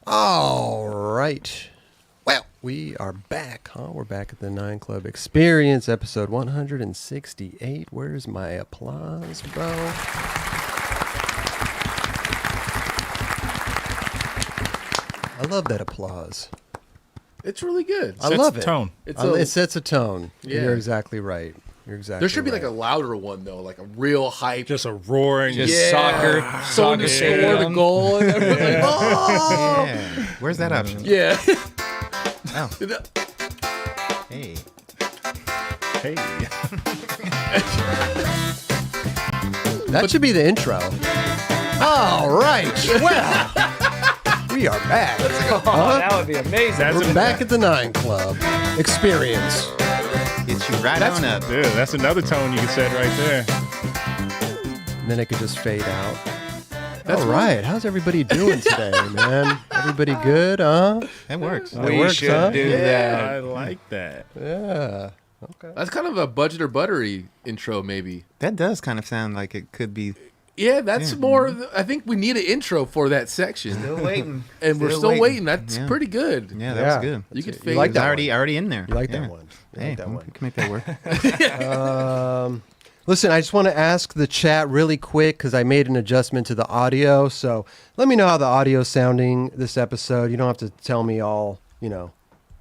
All right. Well, we are back, huh? We're back at the 9 Club Experience, episode 168. Where's my applause, bro? I love that applause. It's really good. I love it. Tone. It sets a tone. Yeah. You're exactly right. You're exactly There should be right. like a louder one though, like a real hype. Just a roaring. Just soccer. Someone Soccer just score the stadium. goal and everyone's like, oh! Yeah. Where's that option? Yeah. Oh. Hey. Hey. That should be the intro. All right. Well, we are back. Oh, that would be amazing. We're back at the 9 Club Experience. Get you right on up. Yeah, that's another tone you can set right there. And then it could just fade out. All right. How's everybody doing today, man? Everybody good, huh? That works. It we works, should huh? do I that. like that. Yeah. Okay. That's kind of a budget or buttery intro, maybe. That does kind of sound like it could be. Yeah, that's more. I think we need an intro for that section, Still waiting. and we're still waiting. That's Yeah. pretty good. Yeah, that Yeah. was good. You could You fade like it. that Already in there. You like Yeah. that one. You Hey, like that we one. can make that work. Listen, I just want to ask the chat really quick because I made an adjustment to the audio. So let me know how the audio's sounding this episode. You don't have to tell me all,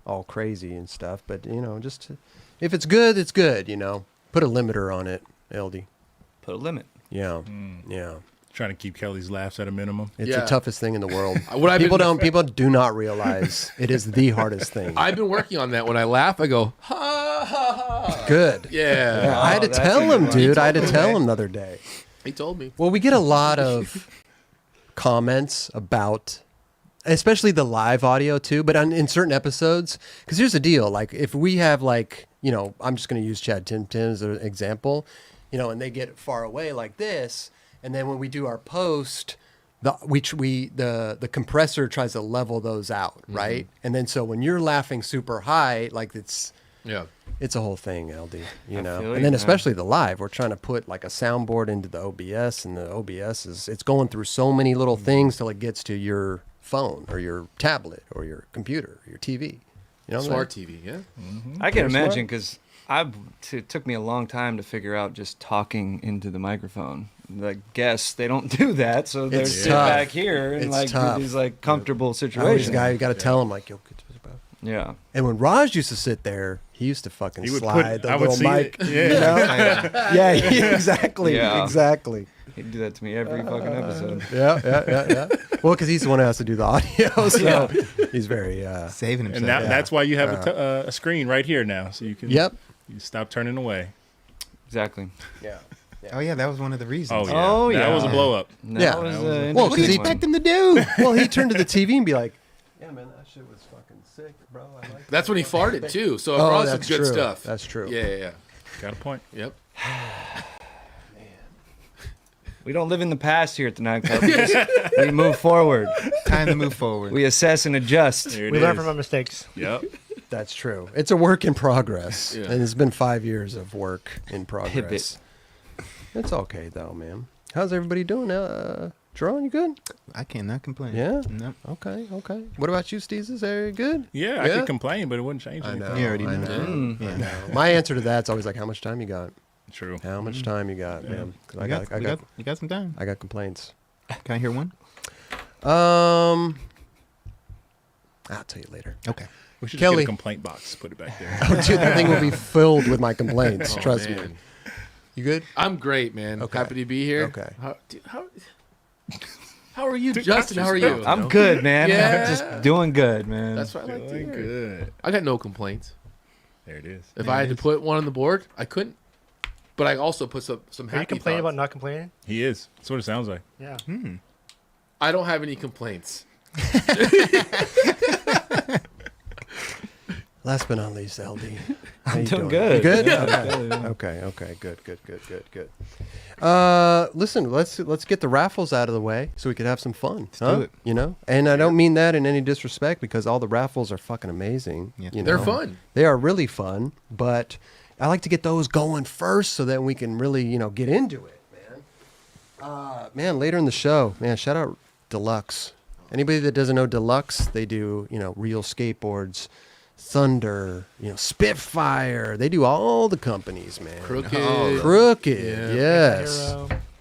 all crazy and stuff. But, if it's good, it's good, Put a limiter on it, LD. Put a limit. Yeah. Yeah. Trying to keep Kelly's laughs at a minimum. It's Yeah. the toughest thing in the world. What I've been- People do not realize it is the hardest thing. I've been working on that. When I laugh, I go ha ha ha. Good. Yeah, I had to that's tell a good him, one. dude. I had to tell him the other day. he told me. Well, we get a lot of comments about, especially the live audio too, but in certain episodes, because here's the deal. Like if we have I'm just going to use Chad Tim as an example, and they get far away like this. And then when we do our post, the compressor tries to level those out. Right. And then, so when you're laughing super high, like it's a whole thing, LD, feel and you, then yeah. especially the live, we're trying to put like a soundboard into the OBS, and the OBS it's going through so many little things till it gets to your phone or your tablet or your computer or your TV. Smart TV, yeah. I can Very imagine because it took me a long time to figure out just talking into the microphone. The guests, they don't do that, so they're It's sitting tough. back here and It's tough. do these comfortable Always situations. guy, you got to tell him like, yo, get to the about. Yeah. And when Raj used to sit there, he used to fucking He would slide the I would little see mic. it. Yeah. Yeah, exactly, Yeah. exactly. He'd do that to me every fucking episode. Yeah. Well, because he's the one who has to do the audio, so he's very. Saving And himself. that's why you have a screen right here now, so you can Yep. you stop turning away. Exactly. Yeah. Oh, yeah, that was one of the reasons. Oh yeah, Oh, that yeah. was a blow up. That Yeah. was, That was a- Well, What do you 'cause he- expect him to do? Well, he'd turn to the TV and be like, "Yeah, man, that shit was fucking sick, bro. I like that." That's when he farted too. So it Oh, brought some that's good true. stuff. That's true. Yeah. Got a point. Yep. we don't live in the past here at the nightclub. We move forward. Time to move forward. We assess and adjust. There it We is. learn from our mistakes. Yep. That's true. It's a work in progress, Yeah. and it's been 5 years of work in progress. It's okay though, man. How's everybody doing? Jerome, you good? I cannot complain. Yeah? Nope. Okay. What about you, Steezes? Are you good? Yeah, I could complain, but it wouldn't change I anything. know. You already I know. know. Yeah. My answer to that's always like, how much time you got? True. How much time you got, man? 'Cause You got some time. I got complaints. Can I hear one? I'll tell you later. Okay. We should just Kelly. get a complaint box. Put it back there. Oh, dude, that thing will be filled with my complaints. Oh, Trust me. man. You good? I'm great, man. Okay. Happy to be here. Okay. How are you, Dude, Justin? How are you? yourself. I'm good, man. Yeah. I'm just doing good, man. That's what I like to Doing hear. good. I got no complaints. There it is. If I had to put one on the board, I couldn't. But I also put some Are you happy complaining thoughts. about not complaining? He is. That's what it sounds like. Yeah. I don't have any complaints. Last but not least, LD. How I'm you doing doing? good. You good? Yeah. Okay. Good. Listen, let's get the raffles out of the way so we could have some fun. do it. And I don't mean that in any disrespect because all the raffles are fucking amazing. Yeah. you They're know. fun. They are really fun, but I like to get those going first so that we can really, get into it, man. Man, later in the show, man, shout out DELUXE. Anybody that doesn't know Deluxe, they do, Real Skateboards, Thunder, Spitfire. They do all the companies, man. Crooked, yes.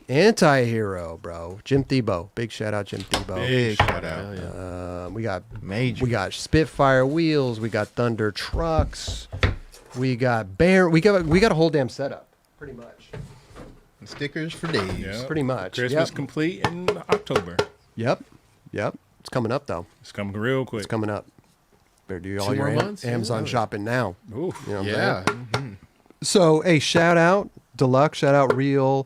Anti-hero, bro. Jim Thiebaud. Big shout out, Jim Thiebaud. Big shout out. We got Major. We got Spitfire Wheels. We got Thunder Trucks. We got Bear. We got a whole damn setup, pretty much. Stickers for days. Yep. Pretty much. Christmas Yep. complete in October. Yep. It's coming up though. It's coming real quick. It's coming up. Better do all 2 your more months? Amazon Yeah. shopping now. Ooh. You know what I'm Yeah. saying? So, hey, shout out Deluxe, shout out Real,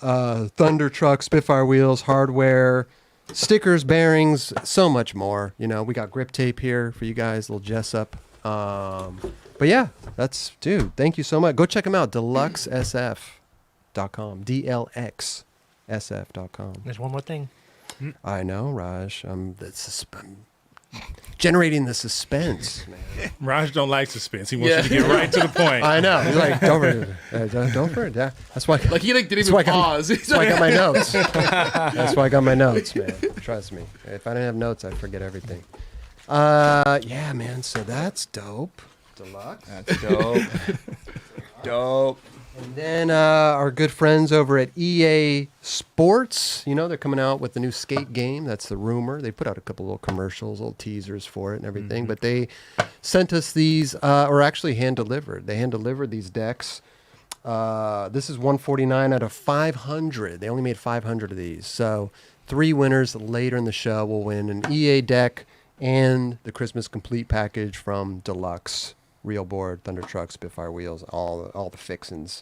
Thunder Truck, Spitfire Wheels, hardware, stickers, bearings, so much more. We got grip tape here for you guys, little Jessup. But yeah, dude, thank you so much. Go check them out, deluxesf.com, DLXSF.com. There's one more thing. I know, Raj. I'm generating the suspense, man. Raj don't like suspense. He wants you to get right to the point. I know. He's like, don't for it. Yeah. That's why. Like he didn't That's even why I got- pause. That's why I got my notes. That's why I got my notes, man. Trust me. If I didn't have notes, I'd forget everything. Yeah, man. So that's dope. Deluxe. That's dope. Dope. And then our good friends over at EA Sports, they're coming out with the new skate game. That's the rumor. They put out a couple little commercials, little teasers for it and everything. But they sent us these, or actually hand-delivered. They hand-delivered these decks. This is 149 out of 500. They only made 500 of these. So 3 winners later in the show will win an EA deck and the Christmas complete package from Deluxe. Real board, Thunder Truck, Spitfire Wheels, all the fixins,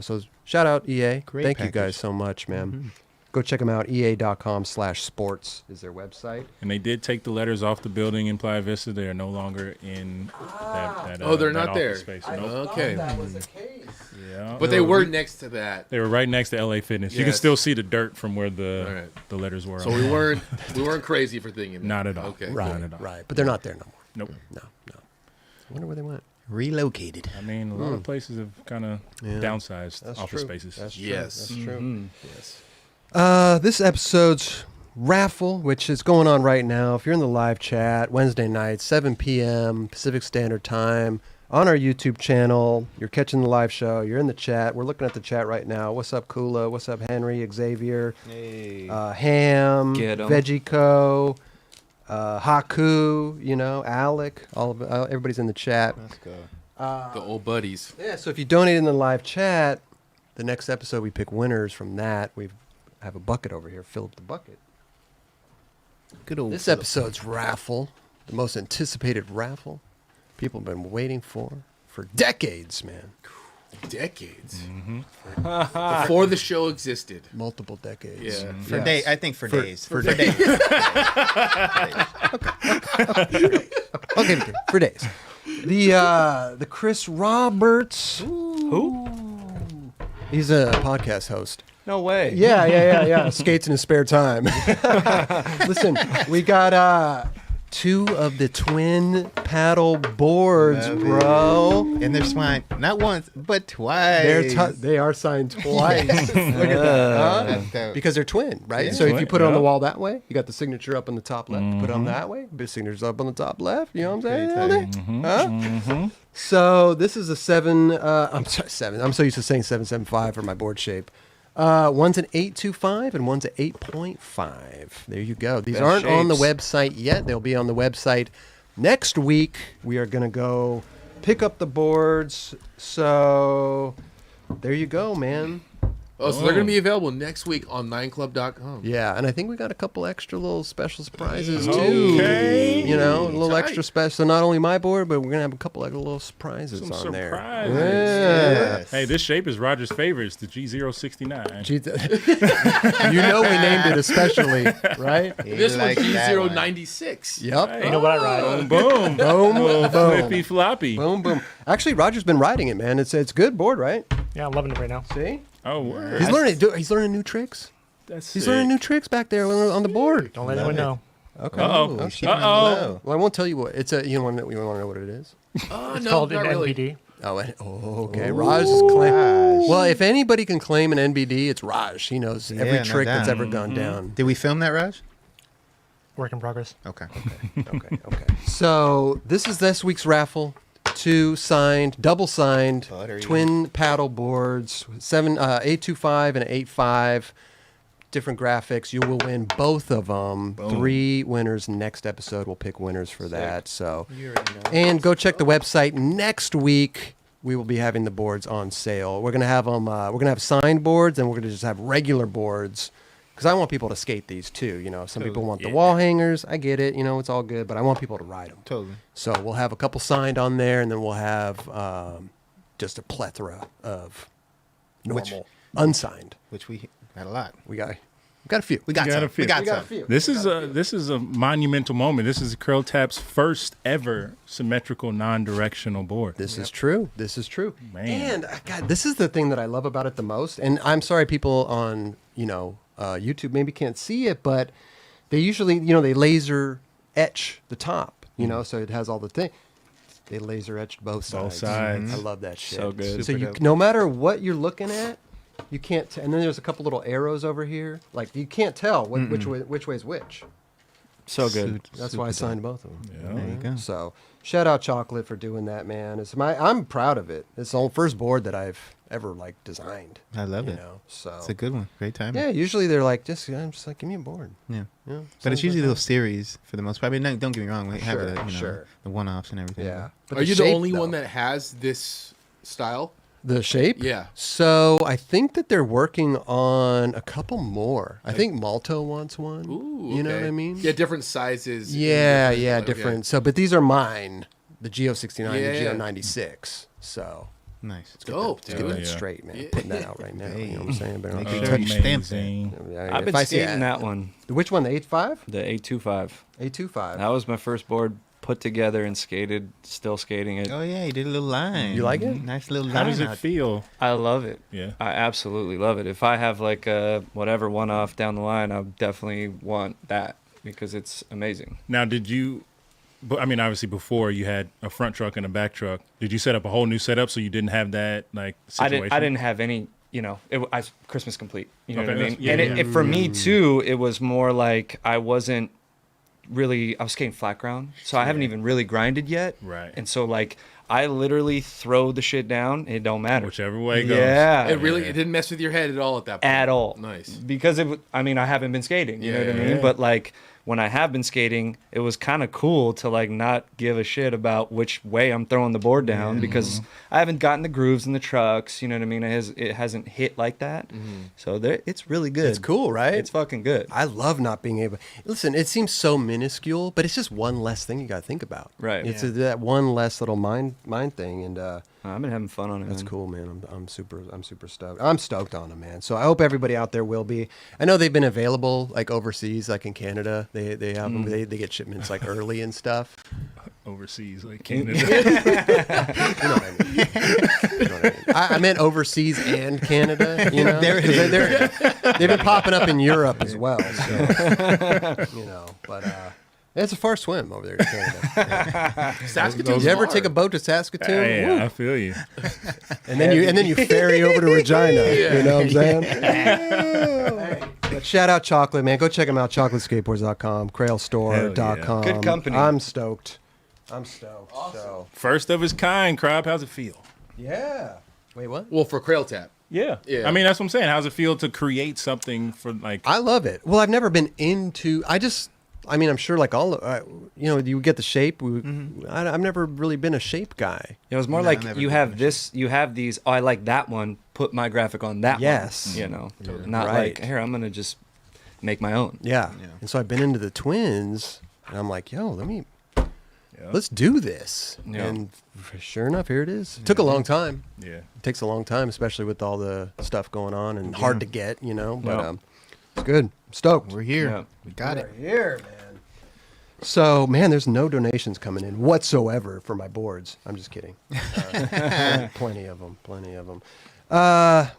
So shout out EA. Great Thank you package. guys so much, man. Go check them out. EA.com/sports is their website. And they did take the letters off the building in Playa Vista. They are no longer in that They're that not there. office space. Nope. Okay. was the case. Yeah. But they were next to that. They were right next to LA Fitness. You can Yes. still see the dirt from where the All right. the letters were. So on. we weren't crazy for thinking that. Not at all. Okay. Right, Not at all. right. But they're not there no more. Nope. No. I wonder where they went. Relocated. I mean, a lot of places have kind of Yeah. downsized That's office true. spaces. That's true. Yes. That's true. Mhm. Yes. This episode's Raffle, which is going on right now. If you're in the live chat, Wednesday night, 7 p.m. Pacific Standard Time, on our YouTube channel. You're catching the live show. You're in the chat. We're looking at the chat right now. What's up, Kula? What's up, Henry, Xavier, Hey. Ham, Get 'em. Veggie Co, Haku, Alec. Everybody's in the chat. Let's go. The old buddies. Yeah, so if you donate in the live chat, the next episode we pick winners from that. We have a bucket over here. Fill up the bucket. Good old. This episode's raffle, the most anticipated raffle people have been waiting for decades, man. Decades. Before the show existed. Multiple decades. Yeah. For Yes. day, I think for days. for For days. Okay, for days. The Chris Roberts. Who? He's a podcast host. No way. Yeah. Skates in his spare time. Listen, we got 2 of the twin paddle boards, Love bro. And they're swine not once, but twice. They are signed twice. Look at that. Huh? That's dope. Because they're twin, right? Yeah. So if you Twin, put it on the yeah. wall that way, you got the signature up on the top left. Put it on that way, the signature's up on the top left. You know what I'm saying? Pretty Huh? So this is a 7. I'm sorry, 7. I'm so used to saying 775 for my board shape. One's an 825 and one's an 8.5. There you go. These Best aren't on the shapes. website yet. They'll be on the website next week. We are going to go pick up the boards. So there you go, man. Oh, so they're going to be available next week on 9club.com. Yeah, and I think we got a couple extra little special surprises too. Okay. You know, a little Tight. extra special. So not only my board, but we're gonna have a couple of little surprises Some on there. surprises. Yeah. Yes. Hey, this shape is Roger's favorite. It's the G069. Gee, you know we named it especially, right? He This one's likes that one. G096. Yep. Hey. You know what I ride? Boom. Boom, boom, Flippy floppy. boom, boom. Actually, Roger's been riding it, man. It's good board, right? Yeah, I'm loving it right now. See, Oh, word. he's learning new tricks. That's He's sick. learning new tricks back there on the board. Don't let Love anyone it. know. Okay. Uh-oh. Oh, shit. Uh-oh. Well, I won't tell you what it's a. You want to know what it is? Oh, It's no, called not an really. NPD. Okay. Raj is claiming. Gosh. Well, if anybody can claim an NBD, it's Raj. He knows every Yeah, no trick that's doubt. ever gone down. Did we film that, Raj? Work in progress. Okay. Okay. So this is this week's raffle. 2 signed, double signed, Buttery. twin paddle boards, 825 and 85. Different graphics. You will win both of them. 3 winners next episode. We'll pick winners for that. So, and go check the website. Next week we will be having the boards on sale. We're gonna have them. We're gonna have signed boards, and we're gonna just have regular boards. Because I want people to skate these too. You know, some people want the wall hangers. I get it. You know, it's all good, but I want people to ride them. Totally. So we'll have a couple signed on there, and then we'll have just a plethora of normal unsigned. Which we got a lot. We got a few. We got got some. a few. We got We got a some. few. This is a monumental moment. This is Curl Tap's first ever symmetrical non-directional board. This is true. This is true. Man. And God, this is the thing that I love about it the most. And I'm sorry, people on YouTube maybe can't see it, but they usually they laser etch the top. So it has all the thing. They laser etched both sides. Both sides. I love that shit. So good. So Super you, dope. no matter what you're looking at, you can't. And then there's a couple little arrows over here. Like you can't tell which way is which. So good. That's why I signed both of them. Yeah. There you go. So shout out Chocolate for doing that, man. I'm proud of it. It's the first board that I've ever designed. I love you it. know, so It's a good one. Great time. yeah. Usually they're like, I'm just like, give me a board. Yeah. Yeah, But it's something usually like those series for the most part. I mean, don't get me wrong. We have Sure, sure. the one-offs and everything. that. Yeah. But Are you the shape, only one though. that has this style? The shape? Yeah. So I think that they're working on a couple more. I think Malto wants one. Ooh, You know okay. what I mean? Yeah, different sizes. Yeah, Okay. different. So, but these are mine. The Geo 69 and the Yeah. Geo 96. So Nice. Dope, let's get dude. that yeah. straight, man. Yeah. Putting that out right now. You know what I'm saying? Better not Make be sure touching- you stamp it. Amazing. I've been skating that one, Which one? The 85? the 825. 825. That was my first board put together and skated, still skating it. Oh yeah, you did a little line. You like it? Nice little line. How does it out. feel? I love it. Yeah. I absolutely love it. If I have like a whatever one-off down the line, I definitely want that because it's amazing. Now, did you? But I mean, obviously, before you had a front truck and a back truck. Did you set up a whole new setup so you didn't have that situation? I didn't have any. I was Christmas complete. You know Okay, what I mean? that's- yeah, and yeah. it, for me too, it was more like I wasn't really. I was skating flat ground, so I haven't even really grinded yet. Right. And so like I literally throw the shit down. It don't matter. Whichever way it goes. Yeah. It didn't mess with your head at all at that point. At all. Nice. Because I haven't been skating, you know what I Yeah. mean? But like when I have been skating, it was kind of cool to like not give a shit about which way I'm throwing the board down because I haven't gotten the grooves in the trucks, you know what I mean? It hasn't hit like that. So it's really good. It's cool, right? It's fucking good. I love not being able. Listen, it seems so minuscule, but it's just one less thing you got to think about. Right. It's that one less little mind thing, and I've been having fun on it. that's man. cool, man. I'm super stoked. I'm stoked on them, man. So I hope everybody out there will be. I know they've been available like overseas, like in Canada. They have them. They get shipments like early and stuff. Overseas, like Canada. You know what I mean? You know what I mean? I meant overseas and Canada. You know, There it 'Cause is. they've been popping up in Europe as well. So, but it's a far swim over there to Canada. Saskatoon's You ever far. take a boat to Saskatoon? Yeah, Woo. I feel you. And then you ferry over to Regina. You know what I'm saying? Hey, but shout out Chocolate, man. Go check them out. ChocolateSkateboards.com, CrailStore.com. Good company. I'm stoked. So First of its kind, Crop. How's it feel? yeah. Wait, what? Well, for Crail Tap. Yeah. Yeah. I mean, that's what I'm saying. How's it feel to create something for like? I love it. Well, I've never been into. I'm sure like all. You get the shape. I've never really been a shape guy. It was more No, like never you been have this, you have these. Oh, I like that one. Put my graphic on that Yes. one. Not Right. like here. I'm gonna just make my own. Yeah. Yeah. And so I've been into the twins, and I'm like, let's do this. Yeah. And sure enough, here it is. It took a long time. Yeah. It takes a long time, especially with all the stuff going on and hard to get, But Yeah. it's good. I'm stoked. We're here. Yeah. We got it. Here, man. So, man, there's no donations coming in whatsoever for my boards. I'm just kidding. Plenty of them.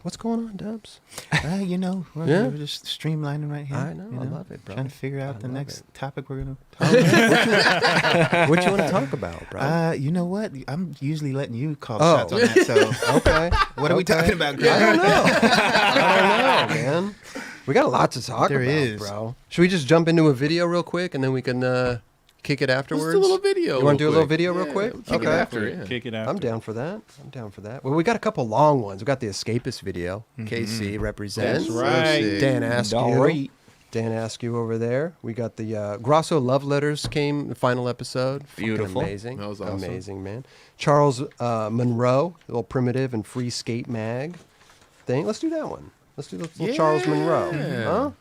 What's going on, Dubs? We're Yeah. we're just streamlining right here. I know, I love it, bro. Trying to figure out I the love next it. topic we're gonna. What you want to talk about, bro? You know what? I'm usually letting you call Oh. shots on that. So Okay. what are we talking about, I Greg? don't know. Man. We got a lot to talk There about, is. bro. Should we just jump into a video real quick and then we can kick it afterwards? Let's do a little video. You want to do a little quick. video real Yeah, quick? we'll kick it Okay. after, yeah. Kick it out. I'm down for that. Well, we got a couple long ones. We got the Escapist video. KC represents. That's right. Dan Askew. Alright. Dan Askew over there. We got the Grosso Love Letters came the final episode. Fucking Beautiful. amazing. That was awesome. Amazing, man. Charles Monroe, a little primitive and free skate mag thing. Let's do that one. Let's do the little Charles Monroe. Huh?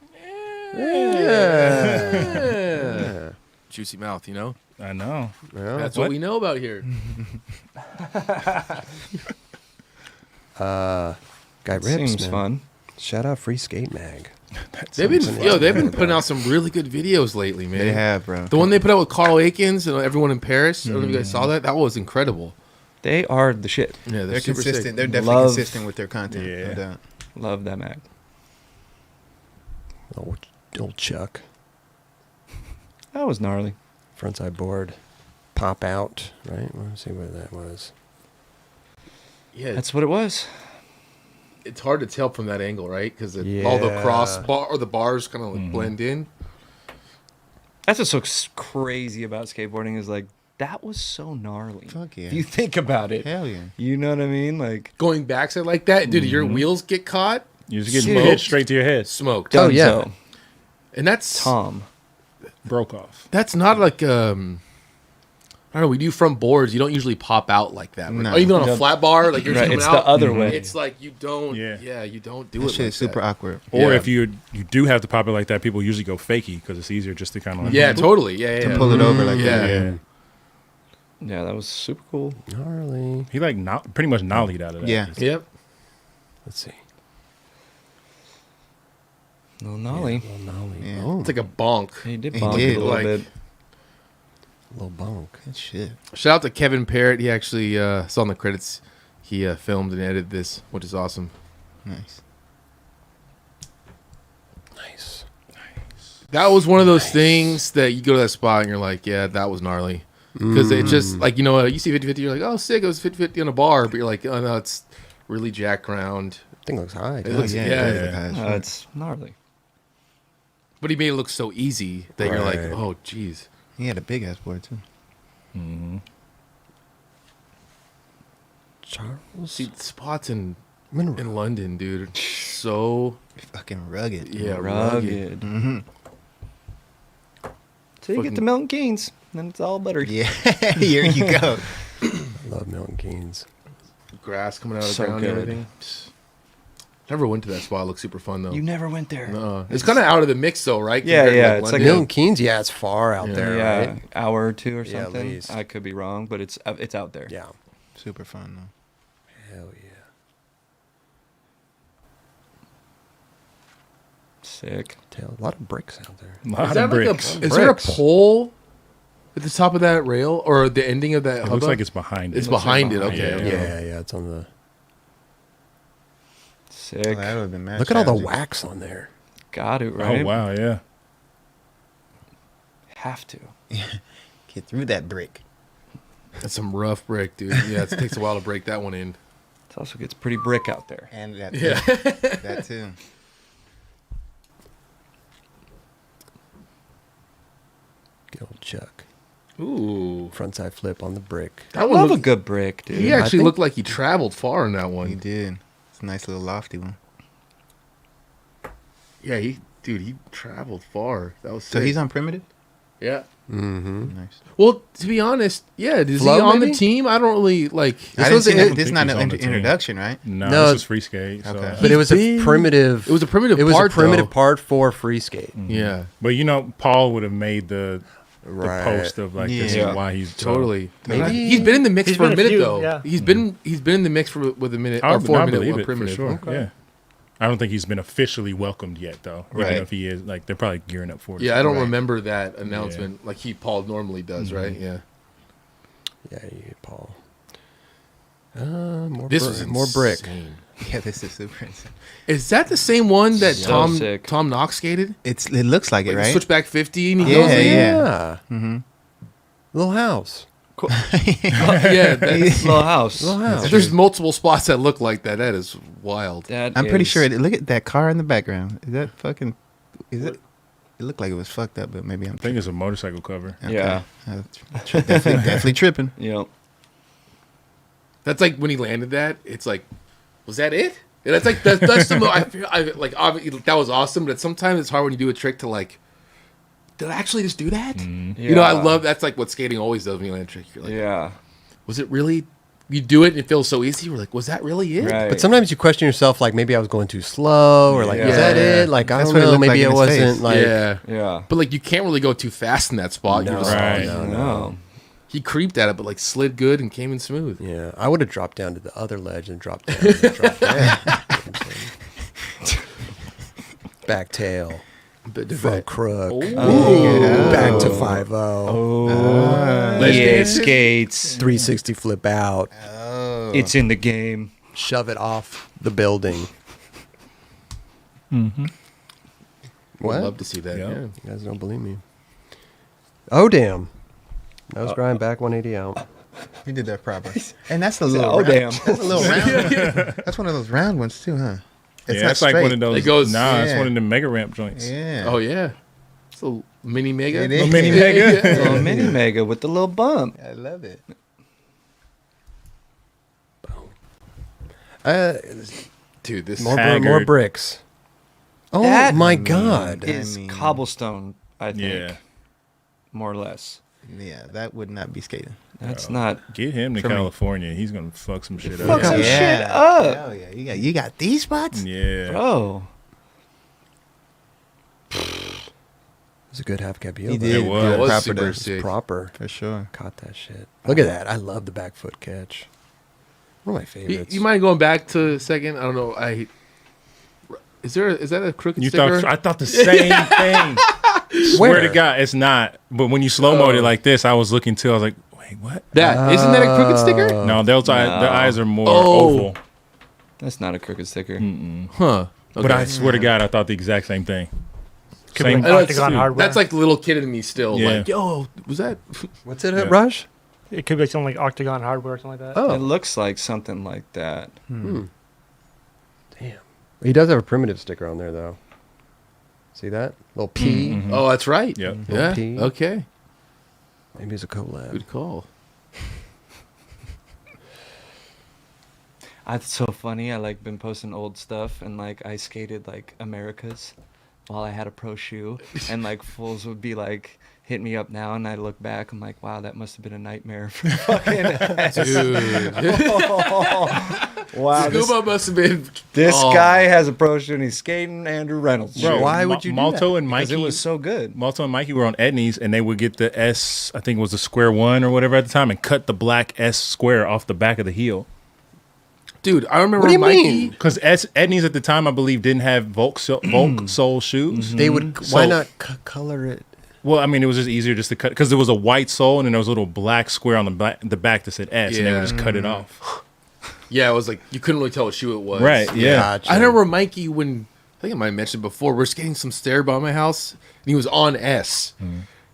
Yeah. Juicy mouth, you know? I know. Yeah. That's what we know about here. Guy Rips, Seems man. fun. Shout out Free Skate Mag. They've been Something they've been like putting that. out some really good videos lately, man. They have, bro. The one they put out with Carl Akins and everyone in Paris. I don't know if you guys saw that. That was incredible. They are the shit. Yeah, They're super consistent. sick. They're definitely Love- consistent with their content. Yeah. No doubt. Love that mag. Old Chuck. That was gnarly. Frontside board. Pop out. Right? Let's see what that was. Yeah, That's what it was. it's hard to tell from that angle, right? Because all the Yeah. crossbar or the bars kind of like blend in. That's what's so crazy about skateboarding is like that was so gnarly. Fuck yeah. If you think about it, Hell yeah. you know what I mean? Like Going backside like that, dude, your wheels get caught, You just get Smoked. hit straight to your head. smoked. Oh, yeah. Dunzo. And that's Tom. Broke off. that's not like I don't know. We do front boards. You don't usually pop out like that. No. Or even on a No. flat bar, like you're Right, coming it's out. the other way. It's like you don't. Yeah. Yeah, you don't do That it. shit like is super that. awkward. Or Yeah. if you do have to pop it like that, people usually go fakey because it's easier just to kind of like Yeah, totally. Yeah, To yeah. pull it over like Yeah. that. Yeah. Yeah, that was super cool. Gnarly. He like pretty much nollied out of that. Yeah. Yep. Let's see. No nolly. Little nolly. Yeah. Oh, It's like a bonk. He did He bonk did. it a little Like- bit. little bonk. Good shit. Shout out to Kevin Parrott. He actually saw in the credits. He filmed and edited this, which is awesome. Nice. Nice. That was one of those things that you go to that spot and you're like, yeah, that was gnarly. Because it just, like, you know, you see 50-50, you're like, oh, sick, it was 50-50 on a bar. But you're like, oh, no, it's really jack ground. Thing looks high. It too. looks- yeah. yeah, it does yeah. look high as No, fuck. it's gnarly. But he made it look so easy that you're like, Right. oh, jeez. He had a big ass board too. Charles See, spots in Monroe. London, dude, so, Fucking rugged. yeah, rugged. Rugged. Mm-hmm. So you get Fucking- to Milton Keynes, then it's all better. Yeah. Here you go. I love Milton Keynes. Grass coming out of the So ground and good. everything. Never went to that spot. It looks super fun, though. You never went there. It's kind of out of the mix, though, right? Yeah, Compared to, yeah, it's like London. Milton Keynes, yeah, it's far out Yeah. there, Yeah, right? hour or two or Yeah, at something. least. I could be wrong, but it's out there. Yeah. Super fun though. Hell yeah. Sick. Tail. A lot of bricks out there. A lot Is, that of like bricks. is there a Bricks. pole at the top of that rail or the ending of that It hubba? looks like it's behind it. It's behind it. behind Okay. it, okay. Yeah, yeah, it's on the. Sick. Oh, that would have been mad Look at all the challenging. wax on there. Got it right. Oh wow, yeah. Have to. Get through that brick. That's some rough brick, dude. Yeah, it takes a while to break that one in. It also gets pretty brick out there. And that Yeah. that too. Good old Chuck. Ooh. Frontside flip on the brick. I That one love a looked- good brick, dude. He I actually think- looked like he traveled far in that He one. did. It's a nice little lofty one. Yeah, he traveled far. That was So sick. he's on primitive? Yeah. Mm-hmm. Nice. Well, to be honest, yeah. Is Flow, he on maybe? the team? I don't really like. I didn't was- see it- that. I This is think not he's an on the team. introduction, right? No, No, this is free skate. So. Okay. But it was been- a primitive. It was a primitive. It was part, a primitive though. part for free skate. Yeah. But you know, Paul would have made the Right. post of like this Yeah. is why he's Totally. Maybe- He's been in the mix He's for a been a minute few, though. yeah. He's been in the mix for with a minute I, or 4 I minute believe one it for primitive. sure. Yeah. I don't think he's been officially welcomed yet, though. Even Right. if he is, like, they're probably gearing up for it. Yeah, I don't Right. remember that announcement like Paul normally does, right? Yeah. Yeah, you, Paul. More This bri- was more brick. insane. Yeah, this is super insane. Is that the same one that So sick. Tom Knox skated? It looks like it, Like right? Switchback 50 and he Yeah, goes in? yeah. Yeah. Mm-hmm. Little house. Yeah, that's, Little house. there's multiple spots that look like that. That is wild. I'm pretty sure. Look at that car in the background. Is that fucking? Is it? It looked like it was fucked up, but maybe I'm. I think it's a motorcycle cover. Okay. Yeah. Definitely tripping. Yep. That's like when he landed that. It's like, was that it? And that's like that's the I feel like obviously that was awesome, but sometimes it's hard when you do a trick to like, did I actually just do that? You know, I love that's like what skating always does when you land a trick. You're like, Yeah. was it really? You do it and it feels so easy. We're like, was that really it? Right. But sometimes you question yourself, like maybe I was going too slow, or like, is that Yeah. it? Like, I That's don't what it know, looked maybe like it in his wasn't face. like. Yeah. Yeah. But like you can't really go too fast in that spot. You're No, just, Right. No. He creeped at it, but like slid good and came in smooth. Yeah, I would have dropped down to the other ledge and dropped down. And dropped down. Back tail, front crook, back to 5-0, Yeah, skates. 360 flip out, It's in the game. shove it off the building. Would What? love to see that. Yeah. Yeah. You guys don't believe me? Oh damn! Nose grind back 180 out. You did that proper. And that's a little. Oh, round. damn. That's a little round. That's one of those round ones too, huh? It's Yeah, not it's like one straight. of those. It goes- it's Yeah. one of the mega ramp joints. Yeah. Oh yeah. It's a mini mega. It is. Mini mega. Little mini mega with the little bump. I love it. Dude, this More Haggard. bricks. Oh That my god! Is mean- cobblestone, I think. Yeah. More or less. Yeah, that would not be skating. That's not. Get him to For me. California. He's gonna fuck some shit Fuck up. some shit up. Hell yeah. You got these spots? Yeah. Bro. It was a good half cab heel. He though. did. It was. do It was proper super though. It's sick. proper. For sure. Caught that shit. Look at that. I love the back foot catch. One of my favorites. You mind going back to a second? I don't know. Is that a crooked You sticker? thought I thought the same thing. Swear to God, it's not. But when you slow moed it like this, I was looking too. I was like, wait, what? that isn't that a crooked sticker? No, those No. the eyes are more Oh. oval. That's not a crooked sticker. Huh. But I swear to God, I thought the exact same thing. Could be Same. like Octagon hardware. That's like the little kid in me still. Yeah. Like, yo, was that? What's it, Yeah. Rush? It could be something like Octagon hardware or something like that. Oh, It looks like something like that. damn. He does have a primitive sticker on there, though. See that? Little P. Oh, that's right. Yep. Yeah. P. Okay. Maybe it's a collab. Good call. It's so funny. I like been posting old stuff and like I skated like Americas while I had a pro shoe and like fools would be like hit me up now and I look back I'm like wow that must have been a nightmare for fucking Dude. wow Scuba must have been. this Oh. guy has a pro shoe and he's skating Andrew Reynolds Bro, shoe. why would you do Malto that? and because Mikey it was so good. Malto and Mikey were on Edney's and they would get the S, I think it was the square one or whatever at the time, and cut the black S square off the back of the heel. Dude, I remember What do you Mikey. mean? Because Edney's at the time, I believe, didn't have Volk sole shoes. They would. Why So- not color it? Well, I mean, it was just easier just to cut because there was a white sole and then there was a little black square on the back that said S, and they Yeah. would just cut it off. Yeah, it was like you couldn't really tell what shoe it was. Right? Yeah. Gotcha. I remember Mikey when I think I might have mentioned before. We're skating some stair by my house, and he was on S.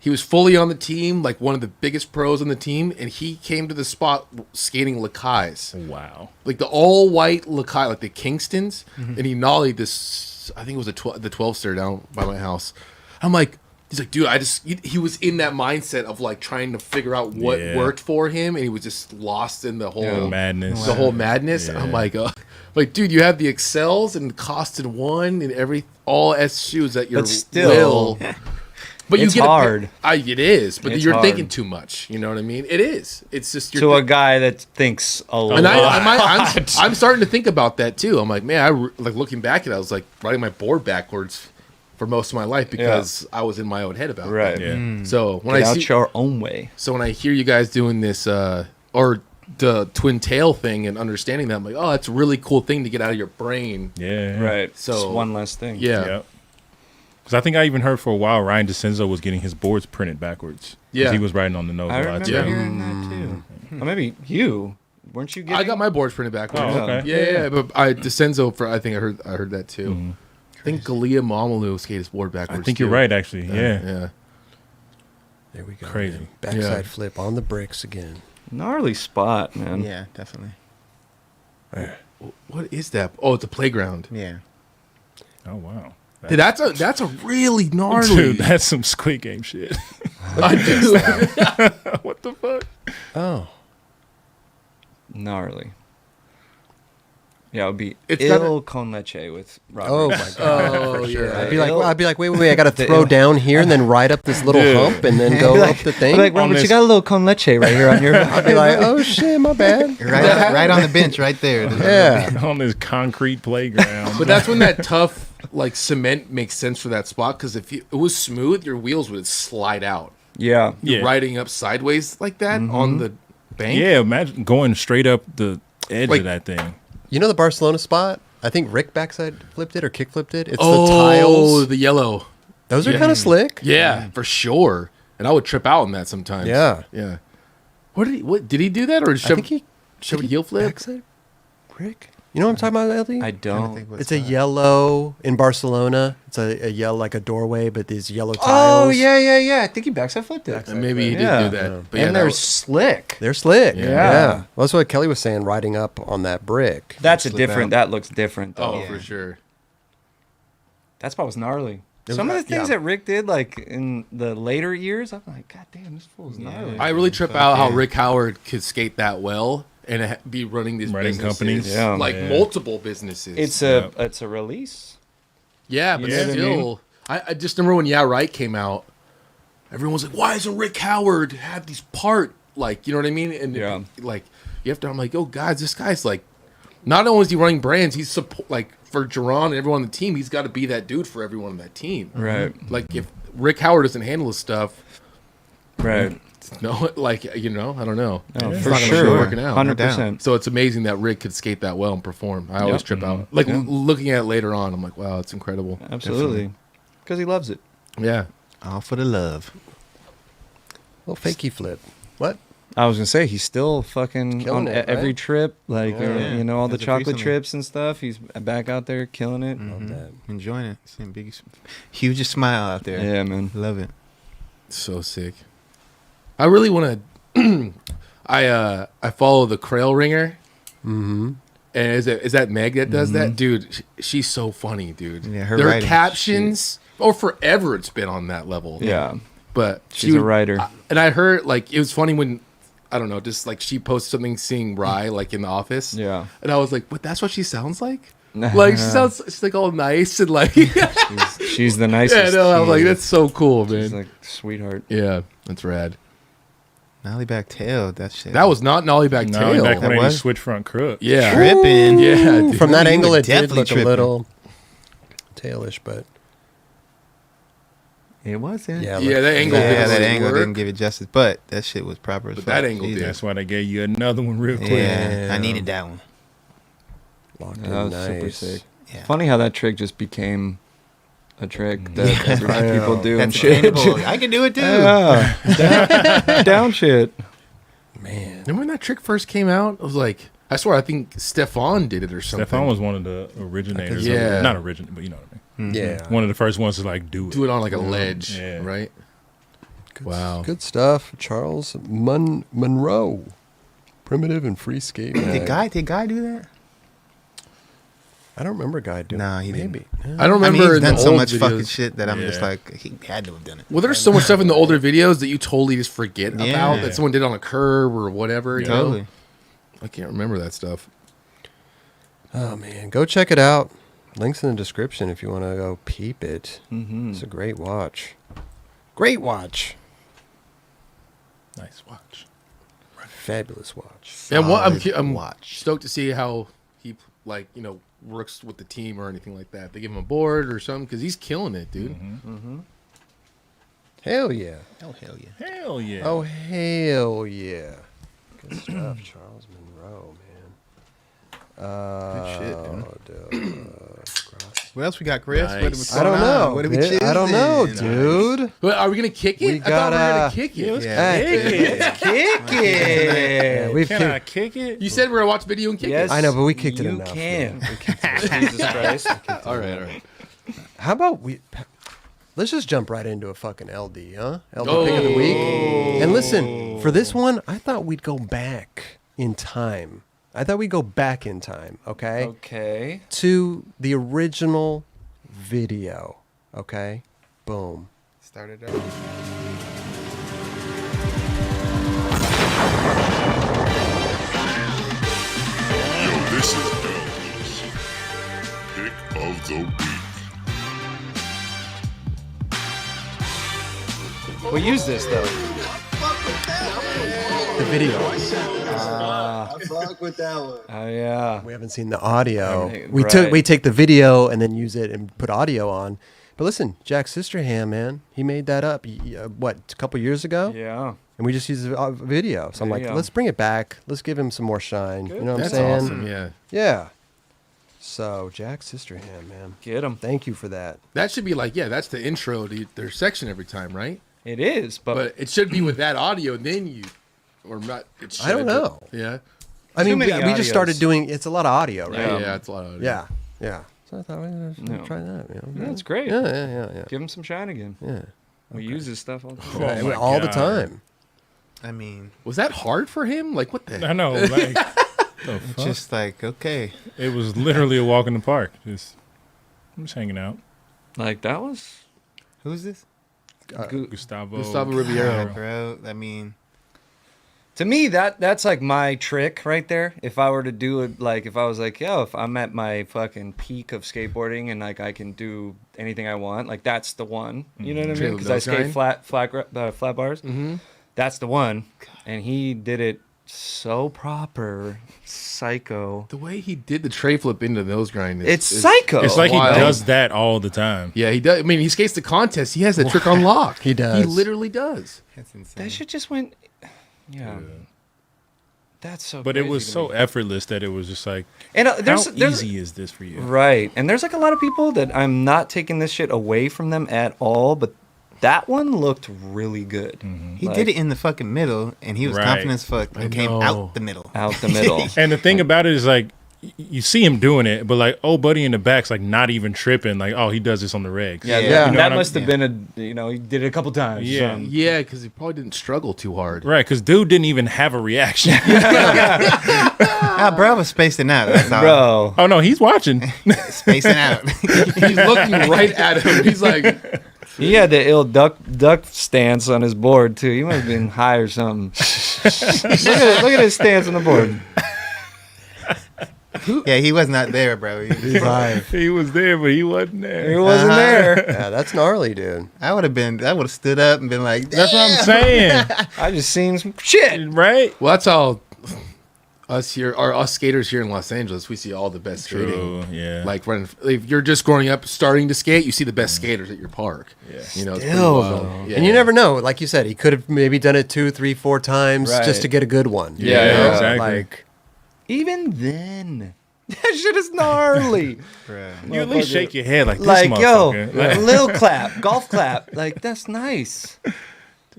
He was fully on the team, like one of the biggest pros on the team, and he came to the spot skating Lakai's, Wow. like the all white Lakai, like the Kingstons, and he nollied this. I think it was the 12 stair down by my house. I'm like. He's like, dude, he was in that mindset of like trying to figure out what Yeah. worked for him, and he was just lost in the whole Madness. the whole madness. Yeah. I'm like, dude, you have the Excels and costed one and all S shoes at your But still, will. But it's you get hard. It is, but It's you're hard. thinking too much. You know what I mean? It is. It's just to a guy that thinks a lot. and I'm starting to think about that too. I'm like, man, like looking back at it, I was like riding my board backwards for most of my life because I was in my own head about Right. it. Yeah. So when Get I out see, your own way. so when I hear you guys doing this, or the twin tail thing and understanding that, I'm like, oh, that's a really cool thing to get out of your brain. Yeah. Right. So- Just one less thing. Yeah. Yep. Because I think I even heard for a while Ryan DeCenzo was getting his boards printed backwards. 'Cause Yeah. he was riding on the nose I a lot remember too. Yeah. hearing that too. Or maybe you. Weren't you getting I got my boards printed backwards. Oh, okay. Yeah, but DeCenzo I think I heard that too. I think Galia Mamalu skated his board backwards. I think you're too. right, actually. Yeah. Yeah. There we go. Crazy. Man. Backside Yeah. flip on the bricks again. Gnarly spot, man. Yeah, definitely. What is that? Oh, it's a playground. Yeah. Oh wow. Dude, that's a really gnarly. Dude, that's some Squid Game shit. I do. What the fuck? Oh. Gnarly. Yeah, it would be It's ill con leche with Robert. Oh my god. Oh, For sure. yeah. I'd be like, wait, I got to throw down here and then ride up this little Dude. hump and then go up the thing. I'd be like, Robert, this- you got a little con leche right here on your. I'd be like, oh shit, my bad. Right on the bench, right there. Yeah. On this concrete playground. But that's when that tough like cement makes sense for that spot because if it was smooth, your wheels would slide out. Yeah. You're Yeah. riding up sideways like that on the bank. Yeah, imagine going straight up the edge Like- of that thing. You know the Barcelona spot? I think Rick backside flipped it or kick flipped it. It's Oh, the tiles. the yellow. Those are yeah. kind of slick. Yeah, for sure. And I would trip out on that sometimes. Yeah. Yeah. What did he do that or I think he shove a did he heel flip? backside Rick. You know what I'm talking about, LD? I don't. It's a yellow in Barcelona. It's a yellow like a doorway, but these yellow tiles. Oh, yeah. I think he backside flipped it. And maybe he Yeah. did do that. Yeah. But yeah, And that they're was- slick. They're slick. Yeah. Yeah. Well, that's what Kelly was saying, riding up on that brick. That's a Slip different. out. That looks different though. oh, Yeah. for sure. That spot was gnarly. was- Some of the things yeah. that Rick did, like in the later years, I'm like, God damn, this fool's gnarly. I really trip Fuck out how yeah. Rick Howard could skate that well and be running these Running businesses, companies. Yeah. like Yeah. multiple businesses. It's a release. yeah, but You know what I still, I just remember when Yeah Right came out, everyone was like, "Why doesn't Rick Howard have these part like you know what I mean?" And Yeah. like you have to, I'm like, "Oh, guys, this guy's like, not only is he running brands, he's like for Jerron and everyone on the team, he's got to be that dude for everyone on that team, Right. Like if Rick Howard doesn't handle his stuff, Right. no, like I don't know, No, It's for not gonna be sure. working out. 100%. So it's amazing that Rick could skate that well and perform. I always Yep. trip out. Like Yeah. looking at it later on, I'm like, wow, it's incredible. Absolutely. Because he loves it. Yeah. All for the love. Little fakey flip. What? I was gonna say he's still fucking Killing on it, every right? trip, like Yeah. you know all the As of chocolate recently. trips and stuff. He's back out there killing it. Love that. Enjoying it. Seeing biggest, hugest smile out there. Yeah, man. Love it. So sick. I really want to. I follow the Krail Ringer, Mm-hmm. and is that Meg that does that, dude? She's so funny, dude. Yeah, her Their writing, captions, or forever, it's been on that level. Yeah, but she's a writer. and I heard like it was funny when I don't know, just like she posted something seeing Rye like in the office. Yeah. and I was like, but that's what she sounds like. Like she sounds, she's like all nice and like. She's the nicest. Yeah, no, I was like, that's so cool, man. She's like sweetheart. Yeah, that's rad. Nollie back tail. That shit. That was not Nollie back No, tail. back when That they was? switch front crook. Yeah, tripping. yeah. Dude. From that You angle, were it did definitely look tripping. a little tailish, but It was. yeah. Yeah, that angle. Yeah, didn't that really angle work. didn't give it justice, but that shit was proper. As But fuck. that angle Jesus. did. That's why they gave you another one real quick. Yeah, Yeah. I needed that one. Locked That in was super nice. sick. Yeah. Funny how that trick just became a trick that Yeah. everyday people do and That's shit. attainable. I can do it too. Yeah. Down shit. Man. Remember when that trick first came out? I was like, I swear, I think Stefan did it or something. Stefan was one of the originators. Yeah. of it. Not original, but you know what I mean. Yeah. One of the first ones to like do it. do it on like a ledge, Yeah. right? Good, Wow. Good stuff. Charles Monroe. Primitive and free skate. Did Guy do that? I don't remember Guy doing Nah, he Maybe. I don't I mean, remember he's in the done so old much fucking videos. shit that I'm just Yeah. like, he had to have done it. Well, there's so much stuff in the older videos that you totally just forget Yeah. about that someone did on a curb or whatever. You Totally. know? I can't remember that stuff. Oh, man. Go check it out. Links in the description if you want to go peep it. Mm-hmm. It's a great watch. Great watch. Nice watch. Fabulous watch. And what I'm Solid watch. stoked to see how he works with the team or anything like that. They give him a board or something because he's killing it, dude. Hell yeah. Oh hell yeah. Hell yeah. Oh, hell yeah. Good stuff, Charles Monroe, man. Good shit, dude. What else we got, Chris? Nice. I don't know. What are we man. choosing? I don't know, dude. But are we gonna kick it? We I thought we were gotta- gonna kick it. Yeah. Kick it. Yeah, we've Can I kicked, kick it? You said we were gonna watch video and kick Yes. it. I know, but we kicked it You enough. can. man. We kicked it. Jesus Christ. All right, all right. How about we let's just jump right into a fucking LD, huh? LD pick of the week. And listen, for this one, I thought we'd go back in time. Okay? Okay. To the original video, okay? Boom. Started out. Yo, this is DELUXE. Pick of the week. We use this though. The video. I fuck with that one. Oh yeah. We haven't seen the audio. Right. We take the video and then use it and put audio on. But listen, Jack Sisterham, man, he made that up. A couple years ago? Yeah. And we just used a video. So I'm like, There you go. let's bring it back. Let's give him some more shine. Good. You know what That's I'm saying? awesome. Yeah. Yeah. So Jack Sisterham, man, Get him. thank you for that. That should be like, that's the intro to their section every time, right? It is, But it should be with that audio, then you, or not. It should, I don't know. Yeah. I mean, we many just started audios. doing. It's a lot of audio, right? Yeah, it's a lot of. Yeah. Yeah. So I thought we should No. try that. You know? That's great. Yeah. Give him some shine again. Yeah. We use this stuff all the time. Yeah, my all the God. time. I mean, Was that hard for him? Like, what the? I know. Like, the it's fuck? just like, okay. It was literally a walk in the park. I'm just hanging out. Like that was Who's this? Gustavo Riviera. Bro, I mean, to me that's like my trick right there. If I were to do it, like if I was like, yo, if I'm at my fucking peak of skateboarding and like I can do anything I want, like that's the one. You know what I mean? Trail Because I nose skate grind? flat bars. Mm-hmm. That's the one, and he did it so proper, psycho. The way he did the tray flip into the nose grind is It's psycho. It's like wild. he does that all the time. Yeah, he does. I mean, he skates the contest. He has that trick on lock. He does. He literally does. that's insane. That shit just went. Yeah. That's so. But it crazy was to so me. effortless that it was just like, And how there's easy is this for you? right, and there's like a lot of people that I'm not taking this shit away from them at all, but that one looked really good. He Like, did it in the fucking middle, and he was Right. confident as fuck I and came know. out the middle. out the middle. And the thing about it is like, you see him doing it, but like, oh, buddy in the back's like not even tripping. Like, oh, he does this on the regs. Yeah, Yeah. that, You know that what I'm- must have been he did it a couple times. Yeah. Yeah, because he probably didn't struggle too hard. Right, because dude didn't even have a reaction. Ah, bro was spacing out. That's all. Bro. Oh no, he's watching. Spacing out. He's looking right at him. He's like, He had the ill duck stance on his board too. He must have been high or something. look at his stance on the board. Yeah, he was not there, bro. He's high. He was there, but he wasn't He there. wasn't there. Yeah, that's gnarly, dude. I would have stood up and been like, That's what I'm saying, I just seen some shit. right? well, that's how us skaters here in Los Angeles, we see all the best skating. True, yeah. Like if you're just growing up, starting to skate, you see the best skaters at your park. Yeah. You know, it's pretty Still, wild. though. Yeah. And you never know. Like you said, he could have maybe done it 2, 3, 4 times Right. just to get a good one. Yeah, you know? yeah, exactly. Like, Even then, that shit is gnarly. Bruh. You at least shake your head like this Like, yo, motherfucker. Like, little clap, golf clap. Like, that's nice.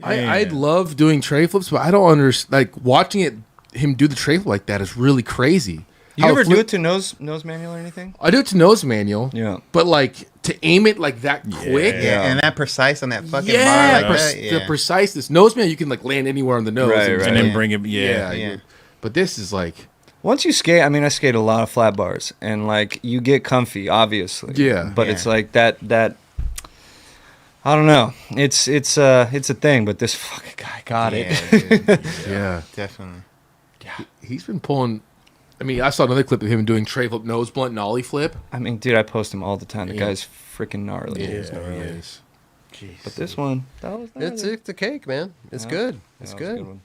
I love doing tray flips, but I don't understand. Like watching him do the tray flip like that is really crazy. You How ever flip- do it to nose manual or anything? I do it to nose manual. Yeah. But like to aim it like that quick. Yeah, and that precise on that fucking Yeah, bar like that. Yeah. the preciseness. Nose manual, you can like land anywhere on the nose. Right, and right. and then Yeah. bring it. Yeah. Yeah. But this is like, Once you skate, I mean, I skate a lot of flat bars, and like you get comfy, obviously. Yeah. But Yeah. it's like that. I don't know. It's a thing, but this fucking guy got it. Dude, yeah, definitely. he's been pulling. I mean, I saw another clip of him doing tray flip, nose blunt, and ollie flip. I mean, dude, I post him all the time. The Yeah. guy's freaking gnarly. He is. But this one, that was it's a cake, man. It's Yeah. good. It's that was a good. one.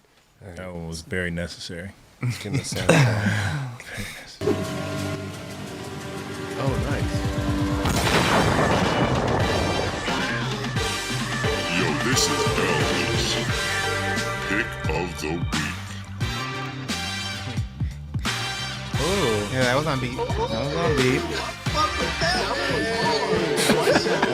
That one was very necessary. Let's give him a sound effect. Oh, nice. Yo, this is DELUXE. Pick of the week. Yeah, that was on beat. That was on beat.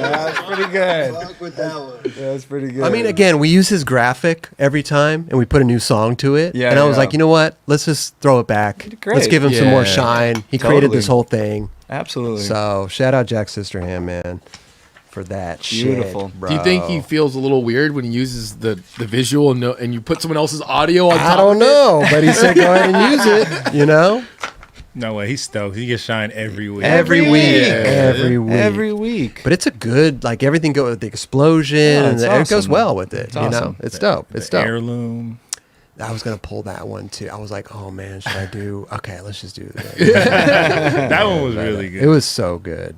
That's pretty good. Fuck with that one. That's pretty good. I mean, again, we use his graphic every time, and we put a new song to it. Yeah, and I was yeah. like, you know what? Let's just throw it back. did great. Let's give him some more Yeah. shine. He created Totally. this whole thing. absolutely. So shout out Jack Sisterham, man. for that Beautiful. shit, bro. Do you think he feels a little weird when he uses the visual and you put someone else's audio on top I don't of it? know, but he said go ahead and use it, you know? No way, he's stoked. He gets shine every week. Every week. Every week. But it's a good, like, everything go with the explosion, and it's it goes awesome. well with it, It's you know? awesome. It's dope. It's dope. Heirloom. I was going to pull that one, too. I was like, oh, man, should I do? Okay, let's just do that. That one was really good. It was so good.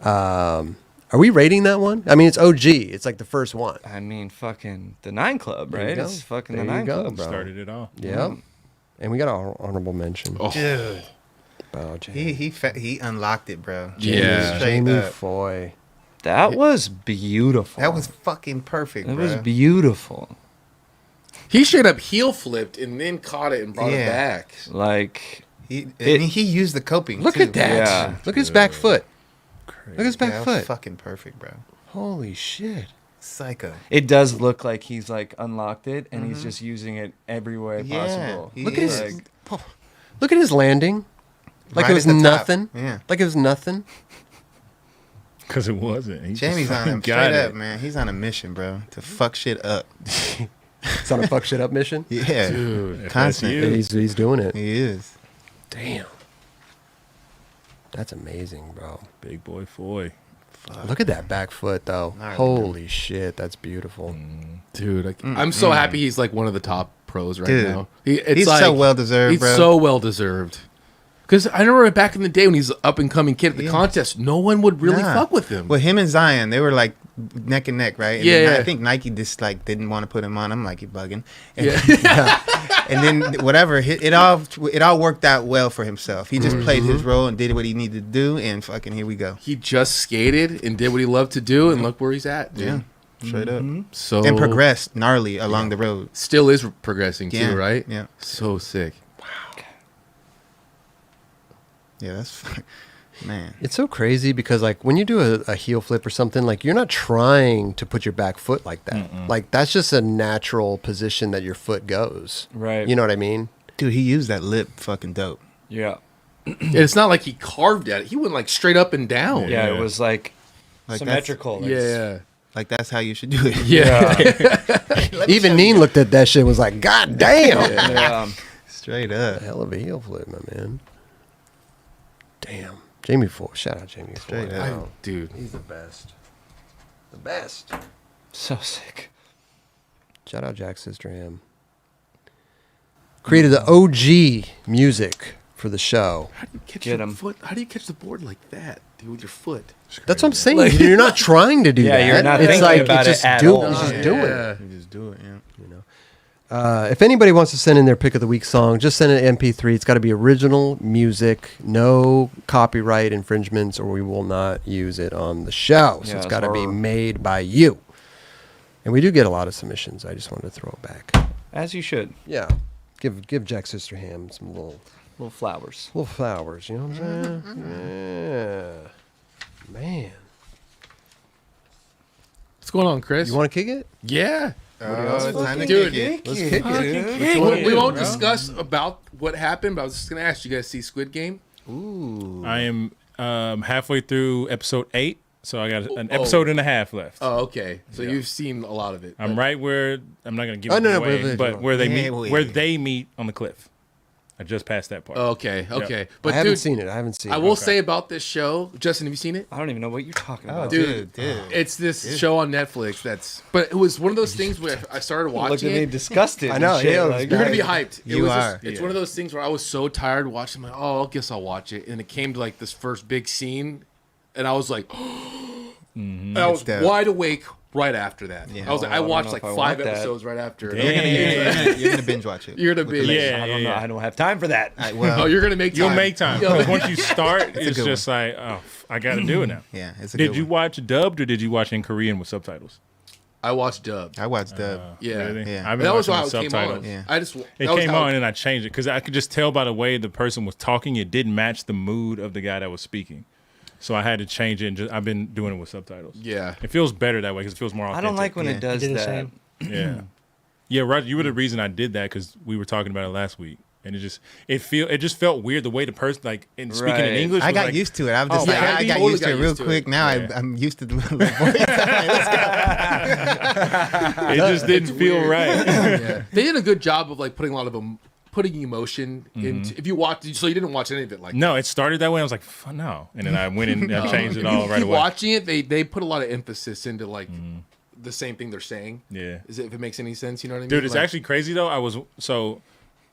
Are we rating that one? I mean, it's OG. It's like the first one. I mean, fucking the 9 Club, There you right? go. It's fucking There the you 9 go, Club. bro. Started it all. Yep. And we got an honorable mention. Oh, Dude, Oh, Jamie. he unlocked it, bro. Yeah. Straight Jamie up. Foy. That was beautiful. That was fucking perfect, That bro. was beautiful. he straight up heel flipped and then caught it and brought it Yeah. back. Like, I mean, he used the coping. Look too, at that. Yeah. Look at his back foot. Look at his Bro. back That was foot. fucking perfect, bro. Holy shit. Psycho. it does look like he's like unlocked it and he's just using it every way Yeah, possible. he Look at is. his look at his landing. Like Right it was at the top. nothing. Yeah. Like it was nothing. Because it wasn't. He Jamie's just on him got straight it. up, man. He's on a mission, bro, to fuck shit up. It's on a fuck shit up mission. Yeah, Dude, if that's constant. you. He's doing it. He is. Damn. That's amazing, bro. Big boy Foy. Look at that back foot though. Gnarly, Holy shit, that's beautiful. Dude, I'm so happy he's like one of the top pros right Dude. now. It's He's like, so well deserved, He's bro. so well deserved. Because I remember back in the day when he's up and coming kid at the Yeah. contest, no one would really Nah. fuck with him. Well, him and Zion, they were like neck and neck, right? And Yeah, then yeah. I think Nike just like didn't want to put him on. I'm like, you bugging. And, Yeah. and then whatever, it all worked out well for himself. He just played his role and did what he needed to do, and fucking here we go. He just skated and did what he loved to do, and look where he's at. Dude. Yeah, straight up. So And progressed gnarly along the road. Still is progressing Yeah, too, right? yeah. So sick. Yeah, that's man. It's so crazy because like when you do a heel flip or something, like you're not trying to put your back foot like that. Like that's just a natural position that your foot goes. Right. You know what I mean? Dude, he used that lip fucking dope. Yeah. And it's not like he carved at it. He went like straight up and down. Yeah, Yeah. it was like, Like symmetrical. Like, Yeah. Like that's how you should do it. Yeah. Even Neen looked at that shit and was like, God damn. Yeah. Straight up. Hell of a heel flip, my man. Damn. Jamie Foy. Shout out Jamie Foy. Straight up. Wow. Dude. He's the best. The best. So sick. Shout out Jack Sisterham. Created the OG music for the show. How do you catch Get your 'em. foot? How do you catch the board like that, dude, with your foot? That's what I'm saying. You're not trying to do Yeah, that. you're not it's thinking like about it's it just at do all. It's just Yeah. doing it. You just do it, yeah. If anybody wants to send in their pick of the week song, just send an MP3. It's got to be original music, no copyright infringements, or we will not use it on the show. So Yeah, it's it's got to be horror. made by you. And we do get a lot of submissions. I just wanted to throw it back. As you should. Yeah, give Jack Sisterham some little Flowers. flowers. You know what I'm saying? Yeah, man. What's going on, Chris? You want to kick it? Yeah. Oh, it's time to Dude. kick it. Let's kick it. We won't discuss about what happened, but I was just going to ask you guys see Squid Game? Ooh. I am halfway through episode 8, so I got an episode and a half left. Oh, okay. So you've seen a lot of it. I'm right where I'm not gonna give Oh, it no, no, away, wait, but where they Yeah, meet, wait. where they meet on the cliff. I just passed that part. Okay, okay. I But haven't dude, seen it. I haven't seen I it. will say about this show, Justin, have you seen it? I don't even know what you're talking Oh, about. dude. It's this show on Netflix but it was one of those things where I started Look at watching me it. disgusted. I know, and shit, yeah, like, You're gonna be hyped. You are. It's one of those things where I was so tired watching. I'm like, oh, I guess I'll watch it. And it came to like this first big scene, and I was like, and I was dope. wide awake right after that. Yeah. I was like, Oh, I don't watched know like if I 5 want that. episodes right after. Damn. You're gonna binge watch it. You're gonna With the be ladies. Yeah, I don't yeah, know. yeah. I don't have time for that. Well, Oh, you're gonna make time. You'll make time. Because once you start, it's good just like, oh, I got to do it now. yeah, it's a Did good you one. watch dubbed or did you watch in Korean with subtitles? I watched dub. I watched Dub. Yeah. Really? Yeah. I've been That was watching why with it came subtitles. on. Yeah. I just It that was came how- on and I changed it because I could just tell by the way the person was talking, it didn't match the mood of the guy that was speaking. So I had to change it. And I've been doing it with subtitles. Yeah. It feels better that way because it feels more I authentic. don't like when Yeah. it does You did the that. same. Yeah. Yeah, Roger, you were the reason I did that because we were talking about it last week. And it just felt weird the way the person like speaking in Right. English. I was got like, used to it. I'm just Oh, like, yeah, I you got totally used to got it real used to quick. it. Now Yeah. I'm used to the voice. Let's go. It just didn't feel weird. right. Yeah. They did a good job of like putting a lot of putting emotion into. If you watched, so you didn't watch any of it like No, it started that way. I was like, no, and then I went and I changed it all if you right keep away. watching it, they put a lot of emphasis into like the same thing they're saying. Yeah. If it makes any sense, you know what I mean? Dude, it's Like, actually crazy though. I was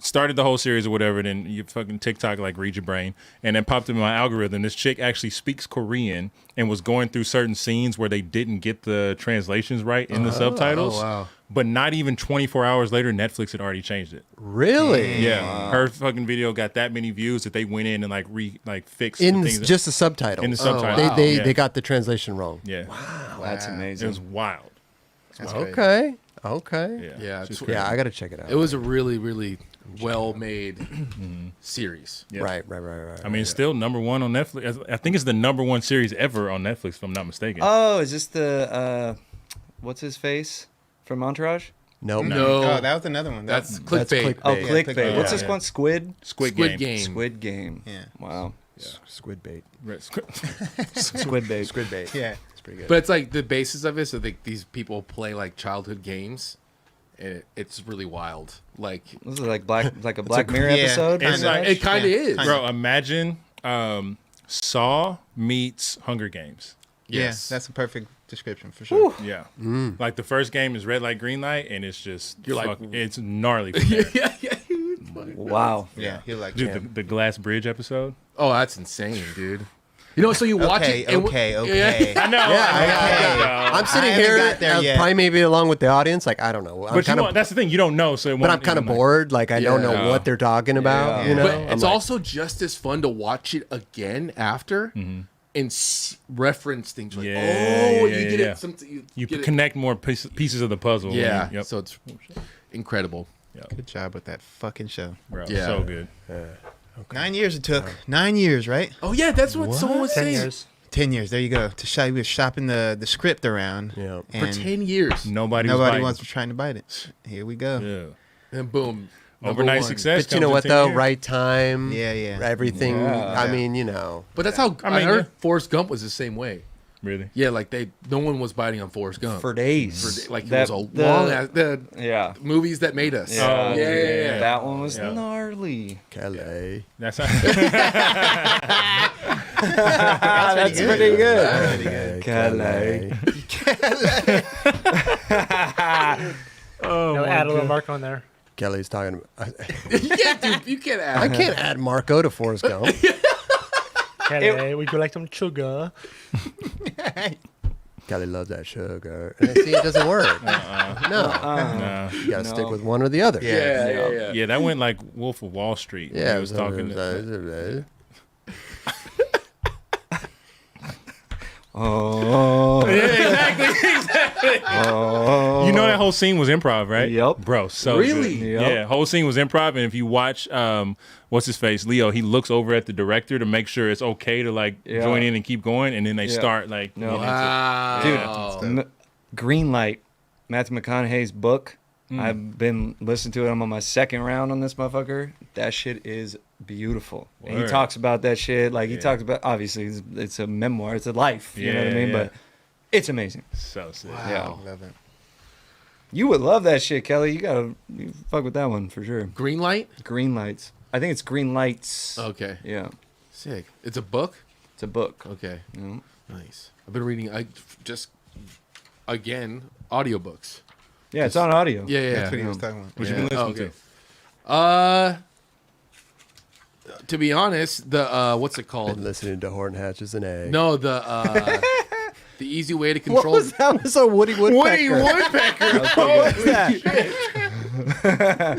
started the whole series or whatever, then you fucking TikTok like read your brain, and then popped in my algorithm. This chick actually speaks Korean and was going through certain scenes where they didn't get the translations right in the subtitles. Oh, wow. But not even 24 hours later, Netflix had already changed it. Really? Yeah, her fucking video got that many views that they went in and like fixed In the things just the subtitles. in the subtitles. They wow. they got the translation wrong. Yeah, That's it amazing. was wild. That's great. Okay. Okay. Yeah, Yeah, She's it's- crazy. Yeah, I got to check it out. It was a really, really well-made series. Yeah. Right. I mean, it's still number one on Netflix. I think it's the number one series ever on Netflix, if I'm not mistaken. Oh, is this the what's his face from Entourage? Nope. No, Oh, that was another one. that's That's clickbait. clickbait. Oh, Yeah, Clickbait. Clickbait. What's Yeah, this yeah. one? Squid Squid Game. Squid Game. Yeah. Wow. Squid bait. Squid Bait. Squid bait. Yeah. It's pretty good. But it's like the basis of it. So these people play like childhood games, and it's really wild. Like This is like a Black Mirror yeah. episode. It's like it kind of Yeah, is. kinda. Bro, imagine Saw meets Hunger Games. Yes. Yeah, that's a perfect description for sure. Yeah. Like the first game is red light, green light, and it's just You're like- it's gnarly. From there. yeah, yeah. Wow. Yeah, you're like, Dude, yeah. the glass bridge episode. Oh, that's insane, dude. You know, so you watch Okay, it. and okay. I know. I'm sitting I haven't here, got there yet. probably maybe along with the audience. Like I don't know. I'm But kind of, that's the thing, you don't know. So but I'm kind of bored. Like I don't know Yeah. what they're talking about. Yeah. You know, But I'm it's like, also just as fun to watch it again after and reference things. Like, Yeah, oh, yeah, you get yeah. it. Something You get it. connect more pieces of the puzzle. Yeah. Yep. So it's incredible. Good job with that fucking show. Bro, Yeah. so good. 9 years it took. 9 years, right? Oh yeah, that's what someone was 10 saying. years. 10 years. There you go. To show we were shopping the script around. Yeah. For And 10 years. Nobody nobody was was trying to bite it. Here we go. Yeah. And boom. number Overnight one. success. But you know comes what in 10 though? years. Right time. Yeah, yeah. Everything. Yeah. I mean, you know. But that's how I mean, heard yeah. Forrest Gump was the same way. Really? Yeah, like no one was biting on Forrest Gump. For days. Like That- it was a the- long ass, the Yeah. movies that made us. Oh, yeah. That one was Yeah. gnarly. Calais. That's how. That's pretty good. Calais. No, add a little mark on there. Kelly's talking. You can't add. I can't add Marco to Forrest Gump. Kelly, would you like some sugar? Kelly loves that sugar. And see, it doesn't work. No, Nah. you gotta stick No. with one or the other. Yeah. Yeah, that went like Wolf of Wall Street. Yeah, He was talking. Oh. You know that whole scene was improv, right? Yep. Bro, so Really? good. Yep. Yeah, whole scene was improv, and if you watch, what's his face, Leo, he looks over at the director to make sure it's okay to like Yeah. join in and keep going, and then they Yeah. start like, No. Wow. Green Light, Matthew McConaughey's book. I've been listening to it. I'm on my second round on this motherfucker. That shit is beautiful. And he Word. talks about that shit. Like he Yeah. talks about, obviously, it's a memoir. It's a life. You know what I Yeah, mean? yeah. But it's amazing. so sick. Yeah. Love it. You would love that shit, Kelly. You fuck with that one for sure. Green Light. Green Lights. I think it's Green Lights. Okay. Yeah. Sick. It's a book. It's a book. Okay. Yeah. Nice. I've been reading. Again audiobooks. Yeah, it's on audio. Yeah. That's what he was talking about. What you Yeah. been Oh, listening okay. To be honest, the what's it Been called? listening to Horton Hatches and Egg. No, the easy way to What control. was that? It was a Woody Woodpecker. Woodpecker. What was that?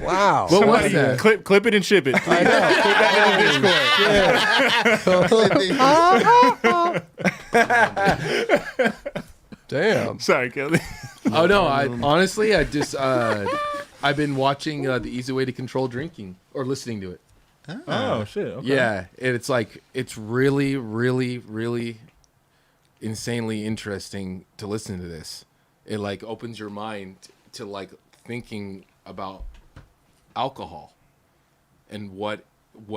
Wow. What was to? that? Clip it and ship it. I know. Damn. Sorry, Kelly. Oh no! I honestly, I just I've been watching the easy way to control drinking or listening to it. Oh shit. Okay. Yeah, and it's like it's really, really, really insanely interesting to listen to this. It like opens your mind to like thinking about alcohol and what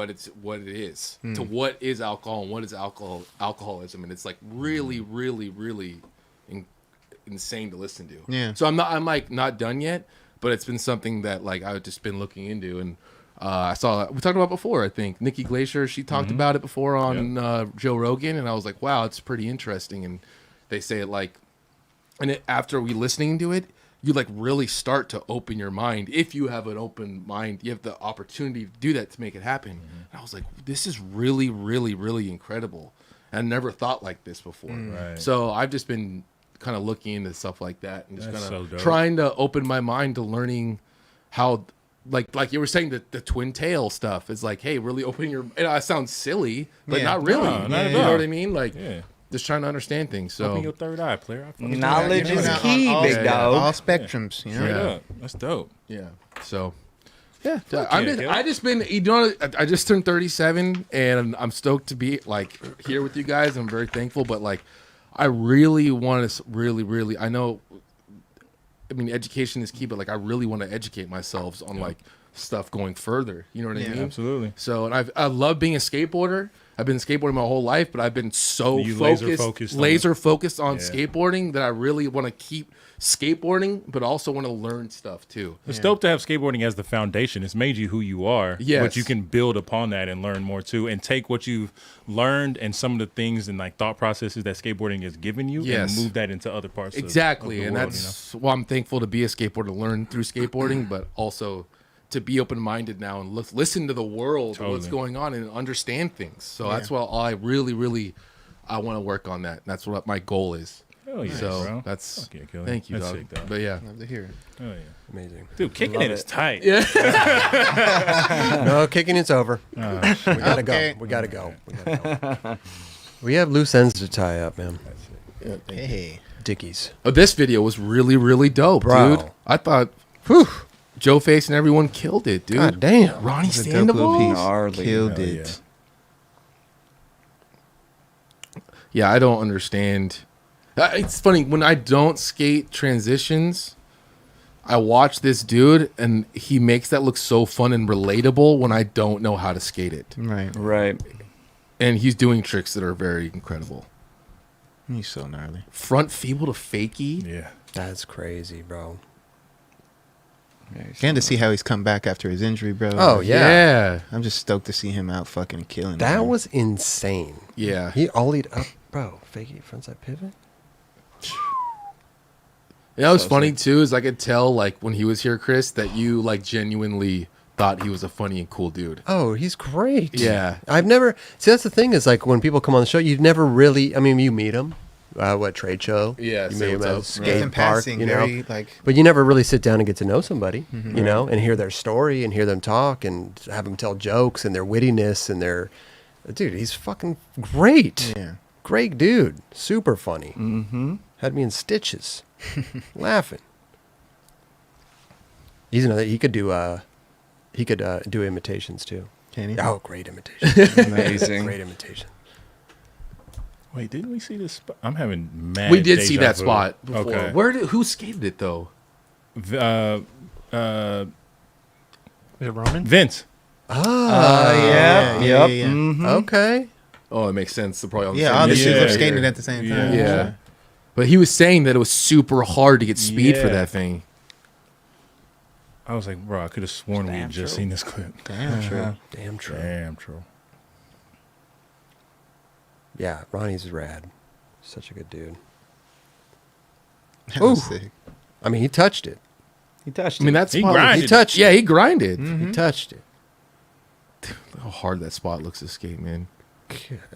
it is, to what is alcohol and what is alcoholism, and it's like really, really, really insane to listen to. Yeah. So I'm like not done yet, but it's been something that like I've just been looking into, and I saw we talked about before. I think Nikki Glacier, she talked about it before on Joe Rogan, and I was like, wow, it's pretty interesting. And they say it like, and after we listening to it, you like really start to open your mind. If you have an open mind, you have the opportunity to do that to make it happen. And I was like, this is really, really, really incredible. And I never thought like this before. Right. So I've just been kind of looking into stuff like that and just That's kind of so dope. trying to open my mind to learning how, like you were saying, the twin tail stuff is like, hey, really opening your. It sounds silly, but Yeah. not really. No, not at You know all. what I mean? Like, Yeah. just trying to understand things. So Open your third eye, player. I fucking Knowledge You know, is on key, all- big dog. All spectrums, you know. Straight Yeah. up. That's dope. yeah. So. Yeah, yeah, I just been, you know, I just turned 37, and I'm stoked to be like here with you guys. I'm very thankful, but like, I really want to really, I know, I mean, education is key, but like, I really want to educate myself on like stuff going further. You know what I Yeah. mean? Absolutely. So, and I love being a skateboarder. I've been skateboarding my whole life, but I've been so You focused laser focused on it. on Yeah. skateboarding that I really want to keep skateboarding, but also want to learn stuff too. It's dope to have skateboarding as the foundation. It's made you who you are. Yes. But you can build upon that and learn more too, and take what you've learned and some of the things and like thought processes that skateboarding has given you Yes. and move that into other parts Exactly, of the and world, that's why I'm thankful to be a skateboarder, to learn through skateboarding, but also to be open-minded now and listen to the world, and what's Totally. going on, and understand things. So that's why I really, I want to work on that. That's what my goal is. Hell yeah, So bro. that's Fuck yeah, Kelly. thank you, That's dog. sick, dog. But yeah, Love to hear it. Oh yeah. Amazing. Dude, kicking it is tight. No, kicking it's over. We gotta Okay. go. We gotta go. We have loose ends to tie up, man. Hey. Dickies. oh, this video was really dope, Bro. dude. I thought Whew. Joe Face and everyone killed it, dude. God damn. Ronnie It's a dope little Sandoval. piece. Gnarly. Killed Hell it. Yeah, I don't understand. It's funny when I don't skate transitions. I watch this dude and he makes that look so fun and relatable when I don't know how to skate it. Right. Right. And he's doing tricks that are very incredible. He's so gnarly. Front feeble to fakie. Yeah. That's crazy, bro. And to see how he's come back after his injury, bro. Oh, yeah. Yeah. I'm just stoked to see him out fucking killing. That man. was insane. Yeah. He ollied up, bro. Fakey frontside pivot. You know what's So funny sick. too is I could tell like when he was here, Chris, that you like genuinely thought he was a funny and cool dude. Oh, he's great. Yeah. I've never see. That's the thing is like when people come on the show, you've never really. I mean, you meet him, what trade show? Yeah, you say meet him what's at a up. skate Just in park, passing, you know. very like But you never really sit down and get to know somebody, you know, and hear their story and hear them talk and have them tell jokes and their wittiness and their. Dude, he's fucking great. yeah. Great dude. Super funny. Mm-hmm. Had me in stitches, laughing. He's another. He could do imitations too. Can he? Oh, great imitation. Amazing. Great imitation. Wait, didn't we see this spot? I'm having mad. We did see deja that vu. spot before. Okay. Who skated it though? Is it Roman? Vince. Yeah. Yep. yeah. Mhm. Okay. Oh, it makes sense. They're probably on the Yeah, same all the page. shit Yeah. were skating at the same time. Yeah. But he was saying that it was super hard to get speed for Yeah. that thing. I was like, bro, I could have sworn we had just true. seen this clip. Damn true. Damn true. Damn true. Yeah, Ronnie's rad. Such a good dude. That was Ooh. sick. I mean, he touched it. He touched I mean, it. that He spot. grinded He touched Yeah, it. he grinded. He touched it. How hard that spot looks to skate, man.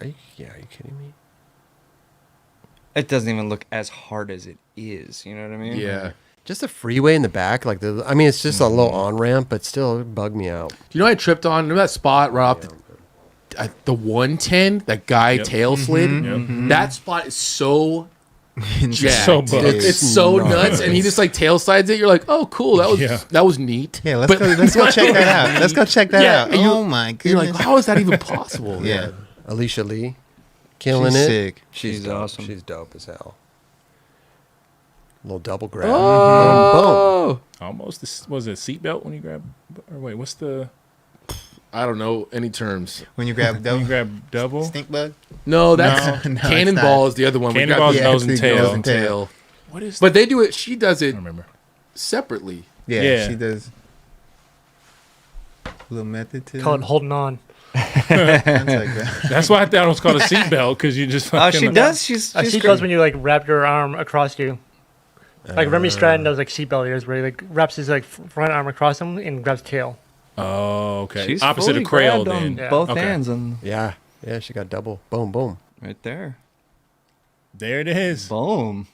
Are you kidding me? It doesn't even look as hard as it is. You know what I mean? Yeah. Just the freeway in the back, like I mean, it's just a little on ramp, but still, it bugged me out. Do you know what I tripped on? Remember that spot right off the 110? That guy Yep. tail slid? Yep. That spot is so jacked. So bugged. It's so nuts. And he just like tail slides it. You're like, oh, cool. Yeah. That was neat. Yeah, let's go check that out. Let's go check that Yeah, out. and you- Oh my You're goodness. like, how is that even possible? yeah. Alicia Lee, killing She's it. sick. She's dope. awesome. She's dope as hell. Little double grab. Oh. Boom, Almost. Was it seatbelt when you grab? Or wait, what's the? I don't know any terms. When you grab You grab double. stink bug. No, that's No, it's Cannonball not. is the other one. We Cannonball's got nose and actually tail. nose and tail. What is? But they do it. She does I it don't remember. separately. Yeah, Yeah. she does. A little method to Call it it. holding on. Sounds like that. That's why I thought it was called a seatbelt because you just. Oh, Fucking she does. She's A great. seatbelt's when you like wrap your arm across you. Like Remy Stratton does like seatbelt ears where he like wraps his like front arm across him and grabs tail. Oh, okay. She's Opposite fully of Crail grabbed on then. Yeah. both Okay. hands and Yeah. Yeah, she got double. Boom, boom. right there. There it is. Boom.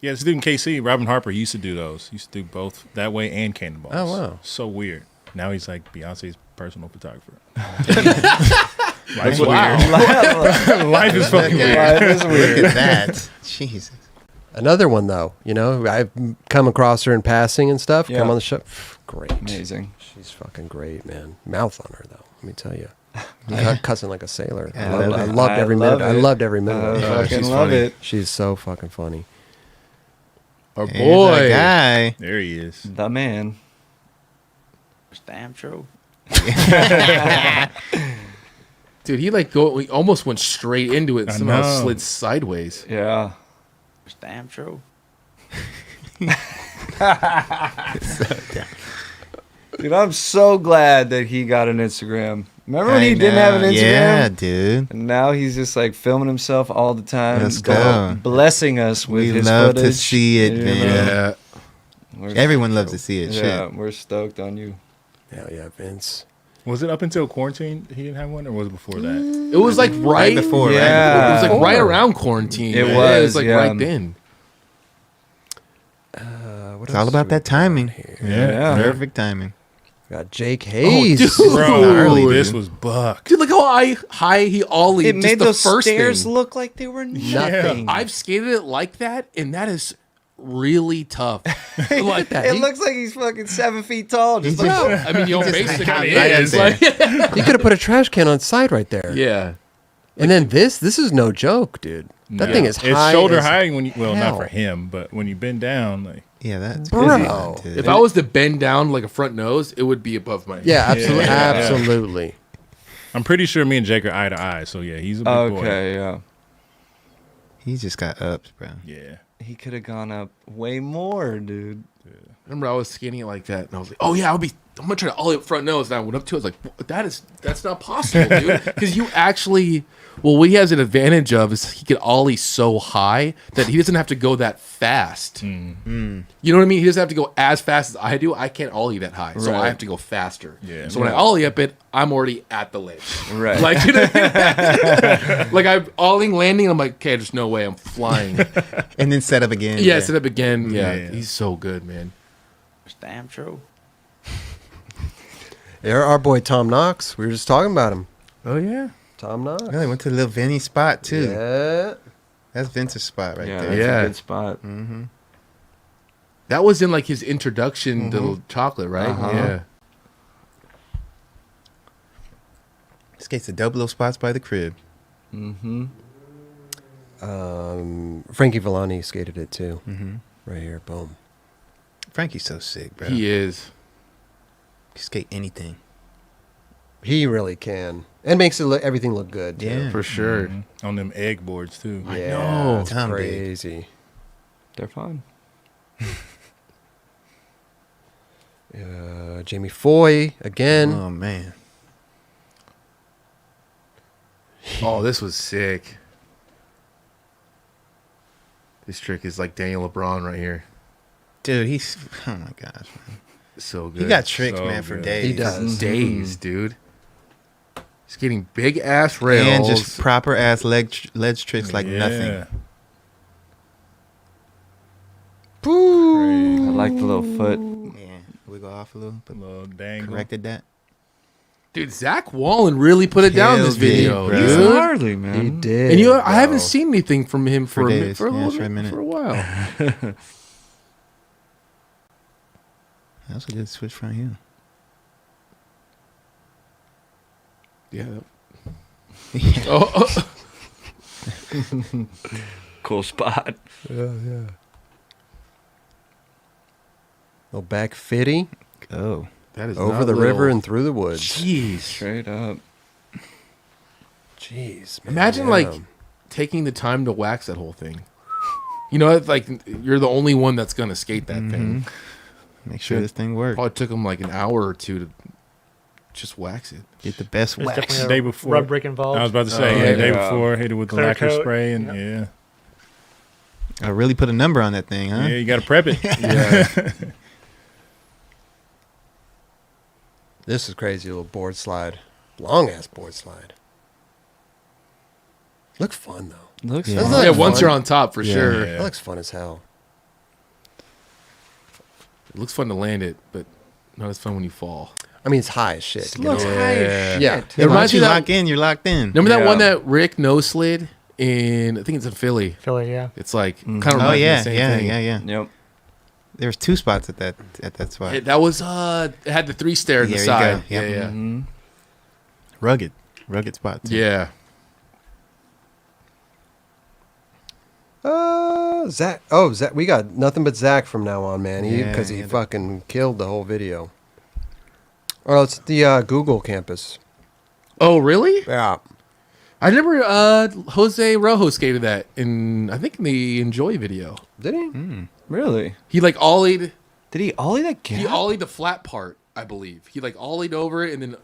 Yeah, this dude in KC, Robin Harper, used to do those. He used to do both that way and Cannonballs. Oh, wow. So weird. Now he's like Beyonce's personal photographer. That's Wow. Life is fucking weird. Life is Look weird. at that. Jesus. Another one though, you know, I've come across her in passing and stuff. Yeah. Come on the show. Great. Amazing. She's fucking great, man. Mouth on her though. Let me tell you. Cussing like a sailor. Yeah, I I loved I every love minute. I it. loved every minute. I of her. fucking she's love funny. it. She's so fucking funny. Our Here's boy. our guy. There he is. The man. It's damn true. Dude, he he almost went straight into it and I somehow know. slid sideways. Yeah. It's damn true. Dude, I'm so glad that he got an Instagram. Remember when I he didn't have an know. Instagram? Yeah, dude. And now he's just like filming himself all the time. Let's go. Blessing us with We his love to footage. see it, You man. know? Yeah. We're- Everyone loves to see it. Yeah, Shit. we're stoked on you. Hell yeah, Vince. Was it up until quarantine he didn't have one, or was it before that? It was like right before, Yeah. It was like Before. right around quarantine. It man. was, It was like yeah. right then. What It's all else about do we that timing. here? Yeah. Perfect timing. Got Jake Hayes. dude. Bro, Gnarly, this dude. was buck. Dude, look how high he ollied. It just made the those first stairs thing. look like they were nothing. I've skated it like that, and that is really tough. Like that. It looks like he's fucking 7 feet tall. Just like, I mean, you know, basically, got it right is. there. Like, You could have put a trash can on side right there. yeah. And then this is no joke, dude. That thing is It's high. shoulder as high when you, well, hell. not for him, but when you bend down, like Yeah, that's Bro. crazy. dude. If I was to bend down like a front nose, it would be above my head. Yeah, absolutely. Yeah. Absolutely. I'm pretty sure me and Jake are eye to eye. So yeah, he's a big boy. okay, yeah. He just got ups, bro. Yeah. He could have gone up way more, dude. Remember, I was skating it like that, and I was like, "Oh yeah, I'm gonna try to ollie up front nose." And I went up to it, I was like, "That's not possible, dude." Because you actually, well, what he has an advantage of is he can ollie so high that he doesn't have to go that fast. You know what I mean? He doesn't have to go as fast as I do. I can't ollie that high, so Right. I have to go faster. Yeah. So when I ollie up it, I'm already at the ledge. Right. Like, you know, like I'm ollieing, landing. I'm like, okay, there's no way I'm flying. And then set up again. Yeah, set up again. Yeah, Yeah. he's so good, man. It's damn true. There, our boy Tom Knox. We were just talking about him. Oh yeah. Tom Knox. Really went to the little Vinny spot too. Yeah. That's Vince's spot right Yeah, there. that's Yeah. a good spot. That was in like his introduction to chocolate, right? Uh-huh. Yeah. Skates the double O spots by the crib. Mm-hmm. Frankie Villani skated it too. Right here. Boom. Frankie's so sick, bro. He is. He skate anything. He really can. And makes everything look good. Too. Yeah. For sure. On them egg boards too. I Yeah, know. it's Tom did. crazy. They're fun. Jamie Foy again. Oh man. Oh, this was sick. This trick is like Daniel LeBron right here. Dude, he's oh my gosh, man. So good. He got tricks, So man, for good. days. He does. days, dude. He's getting big ass rails. And just proper ass ledge tricks like nothing. I like the little foot. Yeah. Wiggle off a little, but Little dangle. corrected that. Dude, Zach Wallen really put it down in this Killed it, video, bro. He's dude. gnarly, man. He did. And I haven't bro. seen anything from him for, For a, days. for, a Yeah, little, for a minute. for a while. That's a good switch front heel. Yeah. Oh, Cool spot. Little back fitty. Oh. That is Over not the little. river and through the woods. Jeez. Straight up. Jeez, man. Imagine like taking the time to wax that whole thing. You know, it's like you're the only one that's gonna skate that thing. Make sure this thing works. Probably took them like an hour or two to just wax it. Get the best There's wax. definitely The a day before. rub brick involved. I was about to say, yeah. the day before, hit it with the Clear lacquer coat. spray, and Yep. yeah. I really put a number on that thing, huh? Yeah, you got to prep it. Yeah. This is crazy little board slide. Long ass board slide. Look fun though. Looks Yeah. fun. That's Yeah, like once fun. you're on top, for sure. Yeah. That looks fun as hell. It looks fun to land it, but not as fun when you fall. I mean, it's high as shit. to get Looks over. high as Yeah. shit. Yeah. It Once reminds you me of that. lock in, you're locked in. Remember that Yeah. one that Rick no slid in? I think it's in Philly. Philly, yeah. It's like kind of Oh reminds me of yeah, the same yeah, thing. yeah. Yep. There's 2 spots at that spot. That was it had the 3 stair in the There you side. go. Yep. Yeah, yeah. Mm-hmm. Rugged spots. Yeah. Zach. Oh, Zach. We got nothing but Zach from now on, man. Yeah, Because he yeah. fucking killed the whole video. Oh, it's the Google campus. Oh, really? Yeah. I remember Jose Rojo skated that in, I think, in the Enjoy video. Did he? Really? He like ollied. Did he ollie that gap? He ollied the flat part, I believe. He like ollied over it and then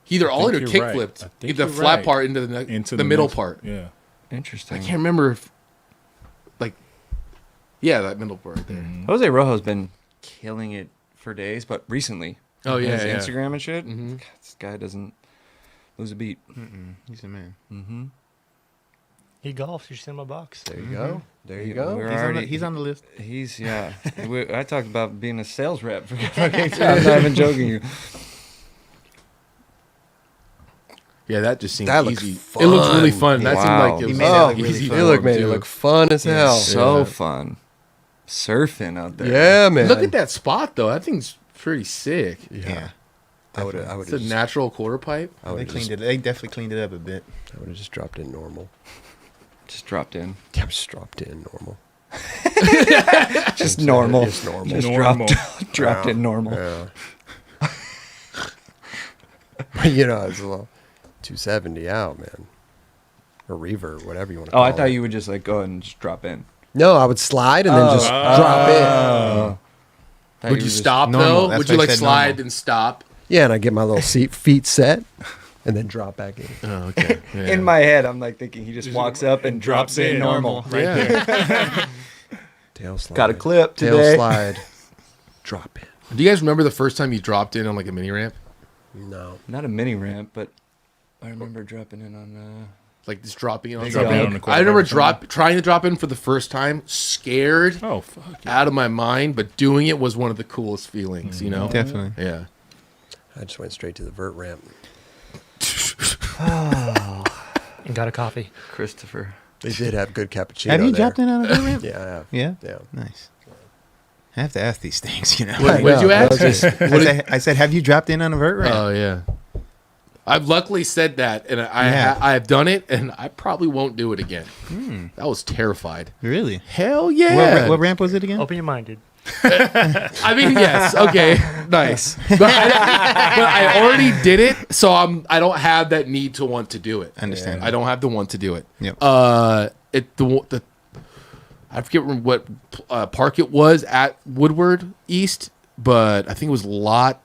he either ollied or you're kick right. flipped I think the you're flat right. part into the middle next- part. Yeah. Interesting. I can't remember if, like, yeah, that middle part right there. Mm-hmm. Jose Rojo's been killing it for days, but recently. Oh, yeah, his yeah. Instagram and shit. Mhm. God, this guy doesn't lose a beat. He's a man. Mm-hmm. He golfs. You should send him a box. There you go. There you Yeah, go. we're- He's on the list. He's yeah. I talked about being a sales rep. I'm not even joking you. Yeah, that just seemed That looks easy. It looks really fun. fun. That Wow. seemed like it He was made it look really easy. fun. You for look him, made it too. look fun as hell. So Yeah. fun. Surfing out there. Yeah, man. Look at that spot though. That thing's pretty sick. Yeah. I would It's a have. natural quarter pipe. I They would cleaned have it. They definitely cleaned it up a bit. just dropped in normal. Just dropped in. Yeah, just dropped in normal. Just normal. Just normal. Just Normal. dropped in normal. Yeah. But you know, it's a little 270 out, man. Or reverb, whatever you want to Oh, call I it. thought you would just like go ahead and just drop in. No, I would slide and then just drop in. Thought Would were you just- stop normal. though? That's Would why you I like said slide normal. and stop? Yeah, and I get my little feet set and then drop back in. Oh, okay. Yeah. In my head, I'm like thinking he just walks up and drops in normal. Right there. Tail slide. Got a clip Tail today. slide. Drop in. Do you guys remember the first time you dropped in on like a mini ramp? No. Not a mini ramp, but I remember dropping in on. Like just dropping in on Big something? dog. On the I remember quarter trying to drop in for the first time, scared Oh, fuck. Yeah. out of my mind, but doing it was one of the coolest feelings, you know? Definitely. Yeah. I just went straight to the vert ramp. And got a coffee. Christopher. They did have good cappuccino. Have you there. dropped in on a dirt ramp? Yeah, I have. Yeah. Yeah. Nice. I have to ask these things, you know. What did you I ask? was just- I said, have you dropped in on a vert ramp? Oh, yeah. I've luckily said that, and Yeah. I have done it, and I probably won't do it again. I was terrified. Really? Hell yeah! What ramp was it again? Open your mind, dude. I mean, yes, okay, nice. But I already did it, so I don't have that need to want to do it. Understand. I don't have the want to do it. Yep. The I forget what park it was at Woodward East, but I think it was lot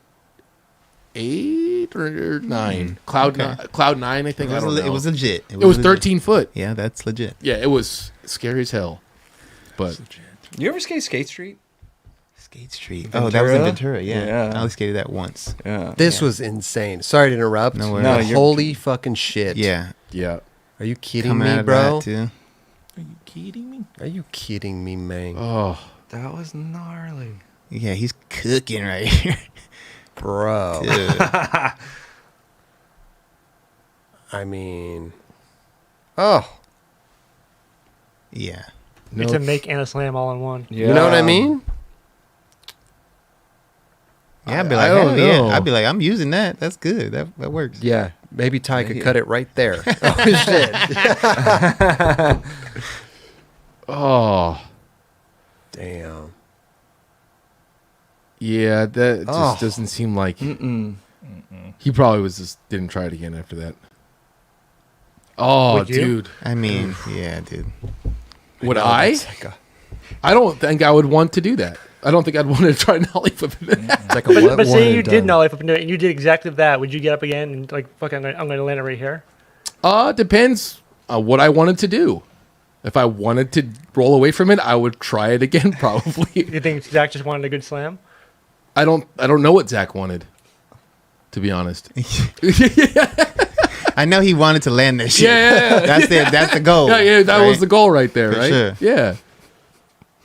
8 or 9. Cloud 9, I think. I don't know. It was legit. It was legit. 13 foot. Yeah, that's legit. Yeah, it was scary as hell. But You ever skate Skate Street? Skate Street. Oh, that was in Ventura. Yeah. Yeah. I only skated that once. Yeah. This was insane. Sorry to interrupt. No worries. but No, you're- holy fucking shit. Yeah. yeah. Are you kidding Come me, out of bro? that too. Are you kidding me? Are you kidding me, man? Oh, That was gnarly. Yeah, he's cooking right here. Bro. Dude. I mean, oh, Yeah. It's a make and a slam all in one. Yeah. you know what I mean? Yeah, I'd be I like, don't hell yeah. know. I'd be like, I'm using that. That's good. That works. Yeah, maybe Ty could Yeah. cut it right there. Oh shit! oh. Damn. Yeah, that just Oh. doesn't seem like he probably was just didn't try it again after that. Oh, Would you? dude, I mean, yeah, dude. would know, I? It's like a, I don't think I would want to do that. I don't think I'd want to try nollie flipping. it's like a But one say you and did done. nollie flip into it and you did exactly that. Would you get up again and like, fuck, I'm going to land it right here? Depends what I wanted to do. If I wanted to roll away from it, I would try it again, probably. You think Zach just wanted a good slam? I don't know what Zach wanted, to be honest. I know he wanted to land that shit. Yeah. That's the goal. Yeah, that was right? the goal right there, For right? sure. Yeah.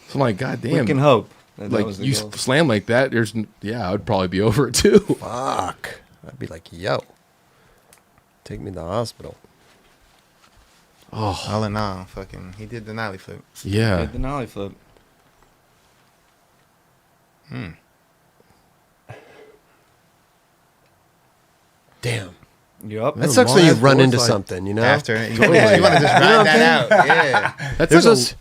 So I'm like, God We damn. can hope. That Like was the you goal. slam like that, I would probably be over it too. Fuck. I'd be like, yo, take me to the hospital. All in all, fucking, he did the nollie flip. Yeah. Did the nollie flip. Damn. Yup. That sucks when you long-ass run board into slide. something, you know? After, you want to just ride that out. Yeah. That's There's like those.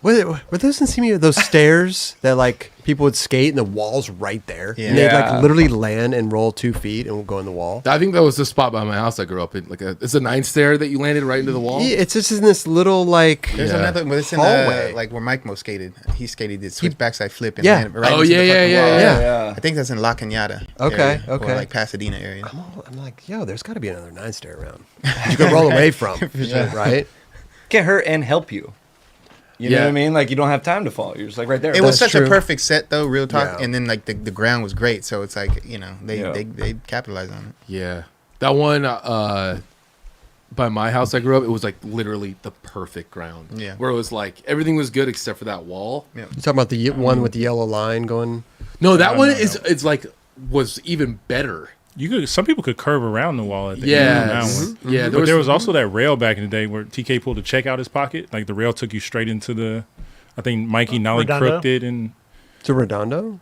Were those in CMU, those stairs that like people would skate and the wall's right there? Yeah. And they'd Yeah. like literally land and roll 2 feet and go in the wall. I think that was the spot by my house I grew up in. It's a 9 stair that you landed right into the wall. Yeah, it's just in this little like. There's Yeah. another, but it's in Hallway. like where Mike Mo skated. He skated this switch backside flip and Yeah. landed right Oh, into yeah, the yeah, fucking yeah, wall. yeah. I think that's in La Cañada. Okay, area, okay. Or like Pasadena area. I'm like, yo, there's got to be another 9 stair around. You can roll away from, right? Can hurt and help you. You know Yeah. what I mean? Like you don't have time to fall. You're just like right there. It was That's such true. a perfect set though, real talk. Yeah. And then like the ground was great, so it's like they Yeah. they capitalized on it. Yeah. That one by my house I grew up, it was like literally the perfect ground. Yeah. Where it was like everything was good except for that wall. Yeah. You talking about the one with the yellow line going? No, that one no, is it's like was even better. Some people could curve around the wall at the end Yeah. on that one. Yeah. But there was also that rail back in the day where TK pulled a check out his pocket. Like the rail took you straight into the. I think Mikey Nolly Redondo? crooked it, and To Redondo?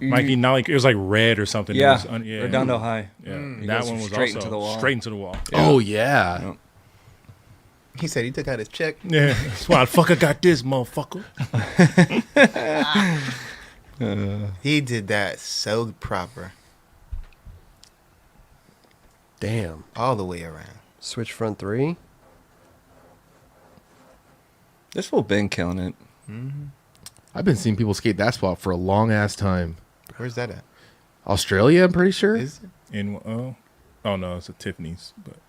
Mikey Nolly it was like red or something. It Yeah. was Redondo high. Yeah, He that goes one was straight also into the wall. straight into the wall. Oh yeah. Yeah. He said he took out his check. Yeah, that's why the fuck I got this, motherfucker. He did that so proper, Damn. all the way around. Switch front 3. This fool been killing it. I've been seeing people skate that spot for a long ass time. Where's that at? Australia, I'm pretty sure. Is it? In oh no, it's a Tiffany's, but it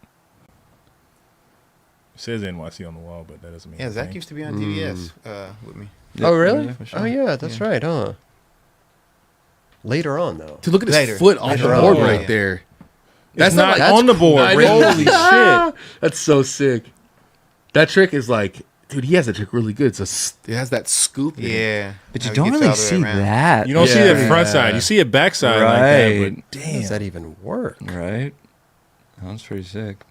says NYC on the wall, but that doesn't mean. Yeah, Zach anything. used to be on TVS with me. Oh, really? Yeah, for sure. Oh, yeah, that's right, huh? Later on, though. To look at his Later. foot off the Later board on. right Yeah. there. That's not like- on the board. I know. Holy shit! That's so sick. That trick is like, dude, he has that trick really good. It has that scoop. in it. Yeah, But you How he don't gets really all the way see around. that. You don't see Yeah. the front side. You see it backside like that. Right. But How does that even work? Right? That's pretty sick.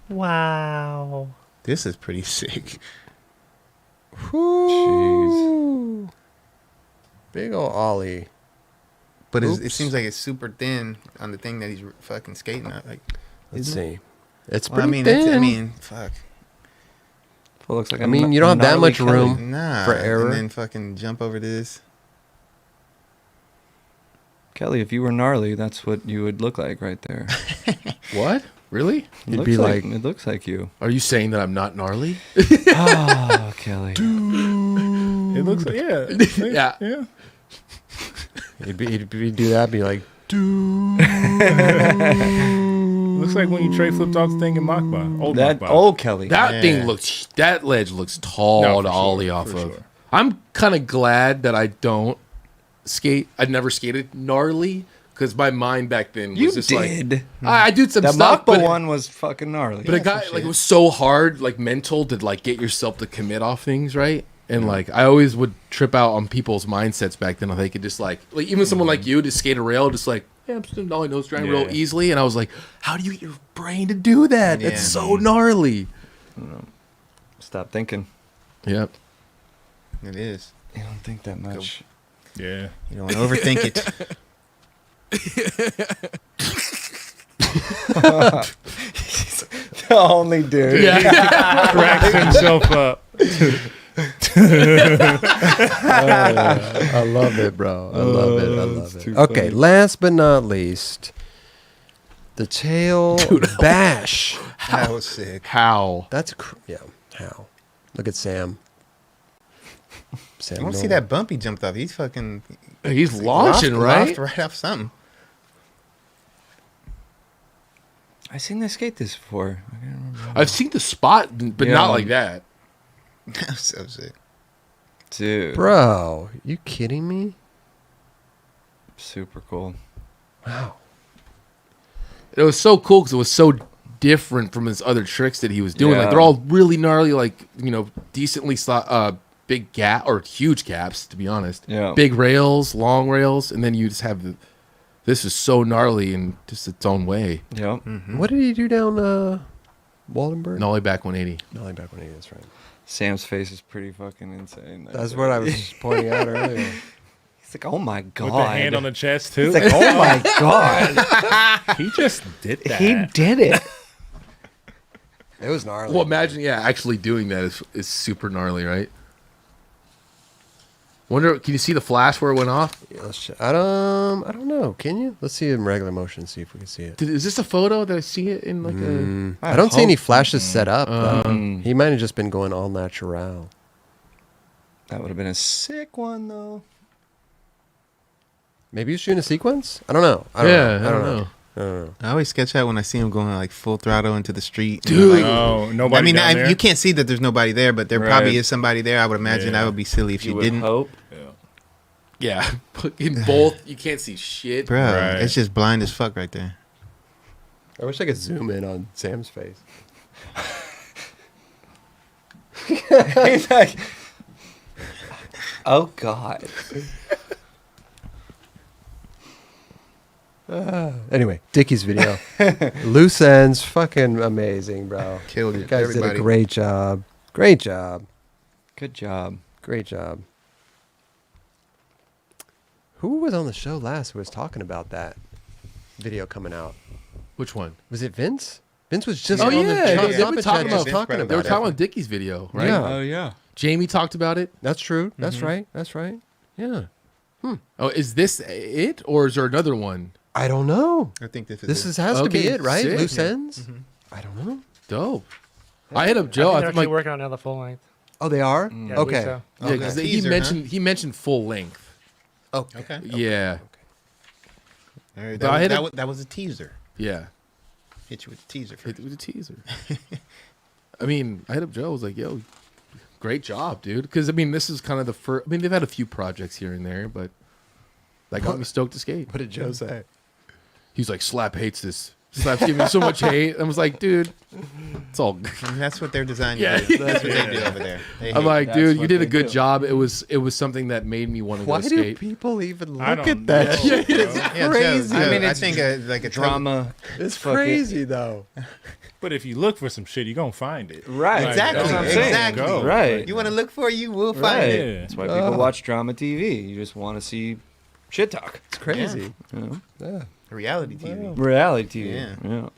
Wow. This is pretty sick. Jeez. Big ol' ollie. But it Oops. seems like it's super thin on the thing that he's fucking skating at. Like, Let's Isn't see. It's well, pretty thin. fuck. Well, looks like I mean, you don't have that gnarly much Kelly. room. Nah. For error? And then fucking jump over this. Kelly, if you were gnarly, that's what you would look like right there. What? Really? It You'd looks be like, like- it looks like you. Are you saying that I'm not gnarly? Oh, Kelly. it looks like Yeah. yeah. He'd do that, be like, Looks like when you tray flipped off the thing in Machba. Old That Machba. old Kelly. That Yeah. thing looks. That ledge looks tall No, for to sure, ollie off for of. sure. I'm kind of glad that I don't skate. I'd never skated gnarly because my mind back then was you just did. like I do some That stuff, Machba but one was fucking gnarly. But it got like it was so hard, like mental, to like get yourself to commit off things, right? And like I always would trip out on people's mindsets back then. If they could just like even someone like you just skate a rail, just like yeah, I'm just a nollie nose grind real Yeah. easily. And I was like, how do you get your brain to do that? Yeah. It's so gnarly. Stop thinking. Yep. It is. You don't think that much. Yeah. You don't want to overthink it. The only dude. Cracks himself up. I love it, bro. I love it. I love it. Okay, last but not least, the tail bash. That was sick. How? That's yeah. How? Look at Sam. Sam, I want to see that bump he jumped off. He's fucking. He's launching, right? Right off something. I seen this skate this before. I can't remember. I've seen the spot, but Yeah. not like that. That was so sick. Dude, Bro, you kidding me? super cool. Wow. It was so cool because it was so different from his other tricks that he was doing. Like Yeah. they're all really gnarly, like decently big gap or huge gaps, to be honest. Yeah. Big rails, long rails, and then you just have this is so gnarly in just its own way. Yep. What did he do down Waldenburg? Nollie back 180. Nollie back 180, that's right. Sam's face is pretty fucking insane. That's what I was pointing out earlier. He's like, oh my god. With the hand on the chest too. He's like, oh my god. He just did that. He did it. It was gnarly. Well, imagine, actually doing that is super gnarly, right? Wonder, can you see the flash where it went off? Yeah, let's check. I don't know. Can you? Let's see it in regular motion. See if we can see it. Is this a photo? Did I see it in like I don't see any flashes set up. though. Um, He might have just been going all natural. That would have been a sick one though. Maybe he's shooting a sequence. I don't know. I don't know. I don't know. I always sketch out when I see him going like full throttle into the street. Dude. Like, Oh, nobody. I mean, down there? you can't see that there's nobody there, but there Right. probably is somebody there. I would imagine Yeah. that would be silly if you would didn't. hope. Yeah, in both you can't see shit. Bro, Right. it's just blind as fuck right there. I wish I could zoom in on Sam's face. He's like, oh god. Anyway, Dickies video. Loose ends, fucking amazing, bro. Killed You it. guys Everybody. did a great job. Great job. Good job. Great job. Who was on the show last who was talking about that video coming out? Which one? Was it Vince? Vince was just Oh, on yeah, the they've been Topic talking Chat just about- talking They about They were it. talking about Dickies video, right? Yeah. yeah. Jamie talked about it. That's true. That's right. That's right. Yeah. Oh, is this it, or is there another one? I don't know. I think this is This it. is has to be Okay, it, right? sick. Loose ends? I don't know. Dope. I hit up I Joe. think I they're think actually like working on another full length. Oh, they are? Yeah, I believe Okay. so. yeah, 'cause Okay. he Teaser, mentioned full length. Okay. Yeah, All right, But I hit that was a teaser. yeah. Hit you with a teaser first. It was a teaser. I mean, I hit up Joe. I was like, "Yo, great job, dude." Because I mean, this is kind of the first. I mean, they've had a few projects here and there, but that got me stoked to skate. What did Joe say? He's like, "Slap hates this. Slap's giving me so much hate." I was like, "Dude, it's all." And that's what they're designed Yeah. to do. That's what they do over there. They I'm hate. like, That's dude, you what did a they good do. job. It was something that made me want to go Why do skate. people even I look don't at that know. shit? It's Yeah, Joe, crazy. Joe, I mean, I it's think like a Drama. It's fucking- crazy, though. But if you look for some shit, you're gonna find it. Right. Exactly. That's what I'm saying. Exactly. Go. Right. You want to look for it, you will find Right. it. Yeah. That's why people watch drama TV. You just want to see shit talk. It's crazy. You know? Yeah. Reality TV. Reality TV. Yeah.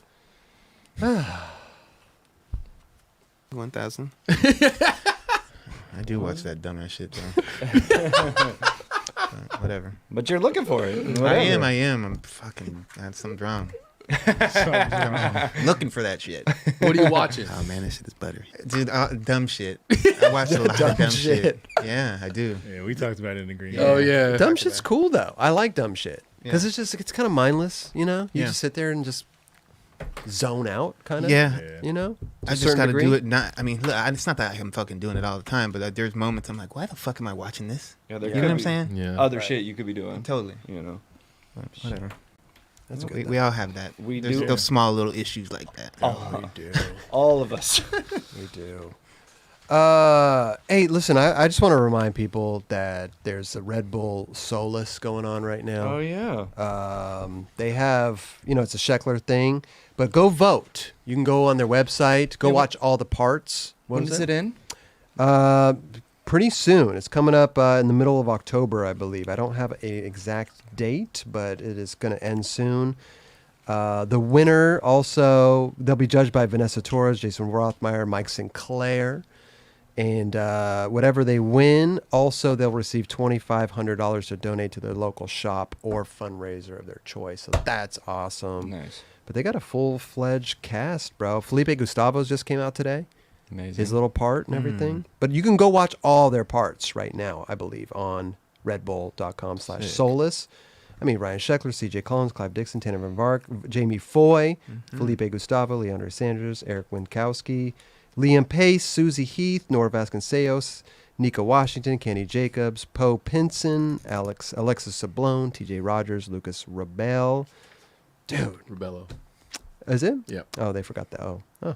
Yeah. 1,000. I do watch that dumbass shit though. Whatever. But you're looking for it. I am. I'm fucking got some drama. Looking for that shit. What are you watching? Oh man, this shit is buttery. Dude, dumb shit. I watch a lot of dumb shit. Yeah, I do. Yeah, we talked about it in the green. Oh yeah. Dumb shit's cool, though. I like dumb shit. Because it's kind of mindless, you know? You Yeah. just sit there and just zone out, kind of. Yeah. You know? To I a just certain got to degree. do it. Not. I mean, look, it's not that I'm fucking doing it all the time, but there's moments I'm like, why the fuck am I watching this? Yeah, there You could know what I'm be saying? Yeah. Other shit you could be doing. Totally. You know. Whatever. That's good. We all have that. We There's do. those small little issues like that. We do. All of us. We do. Hey, listen, I just want to remind people that there's a Red Bull Solus going on right now. Oh yeah. They have, it's a Sheckler thing, but go vote. You can go on their website, go Yeah, watch all the parts. When is it in? Pretty soon. It's coming up in the middle of October, I believe. I don't have an exact date, but it is going to end soon. The winner also, they'll be judged by Vanessa Torres, Jason Rothmeyer, Mike Sinclair. And whatever they win, also they'll receive $2,500 to donate to their local shop or fundraiser of their choice. So that's awesome. Nice. But they got a full-fledged cast, bro. Felipe Gustavo's just came out today. Amazing. His little part and everything. But you can go watch all their parts right now, I believe, on redbull.com/Solus. I mean, Ryan Sheckler, CJ Collins, Clive Dixon, Tanner Van Vark, Jamie Foy, Felipe Gustavo, Leandro Sanders, Eric Winkowski, Liam Pace, Susie Heath, Nora Vasconcelos, Nico Washington, Kenny Jacobs, Poe Pinson, Alexis Sablone, TJ Rogers, Lucas Rebel. Dude. Rebello. Is it? Yep. Oh, they forgot that. Oh. Huh.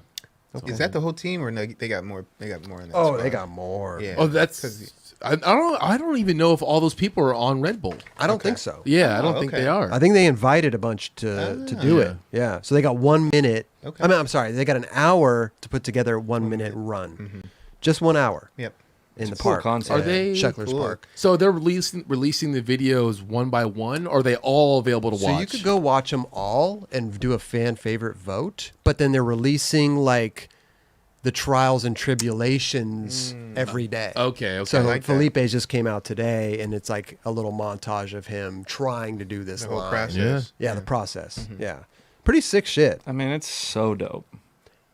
Okay. Is that the whole team, or no? They got more. They got more in that. Oh, squad. they got more. Yeah. Oh, that's. I don't even know if all those people are on Red Bull. I don't think so. Yeah, I don't Oh, think okay. they are. I think they invited a bunch to do it. Yeah. So they got 1 minute. Okay. I mean, I'm sorry. They got an hour to put together a 1 minute run. Mm-hmm. Just 1 hour Yep. in the a cool park. concept. Are they Sheckler's cool? Park. So they're releasing the videos one by one, or are they all available to watch? So you could go watch them all and do a fan favorite vote, but then they're releasing like the trials and tribulations every day. Okay. So like that. Felipe's just came out today, and it's like a little montage of him trying to do this The whole line. process. Yeah, the process. Yeah. Pretty sick shit. I mean, it's so dope.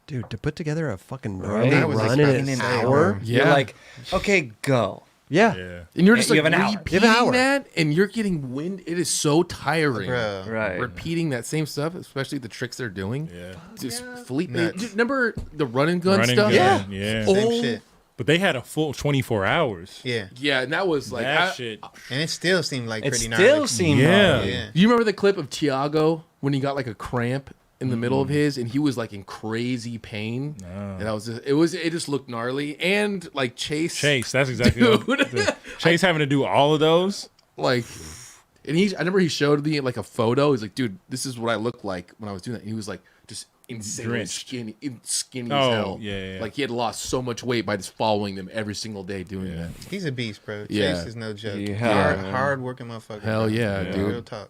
Dude, to put together a fucking Right? gnarly I was run in expecting an an hour. hour. Yeah. You're like, okay, go. Yeah. Yeah. And you're just You like have an hour. You repeating have an hour. that, and you're getting wind. It is so tiring. Bruh. Right. Repeating that same stuff, especially the tricks they're doing. Yeah. Just Felipe. Nuts. Remember the run and gun Running stuff? gun, yeah. Same Oh, shit. But they had a full 24 hours. Yeah. Yeah, and that was like That shit. And it still seemed like It pretty still gnarly. seemed Yeah. gnarly. Yeah. Do you remember the clip of Tiago when he got like a cramp in the middle of his, and he was like in crazy pain, and that was it just looked gnarly, and like Chase, That's exactly Dude. what Chase having to do all of those. like, and I remember he showed me like a photo. He's like, dude, this is what I looked like when I was doing that. And he was like just insanely Drenched. skinny Oh, as hell. yeah. Like he had lost so much weight by just following them every single day doing that. He's a beast, bro. Yeah. Chase is no joke. Yeah. Hard working motherfucker. Hell bro. yeah, dude. Real talk.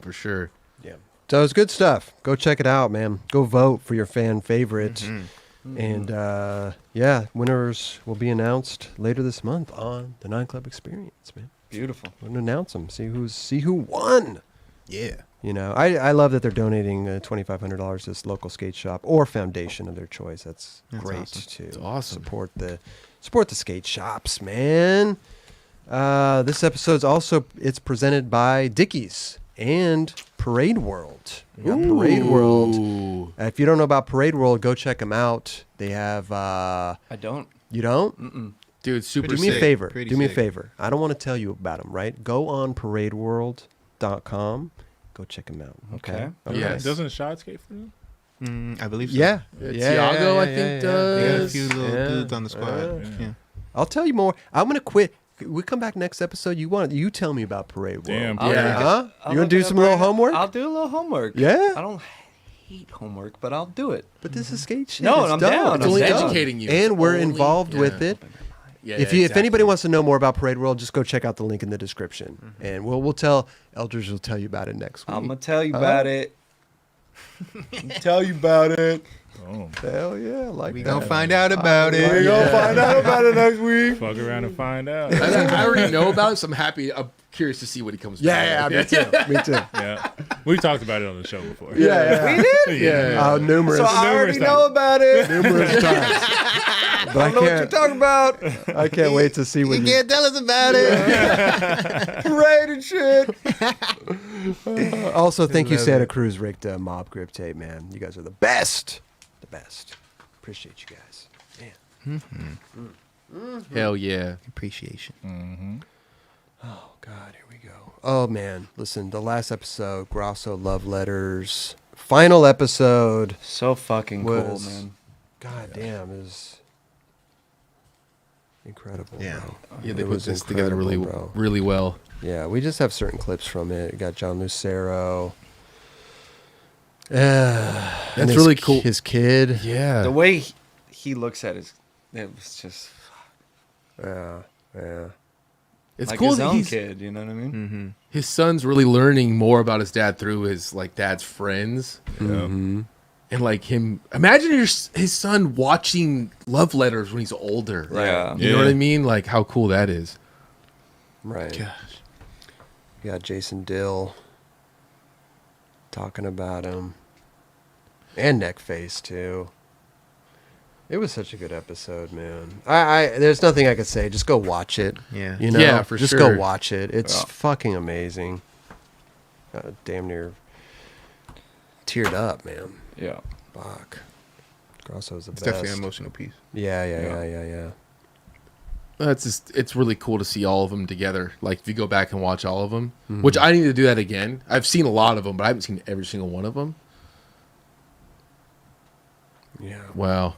For sure. Yeah. So it's good stuff. Go check it out, man. Go vote for your fan favorite. Mm-hmm. And yeah, winners will be announced later this month on the 9 Club Experience, man. Beautiful. We're gonna announce them. See who won. Yeah. You know, I love that they're donating $2,500 to this local skate shop or foundation of their choice. That's great awesome. to It's awesome. support the skate shops, man. This episode's also it's presented by Dickies and Parade World. We got Parade World. Ooh. If you don't know about Parade World, go check them out. They have. I don't. You don't? Dude, super Do me a sick. favor. Pretty Do me a sick. favor. I don't want to tell you about them, right? Go on paradeworld.com. Go check them out. Okay. Okay. Yes. Doesn't Shot skate for them? I believe so. Yeah. Tiago, I think, They got a does. few little Yeah. dudes on the squad. Yeah. I'll tell you more. I'm gonna quit. We come back next episode. You tell me about Parade World. Damn, I'll Yeah. look it- Huh? I'll You gonna look do it some up little right now. homework? I'll do a little homework. Yeah? I don't hate homework, but I'll do it. But this is skate shit. No, It's I'm dope. down. It's I'm only down. educating you. And we're Only- involved with yeah. it. Yeah, If anybody wants to know more about Parade World, just go check out the link in the description, and we'll tell Eldridge will tell you about it next week. I'm gonna tell you about it. Tell you about it. Oh, Hell yeah, like We that. gonna find out about it. We gonna find out about it next week. fuck around and find out. I already know about it, so I'm happy. I'm curious to see what he comes Yeah, back me with. too. Me too. Yeah, we've talked about it on the show before. Yeah, We did. yeah. numerous, So I already Numerous know about it. numerous times. But I I know what you're can't. talking about. I can't wait to see what You you. can't tell us about it. Parade and shit. Also, thank you, love Santa it. Cruz Rick Mob Grip Tape, man. You guys are the best. The best. Appreciate you guys. Man. Hell yeah. Appreciation. Oh God, here we go. Oh man, listen. The last episode, Grosso Love Letters, final episode. So fucking cool, Was- man. God damn, is incredible. Yeah. Bro. Yeah, they It put was this together really, incredible, bro. really well. Yeah, we just have certain clips from it. We got John Lucero. That's That's really cool. His kid. Yeah. The way he looks at it was just Yeah, yeah. It's like cool his that own he's, kid. You know what I mean? his son's really learning more about his dad through his like dad's friends. Mhm. And like him, imagine his son watching Love Letters when he's older. Yeah. You know what I mean? Like how cool that is. Right. Gosh. You got Jason Dill talking about him. And Neckface, too. It was such a good episode, man. I there's nothing I could say. Just go watch it. Yeah. You know? Yeah, for Just sure. go watch it. It's fucking amazing. Damn near teared up, man. Yeah. Fuck. Grosso's the It's best. definitely an emotional piece. Yeah. It's really cool to see all of them together. Like if you go back and watch all of them, which I need to do that again. I've seen a lot of them, but I haven't seen every single one of them. Yeah. Wow.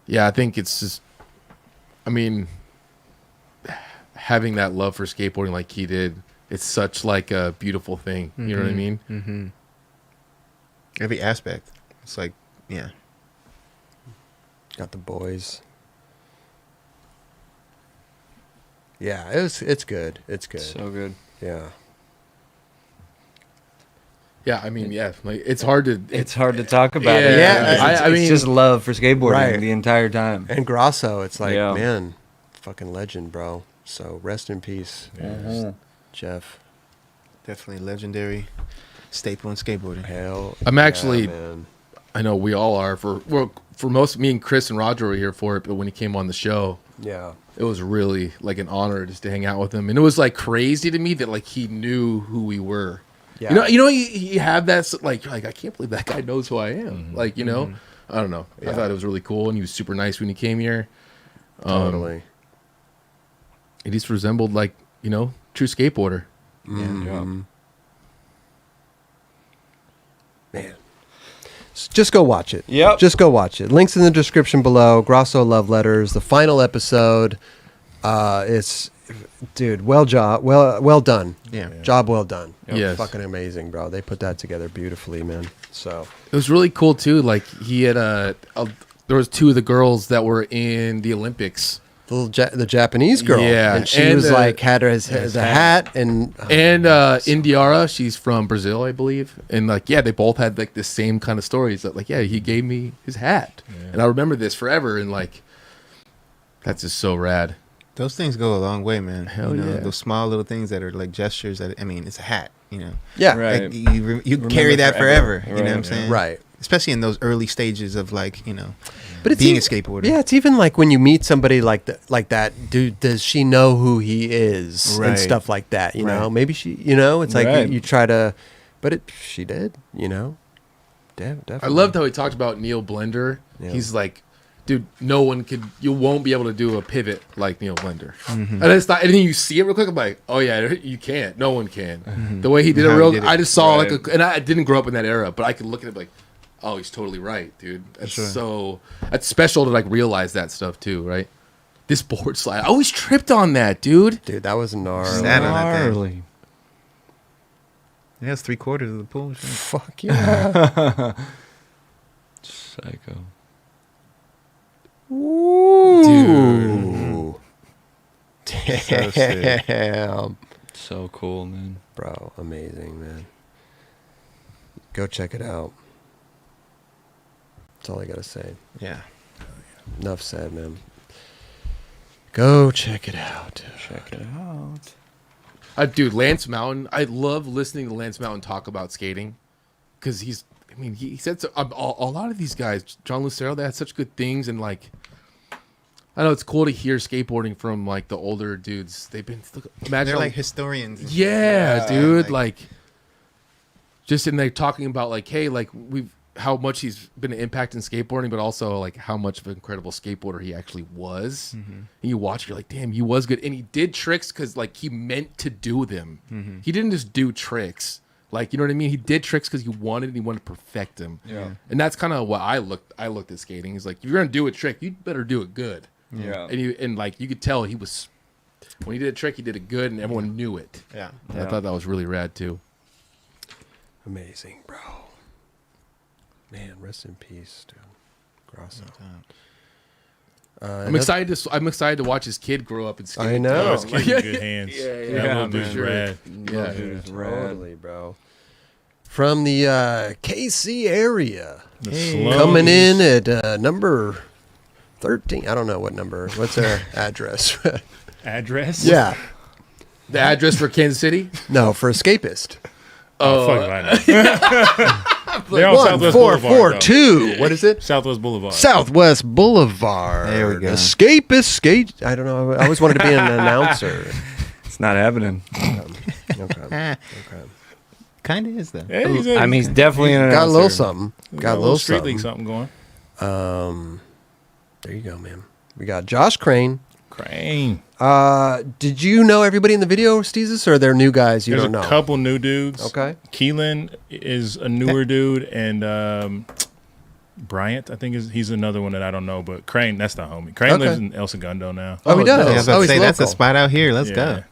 Yeah, I think it's just, I mean, having that love for skateboarding like he did, it's such like a beautiful thing. You know what I mean? Mm-hmm. Every aspect. It's like, yeah. Got the boys. Yeah, it's good. It's good. So good. Yeah. Yeah, I mean, yeah, like it's hard to. It's hard to talk about it. Yeah, I mean, it's just love for skateboarding Right. the entire time. And Grosso, it's like, Yeah. man, fucking legend, bro. So rest in peace, Jeff. Definitely legendary staple in skateboarding. Hell, I'm actually- man. I know we all are for most. Me and Chris and Roger were here for it, but when he came on the show, Yeah. it was really like an honor just to hang out with him, and it was like crazy to me that like he knew who we were. Yeah. You know, you have that like I can't believe that guy knows who I am. Like, you know, I don't know. I thought it was really cool, and he was super nice when he came here. Totally. He just resembled like, you know, true skateboarder. Man. Just go watch it. Yep. Just go watch it. Links in the description below. Grosso Love Letters, the final episode. It's, dude, well done. Yeah. Job well done. Yes. Fucking amazing, bro. They put that together beautifully, man. So, It was really cool too. Like he had there was two of the girls that were in the Olympics. the Japanese girl. Yeah, And she and, was like, had her as a hat and Indiara, she's from Brazil, I believe. And like, yeah, they both had like the same kind of stories. That like, yeah, he gave me his hat, and I remember this forever. And like, that's just so rad. Those things go a long way, man. Hell you know, yeah. those small little things that are like gestures that, I mean, it's a hat, you know. yeah. Right. Like, you carry that forever. You know what I'm Right. saying? Right. Especially in those early stages of like, you know, But it's being a even- skateboarder. Yeah, it's even like when you meet somebody like that, dude, does she know who he is Right. and stuff like that, you know? Right. Maybe she, you know, it's like Right. you try to, but she did, you know? Definitely. I loved how he talked about Neil Blender. Yeah. He's like, dude, you won't be able to do a pivot like Neil Blender. And it's not, and then you see it real quick. I'm like, oh yeah, you can't. No one can. The way he did it, How he real. did it. I just saw Right. and I didn't grow up in that era, but I could look at it like, oh, he's totally right, dude. That's Sure. that's special to like realize that stuff too, right? This board slide, I always tripped on that, dude. Dude, that was gnarly. Sad on that thing. Gnarly. Yeah, it's 3/4 of the pool. Shit. Fuck yeah. Psycho. Ooh. So sick. Damn. So cool, man. Bro, amazing, man. Go check it out. That's all I gotta say. Yeah. Enough said, man. Go check it out. Check it out. Dude, Lance Mountain. I love listening to Lance Mountain talk about skating because he said so, a lot of these guys, John Lucero, they had such good things, and like, I know it's cool to hear skateboarding from like the older dudes. They've been imagine They're how- like historians. and shit. yeah, dude, like- like just in there talking about like, hey, like how much he's been an impact in skateboarding, but also like how much of an incredible skateboarder he actually was. And you watch, you're like, damn, he was good, and he did tricks because like he meant to do them. He didn't just do tricks, like, you know what I mean. He did tricks because he wanted to perfect them. Yeah. And that's kind of what I looked at skating. He's like, if you're gonna do a trick, you better do it good. Yeah. And like you could tell he was, when he did a trick, he did it good, and everyone knew it. Yeah. And I thought that was really rad too. Amazing, bro. Man, rest in peace, dude. Grosso. I'm excited to watch his kid grow up and skate. I know. Oh, it's getting in good hands. Yeah, That little dude's sure. rad. Yeah. Dude, it's rad. Totally, bro. from the KC area. The Hey. slow- Coming in at number 13. I don't know what number. What's their address? address. Yeah. The address for Kansas City? No, for Escapist. Oh, fuck if I know. They're on Southwest Boulevard. 1442. What is it? Southwest Boulevard. Southwest Boulevard. There we go. Escapist skate. I don't know. I always wanted to be an announcer. It's not happening. Okay. Kind of is though. Yeah, I mean, he's definitely an Got a little announcer. something. got a little street league something going. There you go, man. We got Josh Crane. Crane. Did you know everybody in the video, Steezus, or are there new guys you There's don't know? a couple new dudes. Okay. Keelan is a newer dude, and Bryant, I think he's another one that I don't know. But Crane, that's the homie. Crane Okay. lives in El Segundo now. Oh, he Yeah, I does. was about Oh, to he's say that's a local. spot out here. Let's Yeah. go.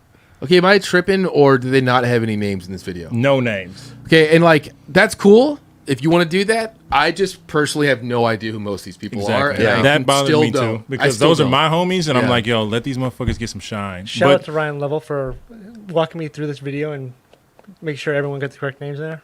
Okay, am I tripping or do they not have any names in this video? No names. Okay, and like that's cool if you want to do that. I just personally have no idea who most of these people are. Exactly. And I That bothered still me don't. too I because still those are don't. my homies, and I'm Yeah. like, yo, let these motherfuckers get some shine. Shout out But to Ryan Level for walking me through this video and make sure everyone gets the correct names there.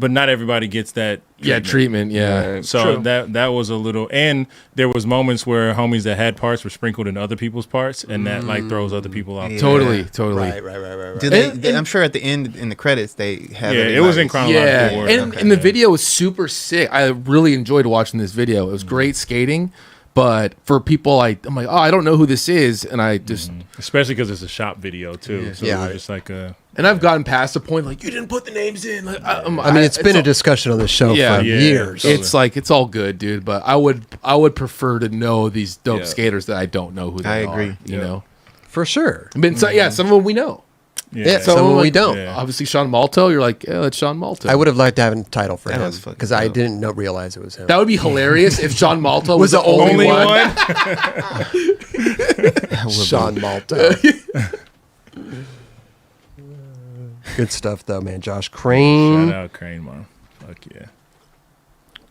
not everybody gets that. treatment. Yeah. So True. that was a little, and there was moments where homies that had parts were sprinkled in other people's parts, and that like throws other people off. Yeah. Totally. Right. Do they, And- I'm sure at the end in the credits they have. Yeah, it was in everybody's- chronological Yeah, order. and the video was super sick. I really enjoyed watching this video. It was great skating, but for people, I'm like, oh, I don't know who this is, and I just Especially because it's a shop video too. So Yeah. it was just like a. and I've gotten past the point like you didn't put the names in. Like, I mean, it's been a discussion on the show Yeah. for Yeah. years. It's like it's all good, dude. But I would prefer to know these dope Yeah. skaters that I don't know who they I are. agree. You Yeah. know, For sure. I mean, so, yeah, some of them we know. Yeah, some of them we don't. Yeah. Obviously, Sean Malto. You're like, yeah, it's Sean Malto. I would have liked to have a title for That him was fucking because I dope. didn't realize it was him. That would be hilarious if Sean Malto was the only one. Sean Malta. Good stuff, though, man. Josh Crane. Shout out Crane, man. Fuck yeah.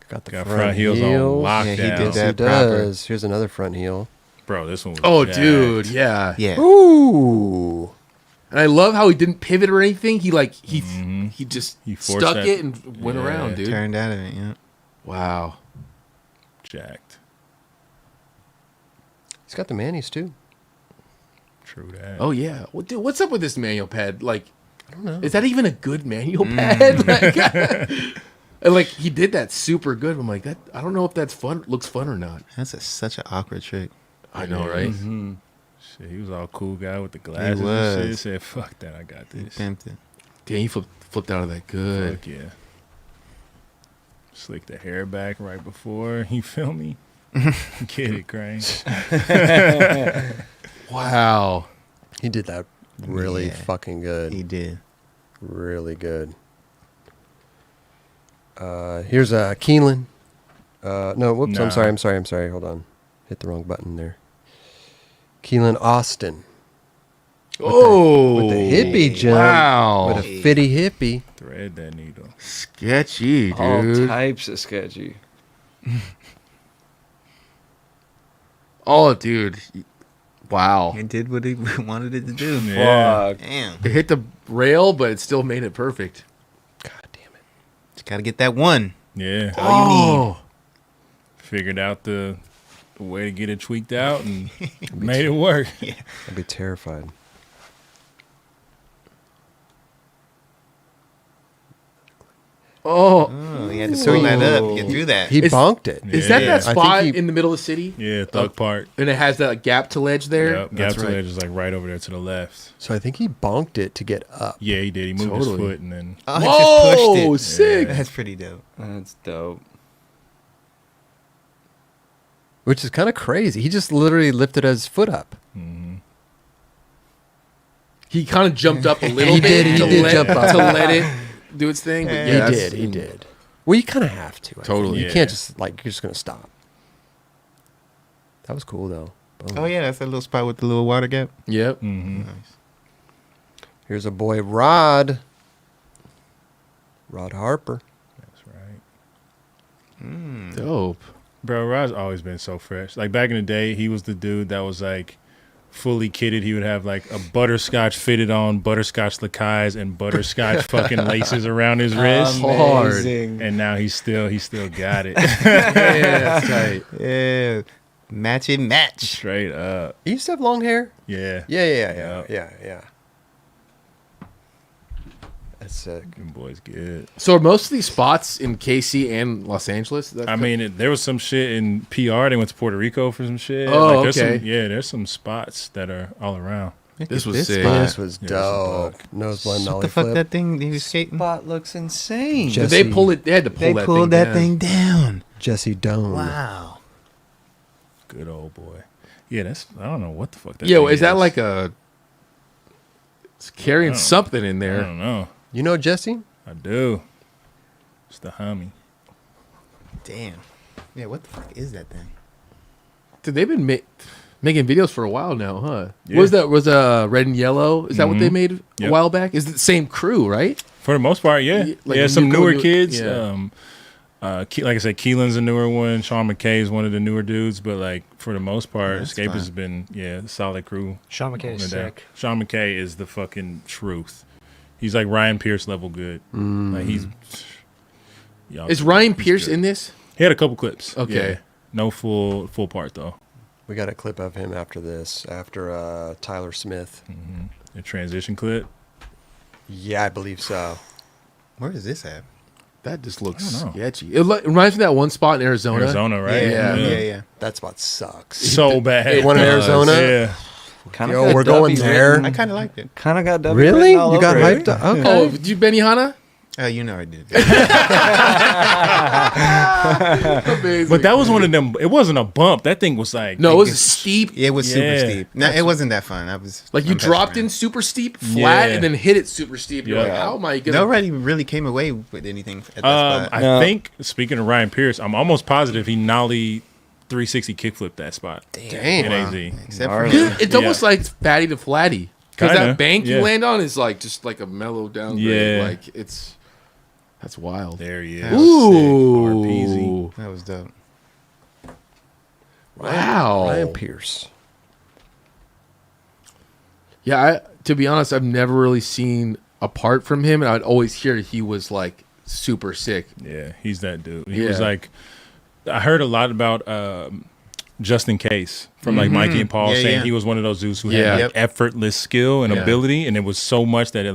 Got the Got front, heels on lockdown. Yeah, he did Yes, he that proper. does. Here's another front heel. Bro, this one was Oh, jacked. dude, yeah. Yeah. Ooh. And I love how he didn't pivot or anything. He just He forced stuck that- it and went Yeah. around, dude. Turned out of it. Yeah. Wow. Jacked. He's got the Mannies, too. True that. Oh yeah. Well, dude, what's up with this manual pad? Like, I don't know. is that even a good manual pad? Like, and like he did that super good. I'm like, that. I don't know if that's fun. Looks fun or not. That's such an awkward trick. I know, right? Mm-hmm. Shit, he was all cool guy with the glasses and was. shit. He said, fuck that, I got He this. pimped it. Damn, he flipped out of that good. Fuck yeah. Slick the hair back right before. You feel me? Get it, Crane. Wow. He did that really Yeah. fucking good. He did. Really good. Here's Keelan. No, whoops. Nah. I'm sorry. Hold on. Hit the wrong button there. Keelan Austin. Oh, With the hippie jump. Wow. With a fitty hippie. Thread that needle. Sketchy, All dude. types of sketchy. Oh, dude. Wow. It did what he wanted it to do. Yeah. Fuck. Damn. It hit the rail, but it still made it perfect. God damn it. Just gotta get that one. Yeah. All you need. Figured out the way to get it tweaked out and made it work. I'd be terrified. Oh, Oh, he had to swing that up to get through that. He Is- bonked it. is that Yeah. that I think spot he- in the middle of the city? Yeah, Thug Park. And it has that gap to ledge there. Yep. That's Gap right. Edge is like right over there to the left. So I think he bonked it to get up. Yeah, he did. He moved his Totally. foot and then Oh, he Whoa, just pushed it. sick. That's pretty dope. That's dope. Which is kind of crazy. He just literally lifted his foot up. He kind of jumped up a little He bit did- he to did let, jump up. to let it do its thing. But yeah, He that's- did. Well, you kind of have to. I think. Totally. You Yeah. can't just, like, you're just going to stop. That was cool, though. Boom. Oh yeah, that's that little spot with the little water gap. Yep. Mm-hmm. Nice. Here's a boy, Rod. Rod Harper. that's right. Dope. Bro, Rod's always been so fresh. Like back in the day, he was the dude that was like fully kitted. He would have like a butterscotch fitted on, butterscotch lacais, and butterscotch fucking laces around his wrist. Amazing. And now he still got it. Yeah, that's tight. Yeah. Match it, match. Straight up. He used to have long hair. Yeah. Yeah. That's sick. Them boys good. So are most of these spots in KC and Los Angeles? I mean, there was some shit in PR. They went to Puerto Rico for some shit. Oh, there's okay. There's some spots that are all around. This was sick. spot. This was dope. Nose blind What nollie the fuck flip. that thing he was skating? Spot looks insane. Just- Did they pull it? They had to pull They that pulled thing that down. thing down. Jesse Doan. Wow. Good old boy. Yeah, I don't know what the fuck that Yo, thing is that like a? It's carrying something in I there. don't know. You know Jesse? I do. It's the homie. Damn. Yeah, what the fuck is that thing? Dude, they've been making videos for a while now, huh? Yeah. What was that? Was red and yellow? Is that what they made a Yep. while back? Is it the same crew, right? For the most part, yeah. Like Yeah, the some new- newer new- kids. yeah. Like I said, Keelan's a newer one. Sean McKay is one of the newer dudes. But like for the most part, That's Escapist fine. has been a solid crew. Sean McKay is holding it down. sick. Sean McKay is the fucking truth. He's like Ryan Pierce level good. Like he's. Y'all- Is Ryan he's Pierce good. in this? He had a couple clips. Okay. Yeah. No full part though. We got a clip of him after this, after Tyler Smith. The transition clip. Yeah, I believe so. Where is this at? That just looks I don't know. sketchy. It reminds me of that one spot in Arizona. Arizona, right? Yeah. That spot sucks. So bad. One in does. Arizona? Yeah. Kinda Yo, got we're going W there. written- I kind of liked it. Kinda got W Really? written all You got over it. hyped up? Okay. Oh, did you Benihana? You know I did. Amazing. But that was one of them. It wasn't a bump. That thing was like No, it was steep. It was super Yeah. steep. No, it wasn't that fun. I was Like you I'm pissed dropped around. in super steep, flat, Yeah. and then hit it super steep. You're Yeah. like, how am I gonna? Nobody really came away with anything at that spot. I No. think speaking of Ryan Pierce, I'm almost positive he nollie 360 kickflip that spot. Damn. In AZ. Except for Gnarly. him. It's almost like fatty to flatty because Kinda, that bank you yeah. land on is like just like a mellow downgrade. Yeah. Like that's wild. There he is. Ooh, RPZ. That was dope. Wow. Ryan Pierce. Yeah, to be honest, I've never really seen apart from him, and I'd always hear he was like super sick. Yeah, he's that dude. He was Yeah. like, I heard a lot about just in case from like Mikey and Paul Yeah, saying yeah. he was one of those dudes who Yeah. had like Yep. effortless skill and Yeah. ability, and it was so much that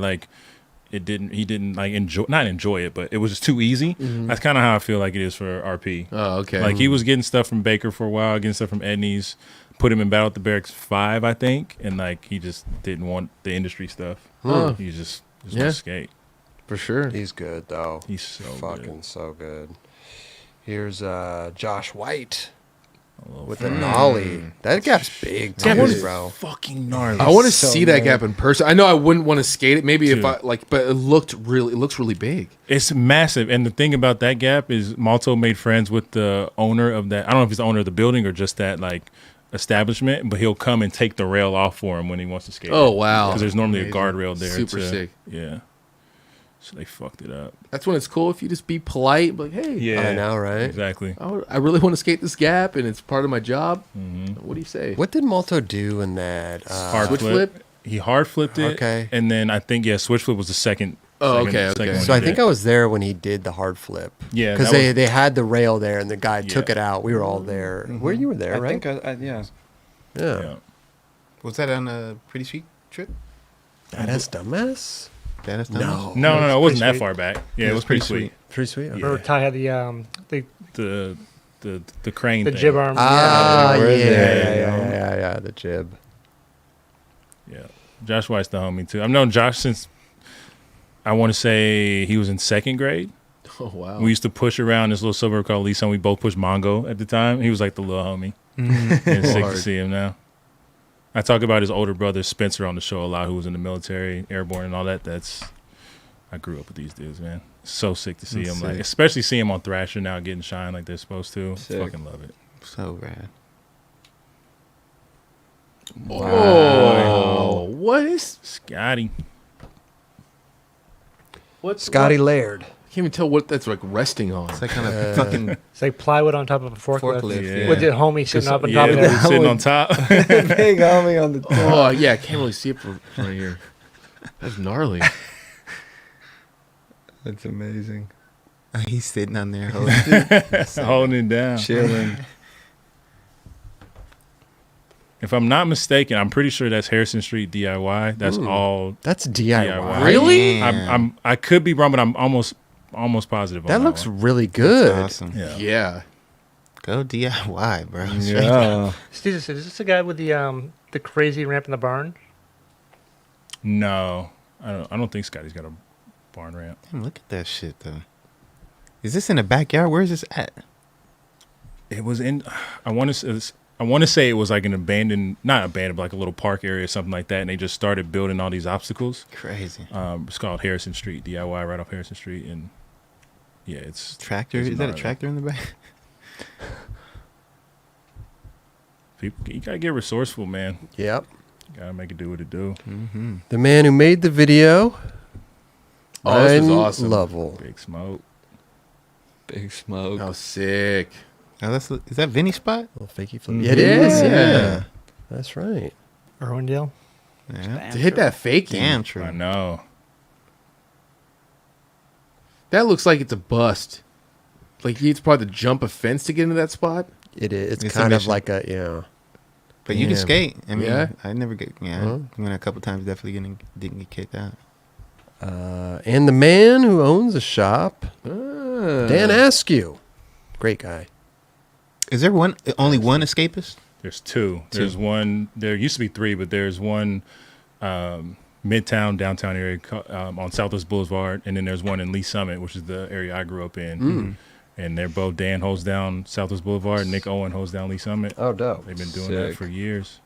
he didn't like not enjoy it, but it was just too easy. That's kind of how I feel like it is for RP. Oh, okay. Like he was getting stuff from Baker for a while, getting stuff from Edney's, put him in Battle at the Barracks 5, I think, and like he just didn't want the industry stuff. He just Yeah. want to skate. for sure. He's good, though. He's so fucking good. so good. Here's Josh White with a nollie. That gap's big, That too, was bro. fucking gnarly. I want to so see that good. gap in person. I know I wouldn't want to skate it. Maybe if Dude. I like, but it looks really big. It's massive, and the thing about that gap is Malto made friends with the owner of that. I don't know if he's the owner of the building or just that like establishment, but he'll come and take the rail off for him when he wants to skate. Oh, wow. Because there's normally Amazing. a guardrail there. Super sick. Yeah. So they fucked it up. That's when it's cool if you just be polite, like, hey, Yeah, I know, right? Exactly. I really want to skate this gap, and it's part of my job. What do you say? What did Malto do in that? Hard switch flip. flip? He hard flipped it. Okay. And then I think switch flip was the second. Oh, second- okay, second okay. one So he I think did. I was there when he did the hard flip. Yeah, because that they had the rail there and the guy took Yeah. it out. We were all there. Where you were there, I right? think yeah. yeah. Yeah. Was that on a Pretty Sweet trip? That has dumbass. Dennis? No. No, it wasn't that sweet. far back. Yeah, it was pretty sweet. Pretty sweet. Okay. Remember Ty had The crane the thing. jib arm. Ah, Yeah, yeah, the jib. Yeah. Josh White's the homie too. I've known Josh since I want to say he was in second grade. Oh, wow. We used to push around this little suburb called Lisa, and we both pushed Mongo at the time. He was like the little homie. It's sick to Hard. see him now. I talk about his older brother Spencer on the show a lot, who was in the military, airborne, and all that. I grew up with these dudes, man. So sick to see That's him, like sick. especially see him on Thrasher now getting shine like they're supposed to. Sick. Fucking love it. So rad. Oh, what is Scotty. what's Scotty Laird. can't even tell what that's like resting on. It's like kind of fucking It's like plywood on top of a forklift. Yeah. With the homie sitting up on Yeah, top of they're there. sitting on top. Big homie on the top. Oh yeah, I can't really see it from right here. That's gnarly. That's amazing. he's sitting on there holding Holding it down. Chilling. If I'm not mistaken, I'm pretty sure that's Harrison Street DIY. That's all That's DIY. DIY. Really? I could be wrong, but I'm almost positive. That on looks one. really good. awesome. Yeah. Yeah. Go DIY, bro. Straight up. Yeah. Is this the guy with the crazy ramp in the barn? No, I don't think Scotty's got a barn ramp. Damn, look at that shit though. Is this in the backyard? Where is this at? It was in. I want to say it was like an abandoned, not abandoned, but like a little park area or something like that. And they just started building all these obstacles. Crazy. It's called Harrison Street DIY, right off Harrison Street, and yeah, it's Tractor? it's Is that a gnarly. tractor in the back? People, you gotta get resourceful, man. Yep. You gotta make it do what it do. The man who made the video. Oh, this was Ryan awesome. Lovell. Big smoke. Big smoke. That was sick. Oh, is that Vinny's spot? Little fakey flip. Yeah, it is. Yeah. Yeah. That's right. Irwindale? Yeah. To hit that fake, Damn true. I know. that looks like it's a bust. Like he needs probably to jump a fence to get into that spot. It is. It's It's a kind of mission. like a, yeah. But you can Damn. skate. I mean, Yeah. I never get. Yeah, Huh? I went a couple times. Definitely didn't get kicked out. And the man who owns a shop, Ah. Dan Askew. Great guy. Is there only one escapist? There's two. There's one. There used to be three, but there's one midtown, downtown area on Southwest Boulevard, and then there's one in Lee Summit, which is the area I grew up in. And they're both, Dan holds down Southwest Boulevard, Nick Owen holds down Lee Summit. Oh, dope. They've been doing that Sick. for years.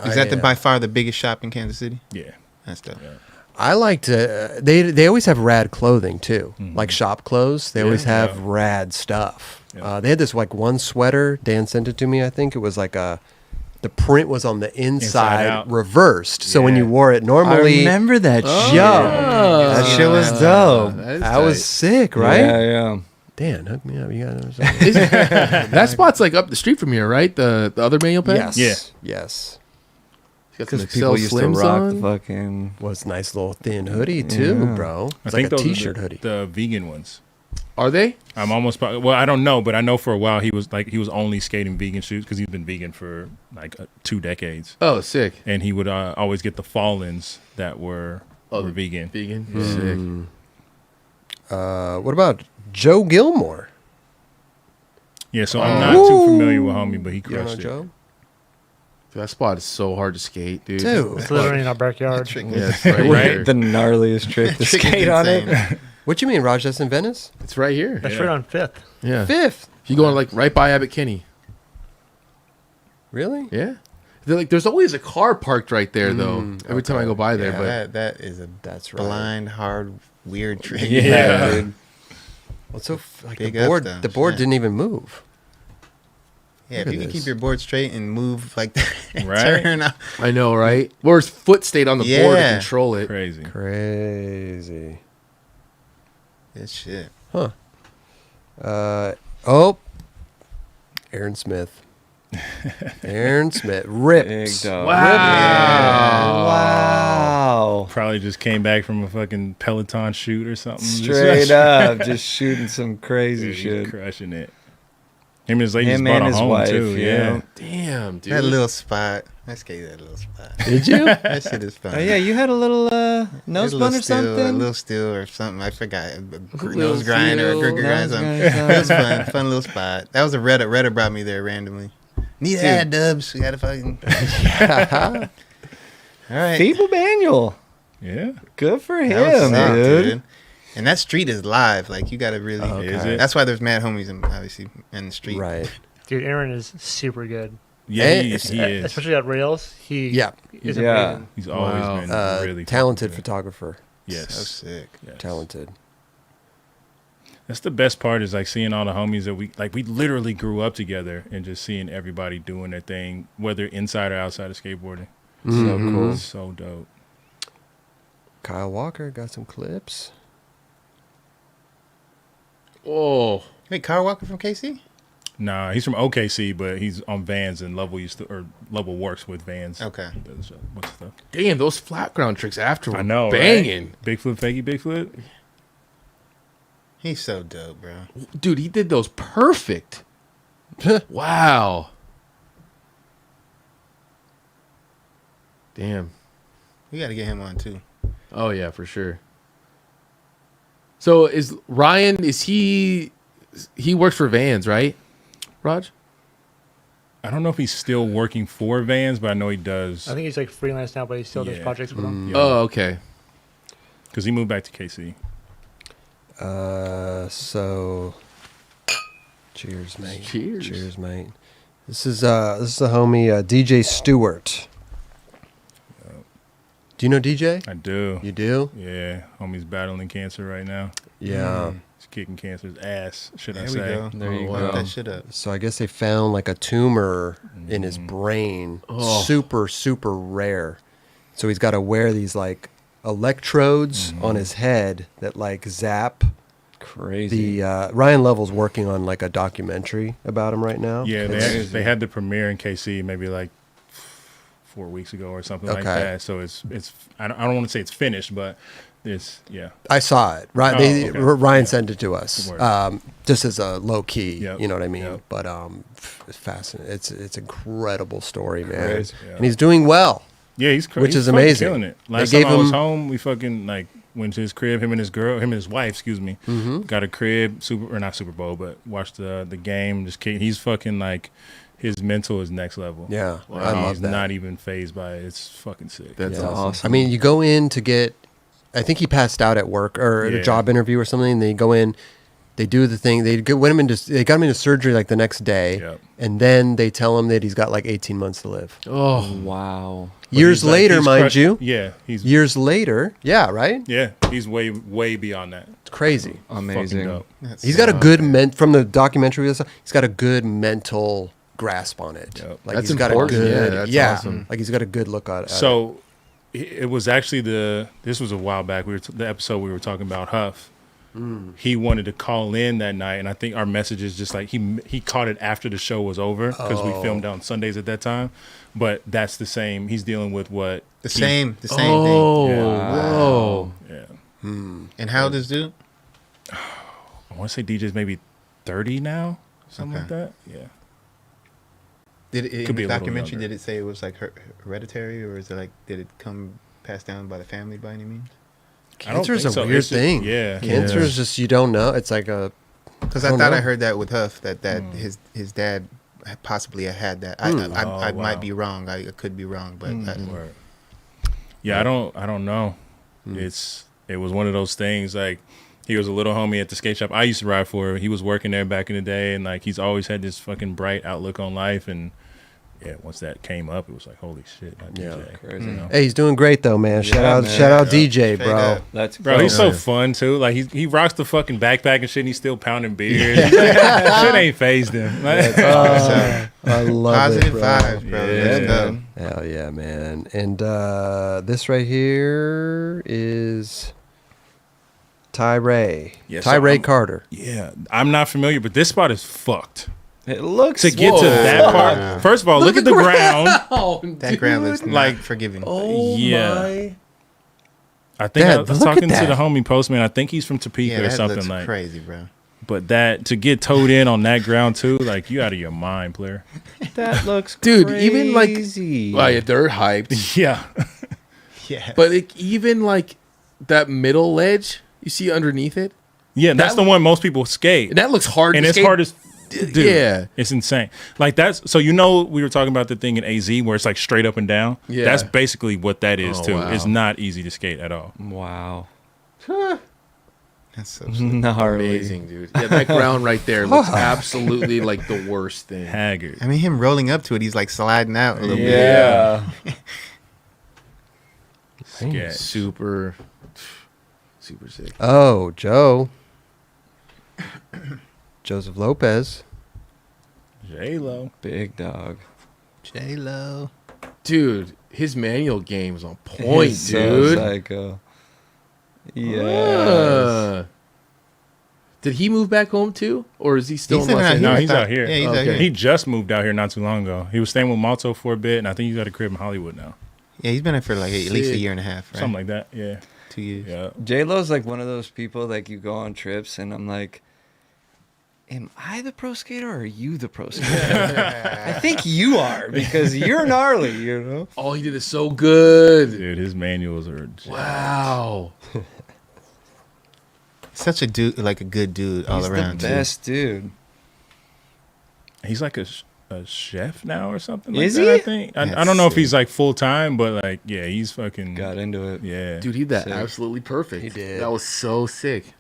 Is that by far the biggest shop in Kansas City? Yeah. That's dope. Yeah. I like to. They always have rad clothing too, like shop clothes. They always have rad stuff. Yeah. They had this like one sweater. Dan sent it to me. I think it was like the print was on the inside out. reversed. So when Yeah. you wore it normally, that yo, That shit was dope. that was sick, right? Yeah, yeah. Dan, hook me up. You got something? That spot's like up the street from here, right? The other manual pen. Yes. Yeah. Yes. Got some Because Excel people used to Slims rock on. the fucking. Was nice little thin hoodie too, Yeah. bro. I It's think like a those are t-shirt hoodie. the vegan ones. Are they? I'm almost well. I don't know, but I know for a while he was only skating vegan shoes because he's been vegan for like 2 decades, Oh, sick. and he would always get the fall-ins that were vegan. Vegan. Sick. What about Joe Gilmore? Yeah, so I'm not too familiar with homie, but he You know crushed it. Joe? That spot is so hard to skate, dude. Dude. It's literally in our backyard. Yeah, it's right here. The gnarliest trick to skate on it. What you mean, Raj? That's in Venice? It's right here. That's Yeah. right on 5th. Yeah. Fifth. If you go on like right by Abbott Kinney. Really? Yeah. There's always a car parked right there though. Every time I go by there, Yeah, but that is a That's right. blind, hard, weird trick. Yeah. dude. Well, so like Big the board, up, the board yeah. didn't even move. Yeah, Look if at you can this. keep your board straight and move like that, and Right. turn out. I know, right? Where his foot stayed on the board to Yeah. control it. Crazy. Crazy. Good shit. Aaron Smith. Aaron Smith rips. Big dog. Wow. Wow. Probably just came back from a fucking Peloton shoot or something. Straight up, just shooting some crazy Dude, shit. he's crushing it. Him and his lady just Him bought and a his home wife, too. yeah. Yeah. Damn, dude. That little spot. I skated that little spot. Did you? That shit is fun. Oh yeah, you had a little There's nose a bun little or steel, A something. little steel or something. I forgot. Little Nose grinder or steel. gripper grinder. Nose Something. grinder. It was fun. Fun little spot. That was a Reddit. Reddit brought me there randomly. Need ad dubs. We gotta fucking. All right. Feeble manual. Yeah. Good for That was him, sick, dude. And that street is live. Like you gotta really. Oh, Is it? That's why there's mad homies obviously in the street. Right. Dude, Aaron is super good. Yeah, And he is. Especially at rails. He Yeah. is Yeah. amazing. He's always Wow. been really Talented good. photographer. So Yes. sick. Yes. Talented. That's the best part is like seeing all the homies that we literally grew up together and just seeing everybody doing their thing, whether inside or outside of skateboarding. So cool. It's so dope. Kyle Walker got some clips. Oh, Wait, Kyle Walker from KC? Nah, he's from OKC, but he's on Vans, and Lovell works with Vans. Okay. What's the stuff? damn, those flat ground tricks after were I know, banging. right? Big flip, fakey, big flip. He's so dope, bro. Dude, he did those perfect. Wow. Damn. We got to get him on too. Oh yeah, for sure. So is Ryan? Is he works for Vans, right, Raj? I don't know if he's still working for Vans, but I know he does. I think he's like freelance now, but he still does Yeah. projects with them. Yeah. Oh, okay. Because he moved back to KC. So cheers, mate. Cheers. Mate. This is the homie DJ Stewart. Do you know DJ? I do. You do? Yeah, homie's battling cancer right now. Yeah. He's kicking cancer's ass, should I There we say. go. There you Put go. that shit up. So I guess they found like a tumor in his brain. Oh. Super, super rare. So he's got to wear these like electrodes on his head that like zap. Crazy. The Ryan Lovell's working on like a documentary about him right now. Yeah, It's- they had the premiere in KC maybe like 4 weeks ago or something like Okay. that. So it's I don't want to say it's finished, but it's I saw it. Right, Oh, okay. Ryan sent it to us, Word. just as a low key. Yep. You know what I mean? Yep. But it's fascinating. It's incredible story, man. Crazy. Yeah. And he's doing well. Yeah, he's Which he's is fucking amazing. Killing it. They Last gave time I was him- home, we fucking like went to his crib. Him and his wife, excuse me, got a crib. Not Super Bowl, but watched the game. Just kidding. He's fucking like his mental is next level. Yeah, Like, I love he's that. not even phased by it. It's fucking sick. That's Yeah. awesome. I mean, you go in to get. I think he passed out at work or at a Yeah. job interview or something. And they go in, they do the thing. They got him into surgery like the next day, Yep. and then they tell him that he's got like 18 months to live. Oh, Wow. But Years he's, like, later, he's mind crushed- you. Yeah, he's Years later, yeah, right. he's way beyond that. It's crazy. Fucking Amazing. dope. That's He's got a so good good. from the documentary. He's got a good mental grasp on it. Yep. Like That's he's got important. a good, Yeah, that's awesome. like he's got a good look at it. So it was actually this was a while back. The episode we were talking about Huff. He wanted to call in that night, and I think our message is just like he caught it after the show was over because we filmed on Sundays at that time. But that's the same. He's dealing with what The same thing. oh, Yeah. whoa. Yeah, And how does dude? I want to say DJ's maybe 30 now, something like Okay. that. Yeah. Did it, Could in be the a little documentary? younger. Did it say it was like hereditary, or is it like did it come passed down by the family by any means? I don't Cancer is a think so. weird It's just- thing. yeah. Cancer is just you don't know. It's like a Because I I don't thought know. I heard that with Huff that his dad possibly had that. I Oh, might wow. be wrong. I could be wrong, but Word. Yeah, I don't know. It was one of those things like he was a little homie at the skate shop I used to ride for. He was working there back in the day, and like he's always had this fucking bright outlook on life. And yeah, once that came up, it was like holy shit, not Yeah. DJ. Crazy. You know? hey, he's doing great though, man. Shout Yeah, out, man. shout out Yeah. DJ, Straight bro. up. Let's Bro, go. he's so fun too. Like he rocks the fucking backpack and shit. And he's still pounding beers. Shit ain't phased him. Like, I love positive it, bro. vibes, bro. Yeah, Let's go. man. Hell yeah, man. And this right here is Ty Ray. Yeah, Ty so Ray I'm- Carter. yeah, I'm not familiar, but this spot is fucked. It looks To get to that part, first of all, look at the ground. That ground looks not Like- forgiving. Yeah. I think Dad, I was look at talking to that. the homie postman. I think he's from Topeka yeah, or that something looks like. crazy, bro. But that to get towed in on that ground too, like you out of your mind, player. That looks Dude, even, like- crazy. Like they're hyped, Yeah, Yeah, but like, even like that middle ledge you see underneath it, yeah. That's the one most people skate, and that looks hard. and to it's skate. hard as. Dude, Yeah. it's insane. Like that's so we were talking about the thing in AZ where it's like straight up and down. Yeah. That's basically what that is Oh, too. wow. It's not easy to skate at all. Wow. that's so Gnarly. Amazing, dude. Yeah, that ground right there looks absolutely like the worst thing. Haggard. I mean, him rolling up to it, he's like sliding out a little bit. Yeah. Sketch. Super sick. Oh, Joe. Joseph Lopez. J-Lo. Big dog. J Lo. Dude, his manual game's on point, He's so dude. psycho. Yeah. Did he move back home too, or is he still He's in Los around Angeles? No, I he's thought- out here. Yeah, he's out Okay. here. He just moved out here not too long ago. He was staying with Malto for a bit, and I think he's got a crib in Hollywood now. Yeah, he's been there for like at least a Sick. year and a half, right? Something like that. Yeah. 2 years. Yeah. J-Lo's like one of those people like you go on trips and I'm like, am I the pro skater or are you the pro skater? I think you are because you're gnarly, you know? Oh, he did it so good. Dude, his manuals are. Wow. Such a dude, like a good dude all He's around. the too. best dude. He's like a chef now or something. Like Is that, he? I think. I That's don't know if sick. he's like full time, but like, yeah, he's fucking. Got into it. Yeah. Dude, he did that Sick. absolutely perfect. He did. That was so sick.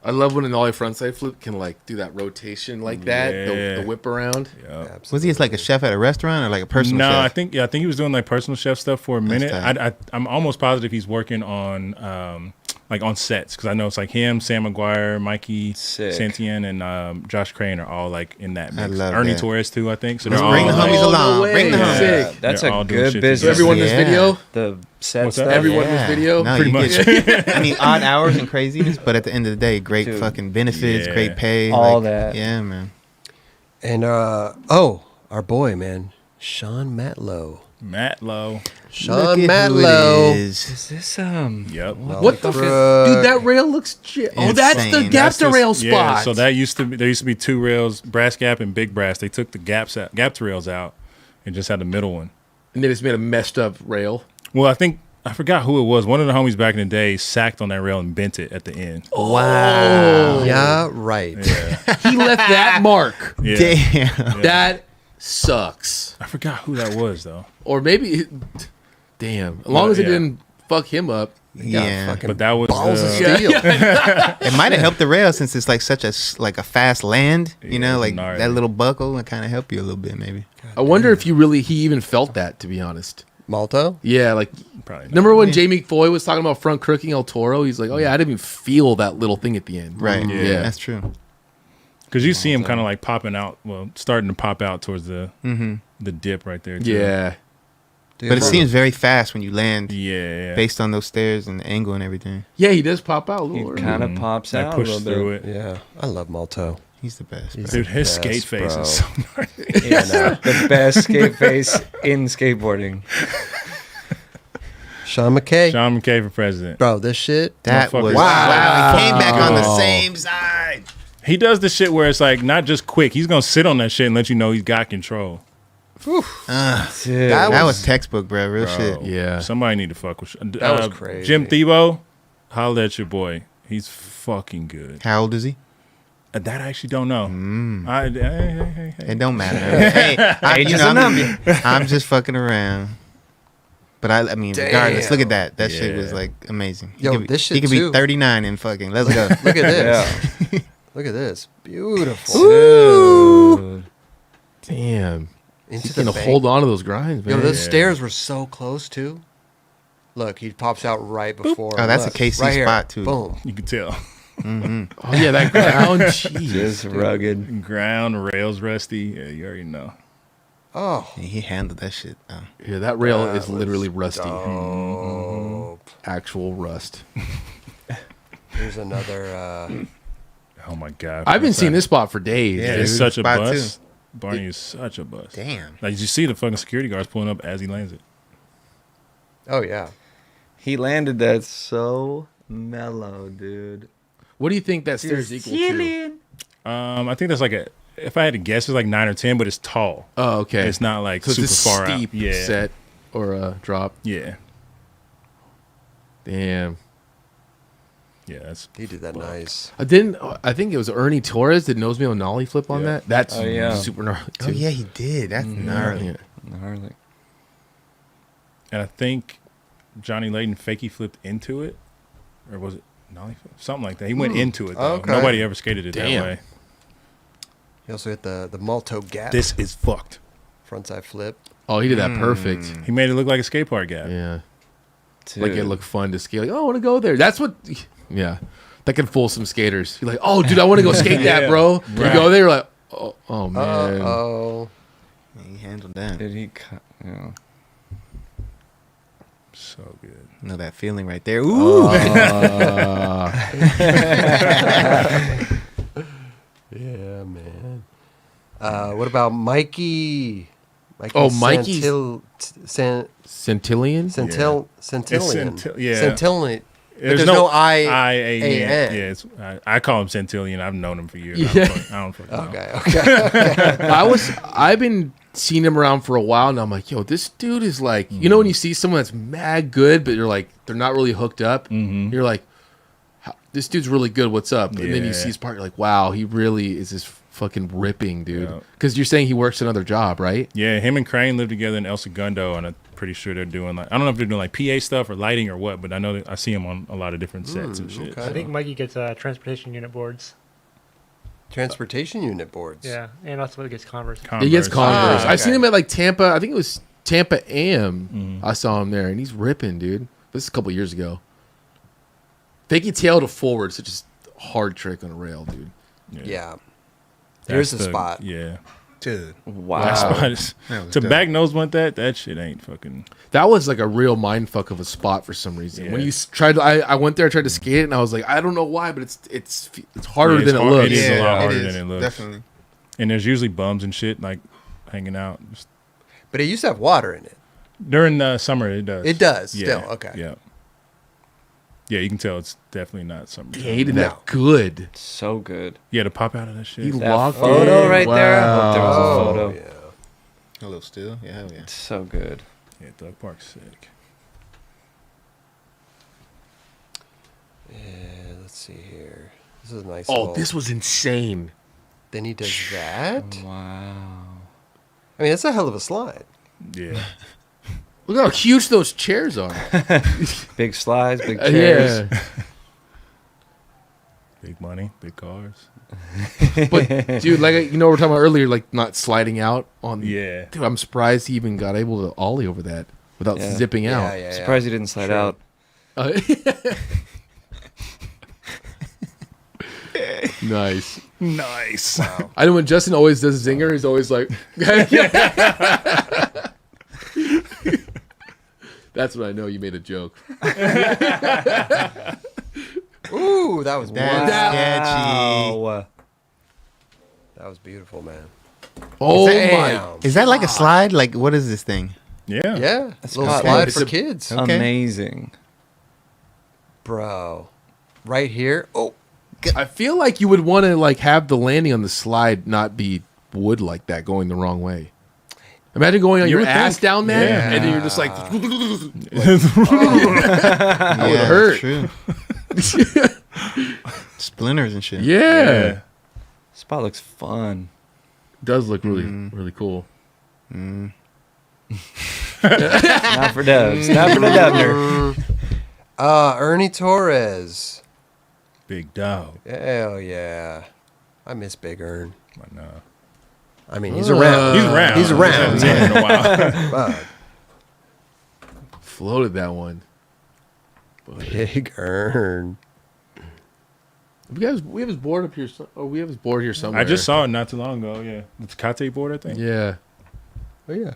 I love when an ollie frontside flip can like do that rotation like that, Yeah. the whip around. Yeah. Was he just like a chef at a restaurant or like a personal No, chef? I think he was doing like personal chef stuff for a minute. tight. I'm almost positive he's working on like on sets because I know it's like him, Sam McGuire, Mikey Sick. Santian, and Josh Crane are all like in that I mix. love Ernie that. Torres too, I think. So Let's they're bring the all, homies Oh, no along. way. Bring the Yeah. homies. Sick. That's They're a all doing good shit So business. everyone in this Yeah. video? The set What's that? stuff. Everyone in this Yeah. video? No, Pretty you much. get- I mean, odd hours and craziness, but at the end of the day, great Dude. fucking benefits, Yeah. great pay, All like, that. Yeah, man. And our boy, man, Sean Matlow. Matt Lowe. Sean Look at who Matlow. it is. Is this Yep. What the fuck? Crook. Dude, that rail looks Oh, that's the Insane. gap to rail spot. Yeah, so that used to be there used to be two rails, brass gap and big brass. They took the gap to rails out and just had the middle one. And they just made a messed up rail. Well, I forgot who it was. One of the homies back in the day sacked on that rail and bent it at the end. Wow. Yeah, right. He left that mark. Yeah. Damn. That sucks. I forgot who that was though. Or maybe, damn. As long as it Yeah. didn't fuck him up. Yeah. Fucking But that was balls of the- steel. It might have helped the rail since it's like such a like a fast land, you know, like gnarly. that little buckle would kind of help you a little bit, maybe. I wonder if he even felt that, to be honest. Malto? Yeah, like, Probably not. remember when Jamie Foy was talking about front crooking El Toro? He's like, oh yeah, I didn't even feel that little thing at the end. Right. Yeah. That's true. Because you see him kind of like popping out, well, starting to pop out towards the dip right there. Too. Yeah. Dude, But it seems very fast when you land Yeah. based on those stairs and the angle and everything. Yeah, he does pop out a He little early. kind of pops I out a pushed little through bit. it. Yeah, I love Malto. He's the best. He's Bro. Dude, his Yes, skate face bro. is so gnarly. The best skate face in skateboarding. Sean McKay. Sean McKay for president. Bro, this shit. That Motherfucker. was Wow. He came back on the Wow. same side. He does the shit where it's like not just quick. He's gonna sit on that shit and let you know he's got control. Dude. That was textbook, bro. Real Bro, shit. Yeah. Somebody need to fuck with. That was crazy. Jim Thiebaud, holla at your boy. He's fucking good. How old is he? That I actually don't know. Hey. It don't matter. Hey, Age is a number. I'm just fucking around. But I mean, regardless, look at that. That shit Yeah. was like amazing. Yo, he could, this shit he could too. be 39 and fucking. Let's go. Look at this. Yeah. Look at this. Beautiful. Dude. Damn. Into He's the going to bank. hold on to those grinds, man. Yo, those stairs were so close too. Look, he pops out right before. Oh, that's a look, KC right here. spot, too. Boom. You can tell. Oh, yeah, that ground. Jeez. Just rugged. Ground rails rusty. Yeah, you already know. Oh, He handled that shit. Oh. Yeah, that rail That is literally was rusty. dope. Actual rust. Here's another. Oh my god. I've been What's seeing that? this spot for days. Yeah, dude. It's dude. such a Spot bust. Barney is such a bust. Damn. Like you see the fucking security guards pulling up as he lands it. Oh yeah. He landed that so mellow, dude. What do you think that stairs equal to? I think that's like if I had to guess, it's like 9 or 10, but it's tall. Oh, okay. It's not like so it's super a far steep out. Yeah. set or a drop. Yeah. Damn. Yeah, that's He did that nice. I think it was Ernie Torres that knows me on nollie flip on Yeah. that. That's Oh, yeah. super gnarly too. Oh, yeah, he did. That's gnarly. Yeah. Gnarly. and I think Johnny Layden fakey flipped into it. Or was it nollie flip? Something like that. He went into it though. Okay. Nobody ever skated it Damn. that way. He also hit the Malto gap. This is fucked. frontside flip. Oh, he did that perfect. He made it look like a skate park gap. Yeah. Dude. Like it looked fun to skate. Like, oh, I want to go there. That's what. Yeah. That can fool some skaters. You're like, oh, dude, I want to go skate that, Yeah. bro. You Right. go there, you're like, oh man. Oh. He handled that. Did he cut? Yeah. So good. You know that feeling right there. Ooh. Yeah, man. What about Mikey? Mikey's- Centillion? Centillion. Yeah. Centillion. But There's no I-A-N. I-A-N. Yeah, I call him Centillion. I've known him for years. Yeah. I don't fucking know. Okay. I've been seeing him around for a while, and I'm like, yo, this dude is like, you know, when you see someone that's mad good, but you're like, they're not really hooked up. You're like, this dude's really good. What's up? And then you see his part, you're like, wow, he really is just fucking ripping, dude. Because you're saying he works another job, right? Yeah, him and Crane live together in El Segundo, and I'm pretty sure they're doing like, I don't know if they're doing like PA stuff or lighting or what, but I know that I see him on a lot of different sets and shit. okay. I think Mikey gets transportation unit boards. Transportation unit boards. Yeah, and also he gets Converse. He gets Converse. Ah, I've seen okay. him at like Tampa. I think it was Tampa AM. I saw him there, and he's ripping, dude. This is a couple years ago. Fakie tail to forward, such a hard trick on a rail, dude. Yeah. Here's That's the spot. Yeah. Dude. Wow. That spot is, That was to dope. back nose want that shit ain't fucking. That was like a real mind fuck of a spot for some reason. When Yeah. you tried, I went there, tried to skate it, and I was like, I don't know why, but it's harder Yeah, it's than it hard. looks. It is a lot harder it than is, it looks. Definitely. And there's usually bums and shit like hanging out. Just But it used to have water in it. during the summer, it does. It does Yeah. still. Okay. Yeah. Yeah, you can tell it's definitely not summer. He hated No. that good. So good. Yeah, to pop out of that shit. He That locked photo it. right there. I hope there was a Oh, photo. yeah. A little still. Yeah, hell yeah. So good. Yeah, Doug Park's sick. Yeah, let's see here. This is a nice. Oh, little- this was insane. Then he does that. Wow. I mean, it's a hell of a slide. Yeah. Look how huge those chairs are. Big slides, big chairs. Yeah. Big money, big cars. But dude, like you know, we were talking about earlier, like not sliding out on. Yeah. Dude, I'm surprised he even got able to ollie over that without Yeah. zipping out. Yeah. Surprised he didn't slide Sure. out. Nice. Nice. I know when Justin always does a zinger, he's always like, that's when I know you made a joke. Ooh, that was That's sketchy. Wow. that was beautiful, man. Oh Damn. my! Is that like a slide? Like, what is this thing? Yeah. Yeah, That's little hot. slide It's for a- kids, Okay. Amazing. bro. Right here. Oh, I feel like you would want to like have the landing on the slide not be wood like that, going the wrong way. Imagine going on You your would ass think. down there, Yeah. and then you're just like, That would hurt. True. Splinters and shit. yeah. Spot looks fun. Does look really, really cool. Not for Dubs. Not for the Dubner. Ernie Torres. Big dog. Hell yeah, I miss Big Ern. I know. I mean, he's around. He's around. He's around. He's been in a while. But Floated that one. Big Ern. We have his board up here. We have his board here somewhere. I just saw it not too long ago. Yeah, it's Kate board, I think. Yeah. Oh yeah.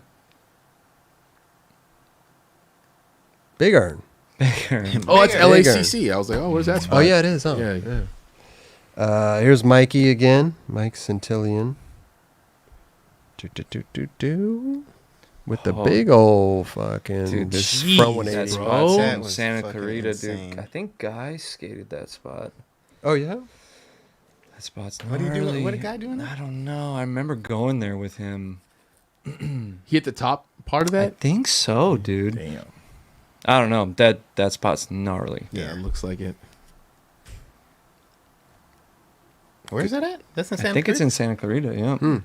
Big Ern. Oh, it's Bigger. LACC. I was like, oh, where's that spot? Oh yeah, it is. Huh? Yeah. Here's Mikey again. Mike Centillion. Do. With the Oh. big old fucking Dude, this jeez, front That 180. bro. spot's That in was Santa fucking Clarita, insane. dude. I think Guy skated that spot. Oh yeah. That spot's What are you doing? gnarly. What a guy doing? I don't know. I remember going there with him. He hit the top part of I that? think so, dude. Damn. I don't know. That spot's gnarly. Yeah, it looks like it. Where's that at? That's in Santa I think it's Cruz? in Santa Clarita. Yeah.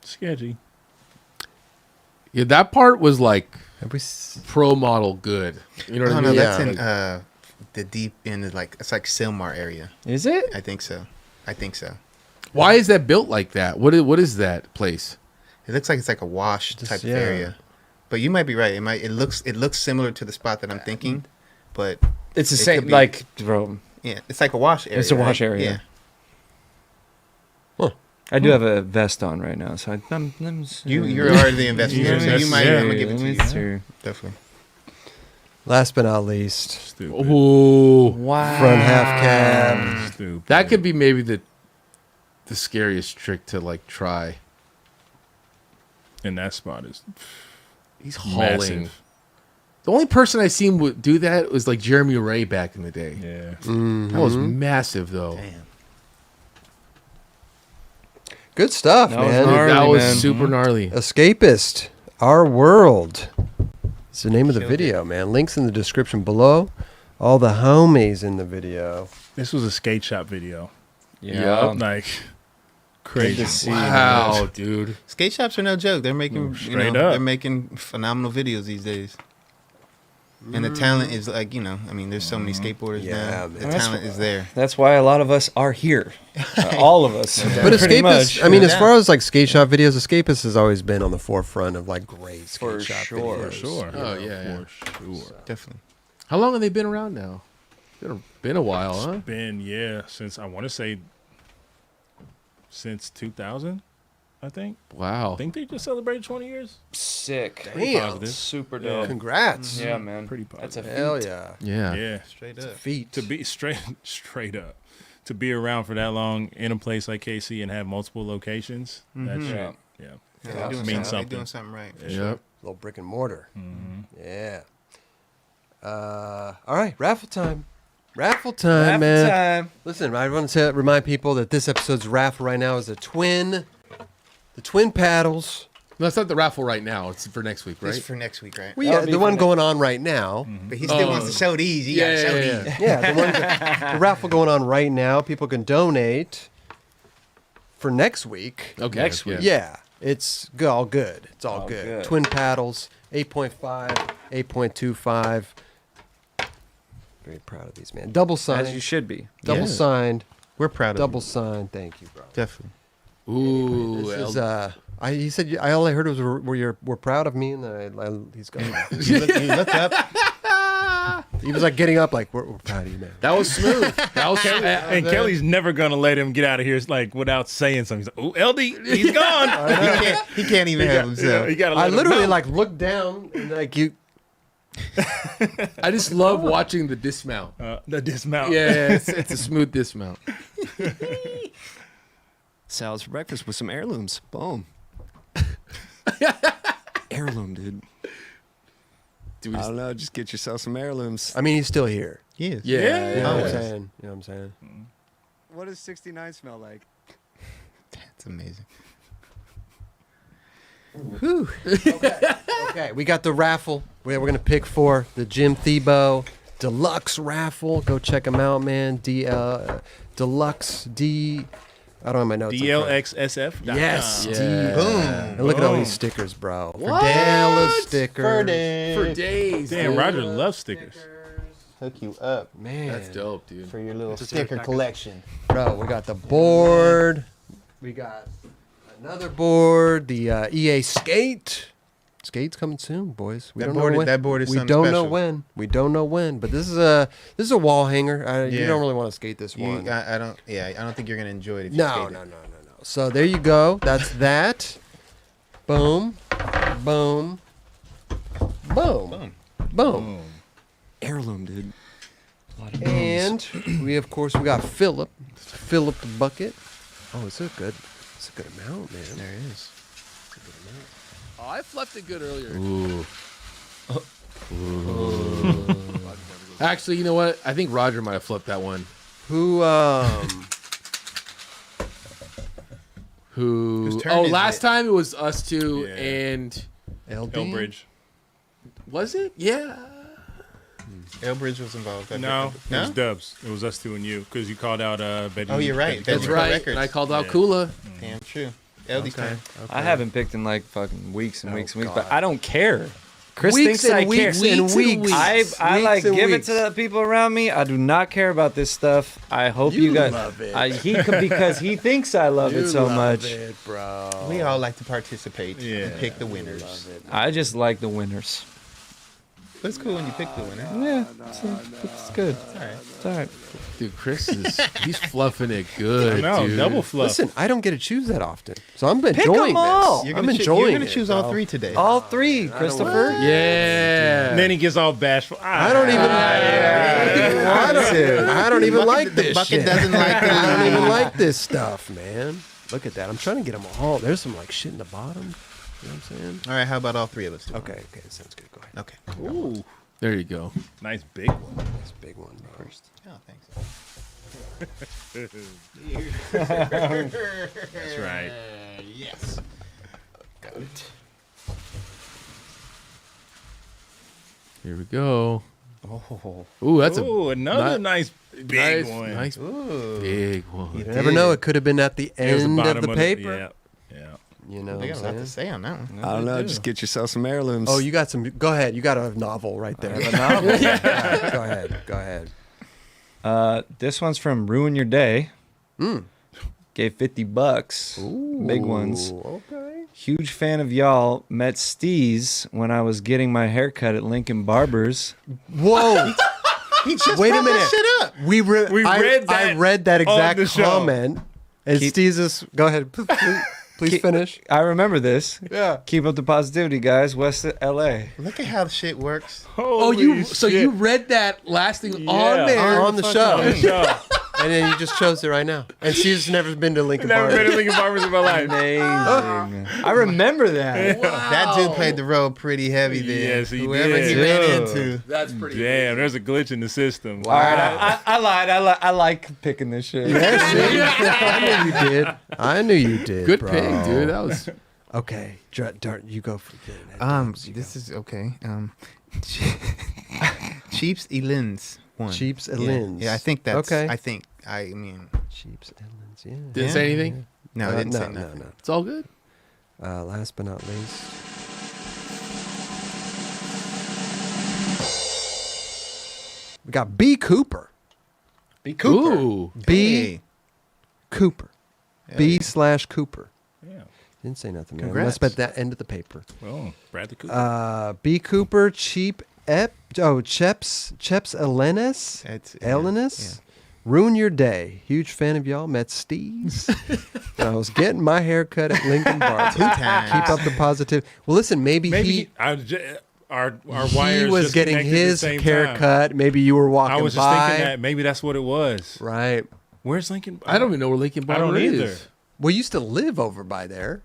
Sketchy. Yeah, that part was like Have we s- pro model good. You know what Oh I no, mean? that's Yeah. in the deep end. Like it's like Silmar area. Is it? I think so. Why is that built like that? What is that place? It looks like it's like a wash Just- type of yeah. area. But you might be right. It looks similar to the spot that I'm thinking, but It's the It same. could be. Like, bro. yeah, it's like a wash area. It's a wash right? area. Yeah. I do have a vest on right now, so You're already the investigator, so you might. Yeah. I'm gonna give it to you. Mr. Definitely. Last but not least, Stupid. Ooh, Wow. front half cab. Stupid. that could be maybe the scariest trick to like try. And that spot is He's hauling. massive. The only person I seen would do that was like Jeremy Ray back in the day. Yeah. That was massive though. Damn. Good stuff, That was man. gnarly. That was man. super gnarly. Escapist, Our World. It's the name of the video, man. Links in the description below. All the homies in the video. This was a skate shop video. Yeah. Like, Good crazy. to see. Wow, dude. Skate shops are no joke. They're making Straight up. they're making phenomenal videos these days. And the talent is like, I mean, there's so many skateboarders Yeah, now. man. The talent is there. That's why a lot of us are here. All of us. But pretty Escapist, much. I mean, as Yeah. far as like skate shop videos, Escapist has always been on the forefront of like great skate For shop sure. videos. For sure. Oh, yeah. For sure. Definitely. How long have they been around now? Been a while, huh? Been, since I want to say since 2000, I think. Wow. I think they just celebrated 20 years. Sick. Damn. Positive. Super Yeah. dope. Congrats. Yeah, man. Pretty positive. That's a Hell feat. yeah. Yeah. Yeah. Straight It's a up. feat. To be straight up, to be around for that long in a place like KC and have multiple locations, that shit, Yeah. yeah. Yeah, Yeah. they're doing Means something. something. They're doing something right. For Yep. sure. Little brick and mortar. Mm-hmm. Yeah. All right, raffle time. Raffle time, Half man. the time. Listen, I want to remind people that this episode's raffle right now is the twin paddles. No, it's not the raffle right now. It's for next week, right? It's for next week, right? Well, That yeah, would be the for one next- going on right now. But he still wants to show these. He Yeah, got to show yeah, these. Yeah, the raffle going on right now. People can donate for next week. Okay. Next week. Yeah, it's all good. It's all All good. good. Twin paddles, 8.5, 8.25. Very proud of these, man. Double signed. As you should be. Double Yeah. signed. We're proud of Double you. signed. Thank you, bro. Definitely. Ooh. This is, he said, all I heard was we're proud of me, and he's going. You look up. He was like getting up, like we're proud of you, man. That was smooth. That was And Kelly's never gonna let him get out of here like without saying something. He's like, "Oh, LD, he's gone." He can't even help himself. You gotta I let him literally know. like looked down and like you. I just love watching the dismount. the dismount. Yeah, it's a smooth dismount. Salads for breakfast with some heirlooms. Boom. Heirloom, dude. Do we I just, don't know. Just get yourself some heirlooms. I mean, he's still here. He is. yeah, You know what I'm Always. saying? You know what I'm saying? What does 69 smell like? It's amazing. Okay, we got the raffle. We're gonna pick for the Jim Thiebaud Deluxe raffle. Go check them out, man. Deluxe D. I don't have my notes. in front. DLXSF. Yes. Yeah. D. Boom. And look at all these stickers, bro. What? Ferdella stickers. for days. Damn, dude. Roger loves stickers. Hook you up Man, That's dope, dude. for your little Just sticker like- collection. bro. We got the board. We got another board. The EA Skate. Skate's coming soon, boys. We That don't board know is- when. that board is we something don't know special. when. We don't know when. But this is a wall hanger. You Yeah. don't really want to skate this one. I don't. Yeah, I don't think you're gonna enjoy it. If you No, skate no, it. no, no, no. So there you go. That's that. Boom, boom, boom, boom. Heirloom, dude. And we got Philip. Philip the bucket. Oh, it's a good amount, man. There is. Oh, I fluffed it good earlier. Ooh. Actually, you know what? I think Roger might have flipped that one. Who Whose turn Oh, is last it? time it was us two Yeah. and LD? Elbridge. was it? Yeah. Elbridge was involved. No, it was No. Dubs. It was us two and you because you called out Betty. Oh, you're right. Betty That's Record right. records. And I called out Yeah. Kula. Damn true. LD's turn. I haven't picked in like fucking weeks and Oh, weeks and weeks, God. but I don't care. Chris Weeks thinks and I weeks care. and Weeks and weeks. weeks. I Weeks like and give weeks. it to the people around me. I do not care about this stuff. I hope you, guys love it. He could because he thinks I love it so much. it, bro. We all like to participate Yeah. and pick the winners. I just like the winners. But it's cool when you pick the winner. Yeah, it's good. It's all right. Dude, Chris he's fluffing it good. I know, dude. double fluff. Listen, I don't get to choose that often, so I'm enjoying them all. this. I'm enjoying You're gonna it, choose bro. all three today. All three, Christopher. Yeah. And then he gets all bashful. I don't even. I don't even like this Bucket shit. doesn't like it. I don't even like this stuff, man. Look at that. I'm trying to get them all. There's some like shit in the bottom. You know what I'm saying? All right, how about all three of us? Okay, sounds good. Go ahead. Okay. Ooh, There you go. nice big one. This big one first. Oh, thanks. That's right. Yes. Got it. Here we go. Oh. Ooh, that's Ooh, another nice big nice, one. nice big one. You never know. It could have been at the There's end of bottom the paper. Yeah. You know They what got a I'm lot to saying? say on that one. I don't know. Just get yourself some heirlooms. Oh, you got some. Go ahead. You got a novel right there. A novel. Yeah, go ahead. Go ahead. This one's from Ruin Your Day. Mm. Gave $50. Big ones. Okay. Huge fan of y'all. Met Steez when I was getting my haircut at Lincoln Barber's. Whoa. He just Wait a brought that minute. shit up. We read that I read that on exact the show. comment. And Keep- Steezus, go ahead. Please finish. I remember this. Yeah. Keep up the positivity, guys. West of LA. Look at how shit works. So you read that last thing on there On the fucking- show. And then you just chose it right now. And Steezus never been to Lincoln Never Park. been to Lincoln Barbers in my life. Amazing. I remember that. That dude played the role pretty heavy there. Yes, he Whoever did. he ran Yeah. into. That's pretty. Damn, there's a glitch in the system. All right, I lied. I like picking this shit. I knew you did. I knew you did. Good bro. pick, dude. That was. Okay. Dart, you go for it. This is okay. Cheaps Elins one. Cheaps Yeah. Elins. Yeah, I think that's. Okay. I mean, Cheaps Ellens, yeah. Didn't say anything. no, I didn't say nothing. No. It's all good. Last but not least. We got B. Cooper. Be Cooper. Ooh. B. Hey. Cooper. Hell B yeah. / Cooper. Yeah. Didn't say nothing, man. Congrats. Must have been at that end of the paper. Well, Bradley Cooper. B. Cooper, Cheps Elenis. That's Elenis. Ruin Your Day. Huge fan of y'all. Met Steve's. I was getting my hair cut at Lincoln Bar. 2 times. Keep up the positive. Well, listen, maybe our he wires was just getting connected at the his same haircut. time. Maybe you were walking I was just by. thinking that maybe that's what it was. Right. Where's Lincoln? I don't even know where Lincoln I Barber don't is. either. Well, you used to live over by there.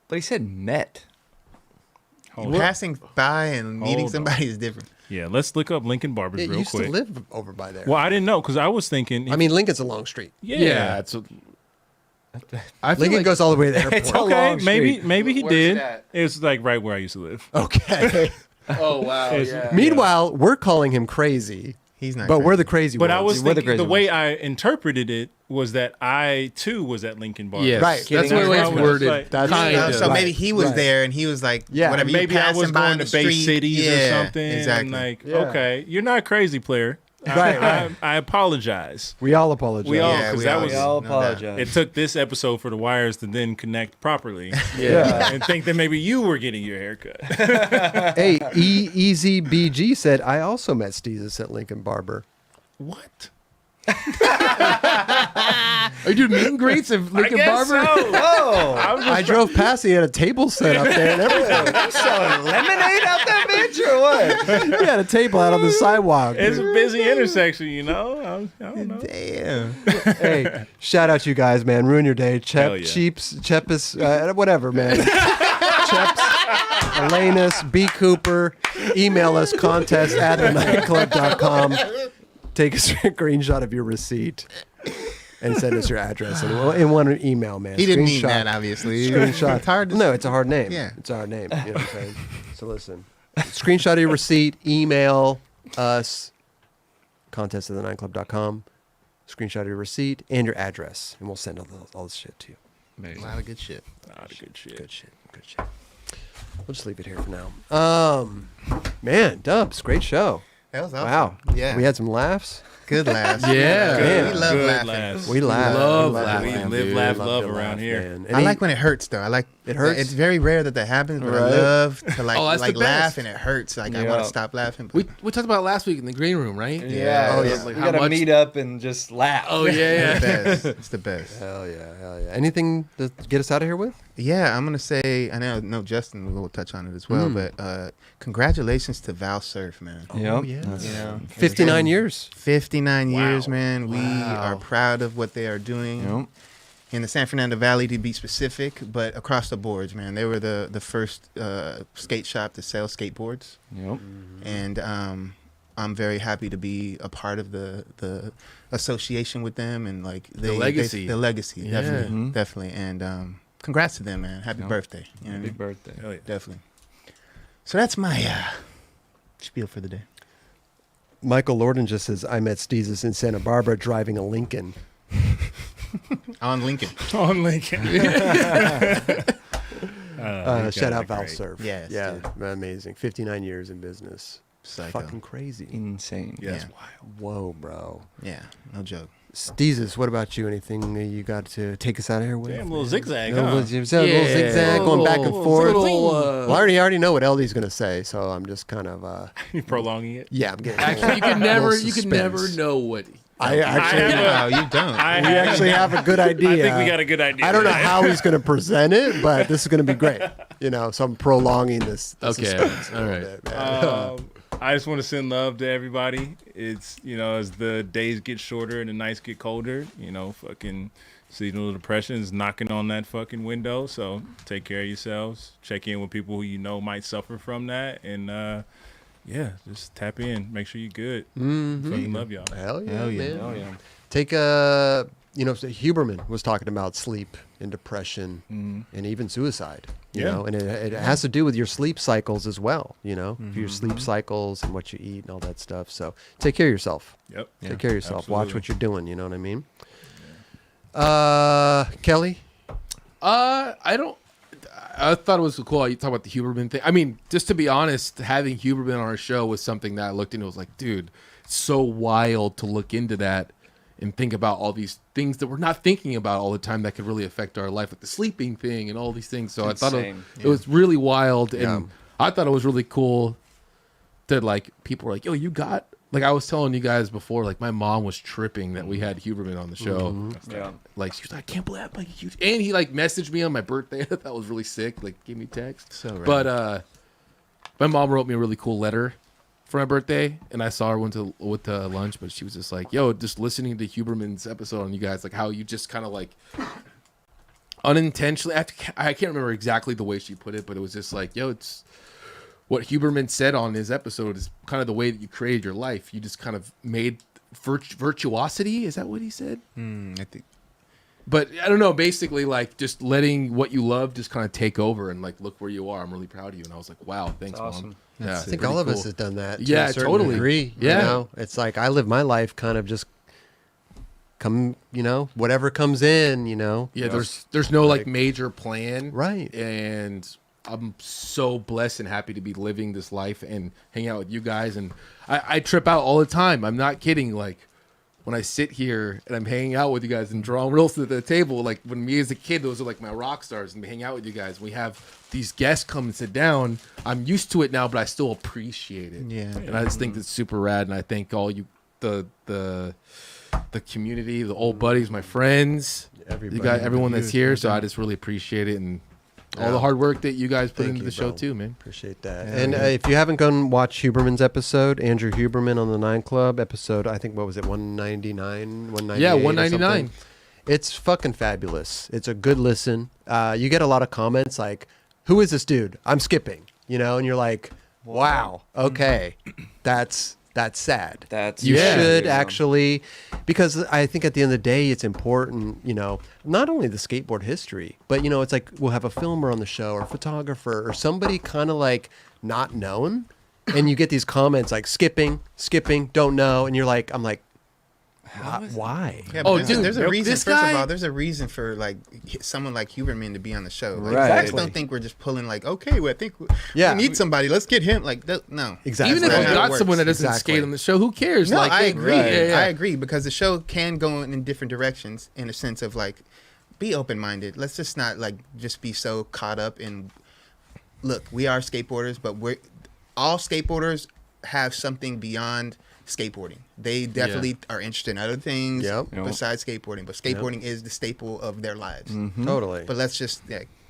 But he said met. Hold on. Passing by and meeting Hold somebody is different. Yeah, let's look up Lincoln Barbers It real used quick. to live over by there. Well, I didn't know because I was thinking. I mean, Lincoln's a long street. yeah. It's a, I feel Lincoln like goes all the way to the airport. It's a Okay, long maybe street. maybe he Where's did. that? It's like right where I used to live. Okay. Oh wow. It's- Meanwhile, we're calling him crazy, He's not. but we're crazy. the crazy But ones. I was We're the thinking the crazy way I interpreted it was that I too was at Lincoln Barbers. Yes, Right. that's Kidding. the way I it's was worded. like- That's kind No, of. so Right. maybe he was Right. there and he was like, Yeah. whatever. you Maybe I passing was by going on to the Bay street. Cities or Yeah, something. Exactly. And like, Yeah. okay, you're not crazy, player. Right. I apologize. We all apologize. We all- Yeah, 'cause we that all was- We did. all No doubt. apologize. It took this episode for the wires to then connect properly. Yeah. And think that maybe you were getting your haircut. Hey, EZBG said, I also met Steezus at Lincoln Barber. What? Are you doing meet and greets of Lincoln Barber? Oh, I drove past, he had a table set up there and everything. selling lemonade out that bitch or what? He had a table out on the sidewalk. It's a busy intersection, you know? I don't know. Damn. Hey, shout out you guys, man. Ruin your day. Hell yeah. Chepis, whatever, man. Cheps, Elanus, B. Cooper. Email us, contest@thenightclub.com. Take a screenshot of your receipt and send us your address in one email, man. He didn't mean Screenshot. that, obviously. Screenshot. It's hard to No, it's a hard name. Yeah. It's a hard name. You know what I'm saying? So listen. Screenshot of your receipt, email us, contest@thenightclub.com. Screenshot of your receipt and your address, and we'll send all this shit to you. A lot of good shit. Good shit. Good shit. Good shit. We'll just leave it here for now. Man, Dubs, great show. That was awesome. Wow. Yeah. We had some laughs. good laughs. Yeah. Good. We love Good laughing. laughs. We laugh. love We laughing, We live, dude. laugh, Love love to around laugh, here. man. I like when it hurts though. I like It hurts? It's very rare that happens, but I Right. love to like Oh, that's like the laugh best. and it hurts. Like I Yeah. want to stop laughing. But We talked about it last week in the green room, right? Yeah. Oh, it yeah. was Like we how gotta much- meet up and just laugh. Oh yeah, it's the yeah. best. It's the best. Hell yeah, hell yeah. Anything to get us out of here with? Yeah, I'm gonna say. I know Justin will touch on it as well, but congratulations to Val Surf, man. Yep. yeah. Yeah. 59 years. 59 years, man. We Wow. are proud of what they are doing Yep. in the San Fernando Valley, to be specific, but across the boards, man. They were the first skate shop to sell skateboards, Yep. and I'm very happy to be a part of the association with them and like legacy. the legacy, Yeah. definitely, Mhm. definitely, and congrats to them, man. Happy Yep. birthday. You know what I Happy mean? birthday. Hell yeah. Definitely. So that's my spiel for the day. Michael Lorden just says, I met Steezus in Santa Barbara driving a Lincoln. On Lincoln. On Lincoln. Shout out Val Surf. Yes, Yeah, dude. amazing. 59 years in business. Psycho. Fucking crazy. Insane. Yeah, that's Yeah. wild. Whoa, bro. Yeah, no joke. Steezus, what about you? Anything you got to take us out of here with? Damn, little zigzag, No, huh? little zigzag, going back and forth. Well, I already know what LD's going to say, so I'm just kind of, You prolonging it? yeah, I'm getting Actually, you can never know what. I actually, No, you don't. we actually have a good idea. I think we got a good idea. I don't know how he's going to present it, but this is going to be great. So I'm prolonging this Okay, suspense a all little right. bit, man. I just want to send love to everybody. It's, as the days get shorter and the nights get colder, fucking seasonal depression is knocking on that fucking window. So take care of yourselves. Check in with people who you know might suffer from that. And, just tap in. Make sure you're good. Fucking love y'all. Hell yeah, Hell yeah. man. Oh yeah. Take Huberman was talking about sleep and depression and even suicide. You Yeah. know, and it has to do with your sleep cycles as well. Your sleep cycles and what you eat and all that stuff. So take care of yourself. Yep. Take care of yourself. Watch absolutely. what you're doing. You know what I mean? Kelly. I thought it was cool. You talk about the Huberman thing. I mean, just to be honest, having Huberman on our show was something that I looked into. It was like, dude, it's so wild to look into that and think about all these things that we're not thinking about all the time that could really affect our life, like the sleeping thing and all these things. So I thought Insane. it was really wild, and Yeah. I thought it was really cool that like people were like, "Yo, you got." Like I was telling you guys before, like my mom was tripping that we had Huberman on the show. Yeah. Like she was like, I can't believe I'm like huge. And he like messaged me on my birthday. That was really sick. Like gave me a text. So rad. But my mom wrote me a really cool letter for my birthday, and I saw her went to lunch, but she was just like, yo, just listening to Huberman's episode on you guys, like how you just kind of like unintentionally, I can't remember exactly the way she put it, but it was just like, yo, it's what Huberman said on his episode is kind of the way that you created your life. You just kind of made virtuosity. Is that what he said? I think. But I don't know, basically like just letting what you love just kind of take over and like, look where you are. I'm really proud of you. And I was like, wow, thanks, That's awesome. Mom. Yeah, I think all of us have done that. To Yeah, a certain totally. degree, Yeah. It's like I live my life kind of just whatever comes in, Yeah, Yes. there's no like Like- major plan. Right. And I'm so blessed and happy to be living this life and hang out with you guys. And I trip out all the time. I'm not kidding. Like when I sit here and I'm hanging out with you guys and drawing reels at the table, like when me as a kid, those are like my rock stars, and we hang out with you guys. We have these guests come and sit down. I'm used to it now, but I still appreciate it. Yeah. And I just think it's super rad. And I thank all you, the community, the old buddies, my friends, Everybody, you guys, everyone that's here. So no I doubt. just really appreciate it and all the hard work that you guys put Thank into you, the show bro. too, man. Appreciate that. And if you haven't gone watch Huberman's episode, Andrew Huberman on the 9 Club episode, I think, what was it, 199, 198? Yeah, or 199. something? It's fucking fabulous. It's a good listen. You get a lot of comments like, who is this dude? I'm skipping, and you're like, wow, okay, that's sad. That's You Yeah. should actually, because I think at the end of the day, it's important, not only the skateboard history, but, it's like we'll have a filmer on the show or a photographer or somebody kind of like not known. And you get these comments like skipping, don't know. And you're like, I'm like, Why? Yeah, Oh, but dude, there's a reason. this First guy- of all, there's a reason for like someone like Huberman to be on the show. Like, Right. I just don't think we're just pulling like, okay, well, I think we need somebody. Let's get him. Like, no, Exactly. Even if That's we how it got works. someone that doesn't Exactly. skate on the show, who cares? No, like, I agree. Yeah. I agree because the show can go in different directions in a sense of like, be open minded. Let's just not like just be so caught up in. Look, we are skateboarders, but all skateboarders have something beyond skateboarding. They definitely are interested in other things besides skateboarding, but skateboarding is the staple of their lives. Totally. But let's just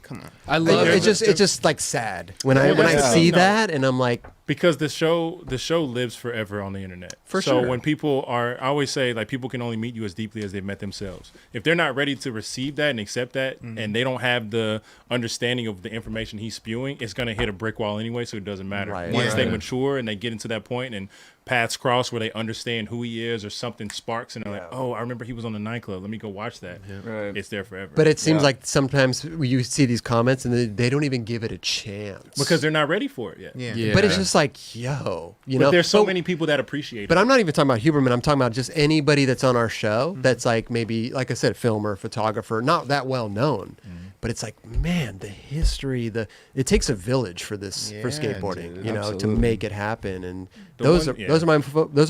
come on. I love It's just like sad when I Yeah. see No. that, and I'm like, Because the show lives forever on the internet. For so sure. when people I always say, like, people can only meet you as deeply as they've met themselves. If they're not ready to receive that and accept that, and they don't have the understanding of the information he's spewing, it's going to hit a brick wall anyway, so it doesn't matter. Right. Once they Yeah. mature and they get into that point and paths cross where they understand who he is or something sparks and they're like, oh, I remember he was on the nightclub. Let me go watch that. Right. It's there forever. but it seems like sometimes you see these comments and they don't even give it a chance because they're not ready for it yet. Yeah. But it's just like, yo, you But know. there's so many people that appreciate But it. I'm not even talking about Huberman. I'm talking about just anybody that's on our show that's like maybe, like I said, filmer, photographer, not that well known. But it's like, man, the history, it takes a village for this for Yeah, skateboarding, dude, you know, to absolutely. make it happen. And The those one- are yeah. those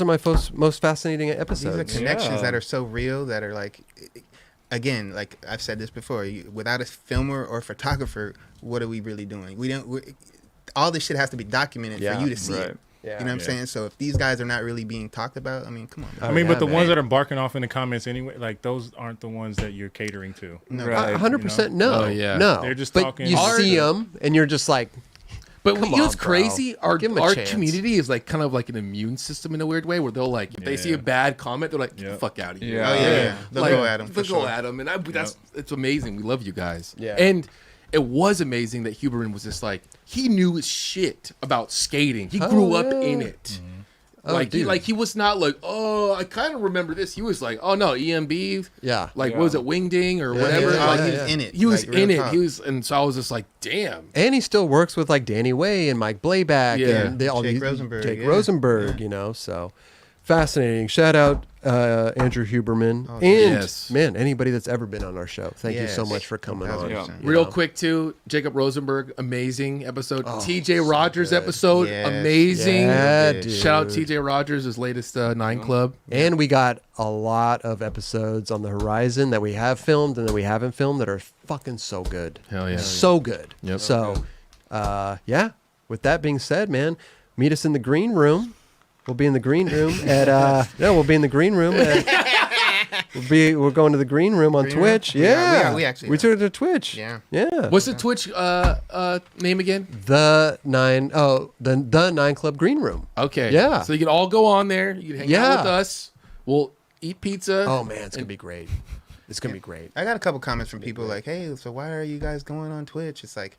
are my most fascinating These are episodes. connections Yeah. that are so real that are like, again, like I've said this before. Without a filmer or photographer, what are we really doing? All this shit has to be documented Yeah. for you to see Right. it. You know what I'm Yeah. saying? So if these guys are not really being talked about, I mean, come on. I mean, but the man. ones that are barking off in the comments anyway, like those aren't the ones that you're catering to. No, Right. 100% no. Oh, yeah. No. They're just but talking- you Art- see them and you're just like, But Come you know what's on, bro. crazy? Our Give 'em a our chance. community is like kind of like an immune system in a weird way, where they'll like if they see Yeah. a bad comment, they're like, "Get the Yeah. fuck out of here." Yeah. Oh yeah. They'll Like, go at them. They'll go at them, and it's amazing. We love you guys. Yeah. And it was amazing that Huberman was just like he knew his shit about skating. He grew up in it. Oh, Like dude. he was not like, oh, I kind of remember this. He was like, oh no, EMB, yeah. like what was it, Wingding or Yeah, whatever? he was, Like, he was in it. he was like, real in it. talk. He was, and so I was just like, damn. And he still works with like Danny Way and Mike Blayback Yeah. and all Jake these Rosenberg, Jake yeah. Rosenberg, you know, so fascinating. Shout out Andrew Huberman and yes. man, anybody that's ever been on our show. Thank you so Yes. much for coming on. 1000%. you Real know. quick too, Jacob Rosenberg, amazing episode. Oh, TJ so Rogers good. episode, Yes. amazing. Yeah, Dude. dude. Shout out TJ Rogers, his latest Nine Club. And we got a lot of episodes on the horizon that we have filmed and that we haven't filmed that are fucking so good. Hell yeah. So good. Yep. So, yeah. With that being said, man, meet us in the green room. We'll be in the green room at we'll be in the green room at, we're going to the green room on Green Twitch. room? Yeah. We actually we are. took it to Twitch. Yeah. Yeah. What's the Twitch name again? the Nine Club Green Room. Okay. Yeah. So you can all go on there. You can hang Yeah. out with us. We'll eat pizza. Oh man, it's gonna be great. It's gonna be great. I got a couple comments from people like, "Hey, so why are you guys going on Twitch?" It's like,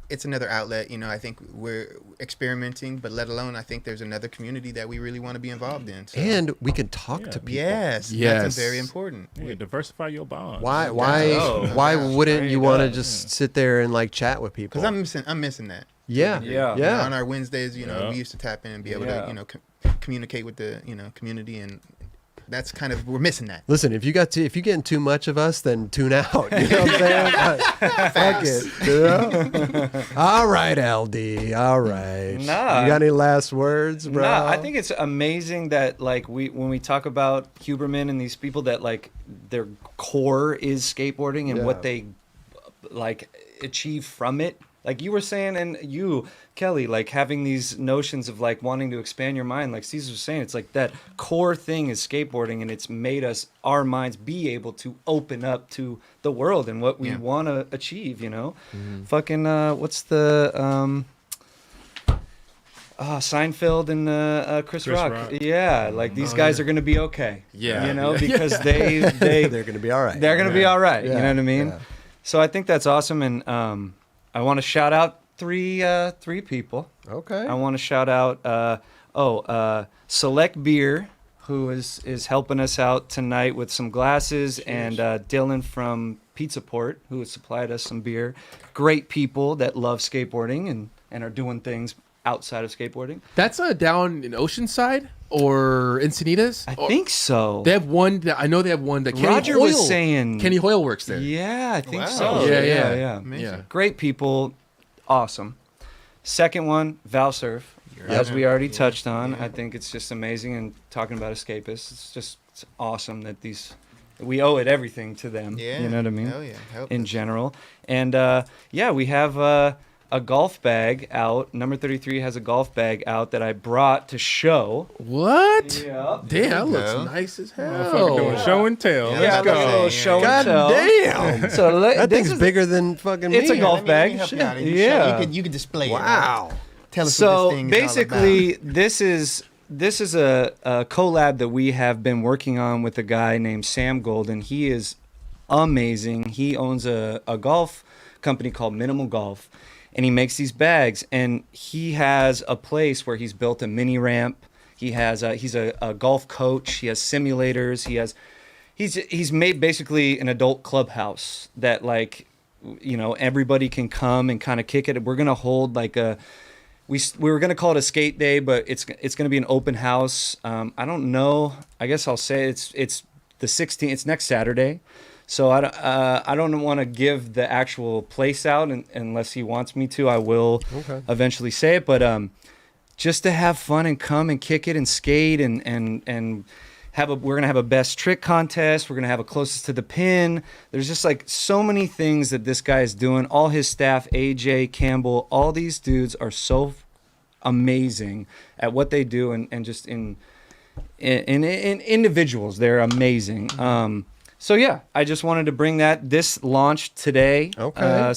it's another outlet. You know, I think we're experimenting, but let alone, I think there's another community that we really want to be involved in. So. And we can talk to people. yes, Yes. that's very important. Yeah, diversify your bond. Why Oh, why wouldn't There you you want to go. just sit there and like chat with people? Because I'm missing that. yeah. Yeah. You know, on Yeah. our Wednesdays, you know, Yeah. we used to tap in and be able Yeah. to, you know, communicate with the, you know, community, and that's kind of, we're missing that. Listen, if you're getting too much of us, then tune out. You know what I'm saying? Fuck it. You know? All right, LD. All right. Nah. You got any last words, bro? Nah, I think it's amazing that like when we talk about Huberman and these people that like their core is skateboarding and Yeah. what they like achieve from it. Like you were saying, and you, Kelly, like having these notions of like wanting to expand your mind. Like Caesar was saying, it's like that core thing is skateboarding, and it's made our minds be able to open up to the world and what we Yeah. want to achieve. You know, fucking what's the Seinfeld and Chris Rock. Rock. Yeah, like these guys are gonna be okay. Yeah. you know, Yeah. because they they're gonna be all right. they're gonna be all right. You Yeah, know what I mean? yeah. So I think that's awesome, and I want to shout out three people. Okay. I want to shout out Select Beer, who is helping us out tonight with some glasses, and Dylan from Pizza Port, who has supplied us some beer. Great people that love skateboarding and are doing things outside of skateboarding. That's down in Oceanside. or Encinitas. I think so. They have one. I know they have one that Kenny Roger Hoyle, was saying Kenny Hoyle works there. Yeah, I think Wow. so. Yeah. Yeah. Great people. Awesome. Second one, Valsurf. As we already touched on, I think it's just amazing. And talking about Escapists, it's awesome that we owe it everything to them. Yeah. You know what I mean? Hell yeah. Help In us. general. And we have a golf bag out. Number 33 has a golf bag out that I brought to show. What? Yeah. Damn, that looks go. nice as Motherfucker doing hell. show and tell. Yeah, Let's let's go. go. Show and God tell. damn. So That this thing's is- bigger than fucking me. It's a golf Let me bag. help you out. Yeah. You could display it. Wow. Tell us what So this thing is all basically, about. this is a collab that we have been working on with a guy named Sam Golden. He is amazing. He owns a golf company called Minimal Golf, and he makes these bags. And he has a place where he's built a mini ramp. He's a golf coach. He has simulators. He's made basically an adult clubhouse that everybody can come and kind of kick it. We're gonna hold we were gonna call it a skate day, but it's gonna be an open house. I don't know. I guess I'll say it's the 16th. It's next Saturday. So I don't want to give the actual place out unless he wants me to. I will eventually say it, but just to have fun and come and kick it and skate and we're gonna have a best trick contest. We're gonna have a closest to the pin. There's just so many things that this guy is doing. All his staff, AJ Campbell, all these dudes are so amazing at what they do, and just in individuals, they're amazing. So yeah, I just wanted to bring that. This launched today. Okay.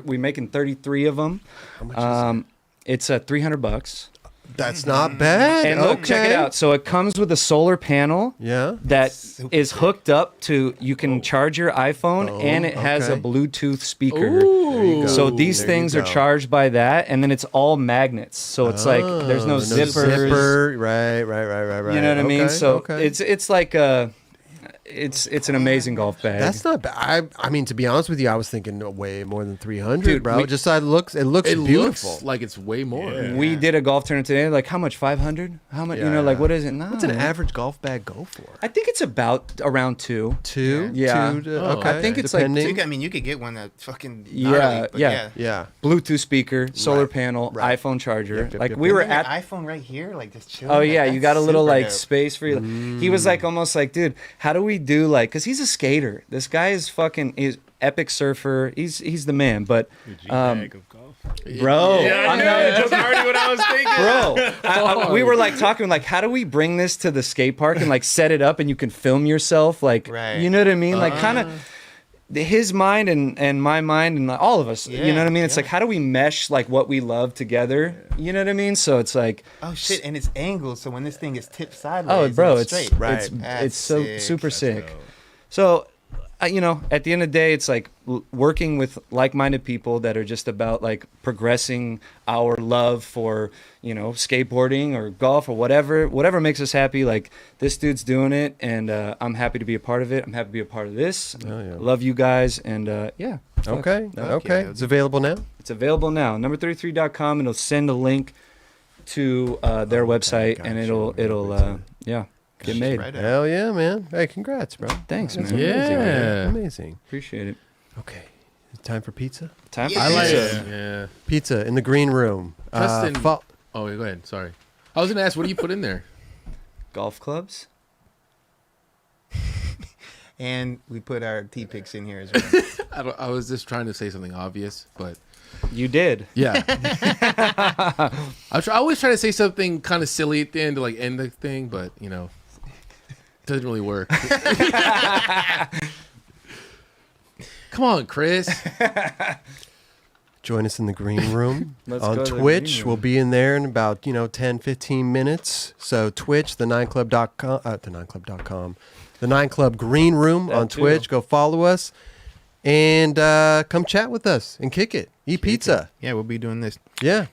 We're making 33 of them. How much is It's $300. That's not bad. And look, check it out. So it comes with a solar panel. Yeah. That Super is sick. hooked up to, you can charge your iPhone, and it has a okay. Bluetooth speaker. There you go. So these There things you are go. charged by that, and then it's all magnets. So it's there's no zippers. Zipper. Right. You know what I mean? Okay, So okay. it's like it's an amazing golf bag. That's not bad. I mean, to be honest with you, I was thinking way more than 300, Dude, bro. It looks It beautiful. looks like it's way more. Yeah. We did a golf tournament today. Like, how much? 500? How much? Yeah. What is it? No. What's an average golf bag go for? I think it's about around 2. Two? Yeah. Two to, Oh, okay. I think it's Depending. You could get one that fucking Yeah, gnarly, but yeah. Yeah. Bluetooth speaker, solar Right, panel, right. iPhone charger. Yep, We were Isn't your at. iPhone right here, like just chilling. Oh yeah, you got a little space for you. Mm. He was almost dude, how do we do because he's a skater. This guy is is epic surfer. He's the man. But Bag of golf. bro, Yeah, I I'm know. not- That's already what I was thinking. bro, we were talking how do we bring this to the skate park and set it up and you can film yourself Right. you know what I mean kind of his mind and my mind and all of us you know what I mean it's how do we mesh what we love together you know what I mean so it's Oh shit, and it's angled, so when this thing is tipped sideways, oh bro it's it's straight. Right. it's so That's super sick. sick so at the end of the day it's working with like-minded people that are just about progressing our love for skateboarding or golf or whatever makes us happy. This dude's doing it, and I'm happy to be a part of it. I'm happy to be a part of this. Oh, yeah. Love you guys, and yeah. fuck. Okay. Okay. yeah. It's available now. It's available now. Number33.com, and it'll send a link to their website, and gotcha. it'll get made. Right up. Hell yeah, man. Hey, congrats, bro. Thanks, That's man. amazing, Yeah. man. Amazing. Appreciate it. Okay. It's time for pizza. Time for Yeah. I like pizza. it. Yeah. Pizza in the green room. Justin- Fo- Oh, yeah, go ahead. Sorry. I was gonna ask, what do you put in there? Golf clubs. And we put our T-Picks in here as well. I was just trying to say something obvious, but You did. yeah. I always try to say something kind of silly at the end to end the thing, but it doesn't really work. Come on, Chris. Join us in the green room Let's on go to the Twitch. green We'll room. be in there in about 10, 15 minutes. So Twitch, the9club.com, the 9club green room That on too. Twitch. Go follow us and come chat with us and kick it. Eat pizza. Yeah, we'll be doing this. Yeah.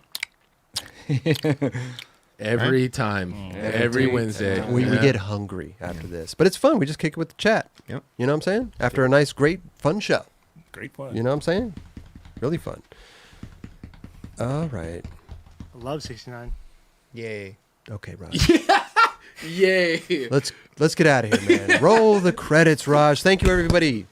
Every time. Every Wednesday. We Yeah. get hungry after this, but it's fun. We just kick it with the chat. Yep. You know what I'm saying? After a nice, great, fun show. Great fun. You know what I'm saying? Really fun. All right. I love 69. Yay. Okay, Rob. Yay. Let's get out of here, man. Roll the credits, Raj. Thank you, everybody.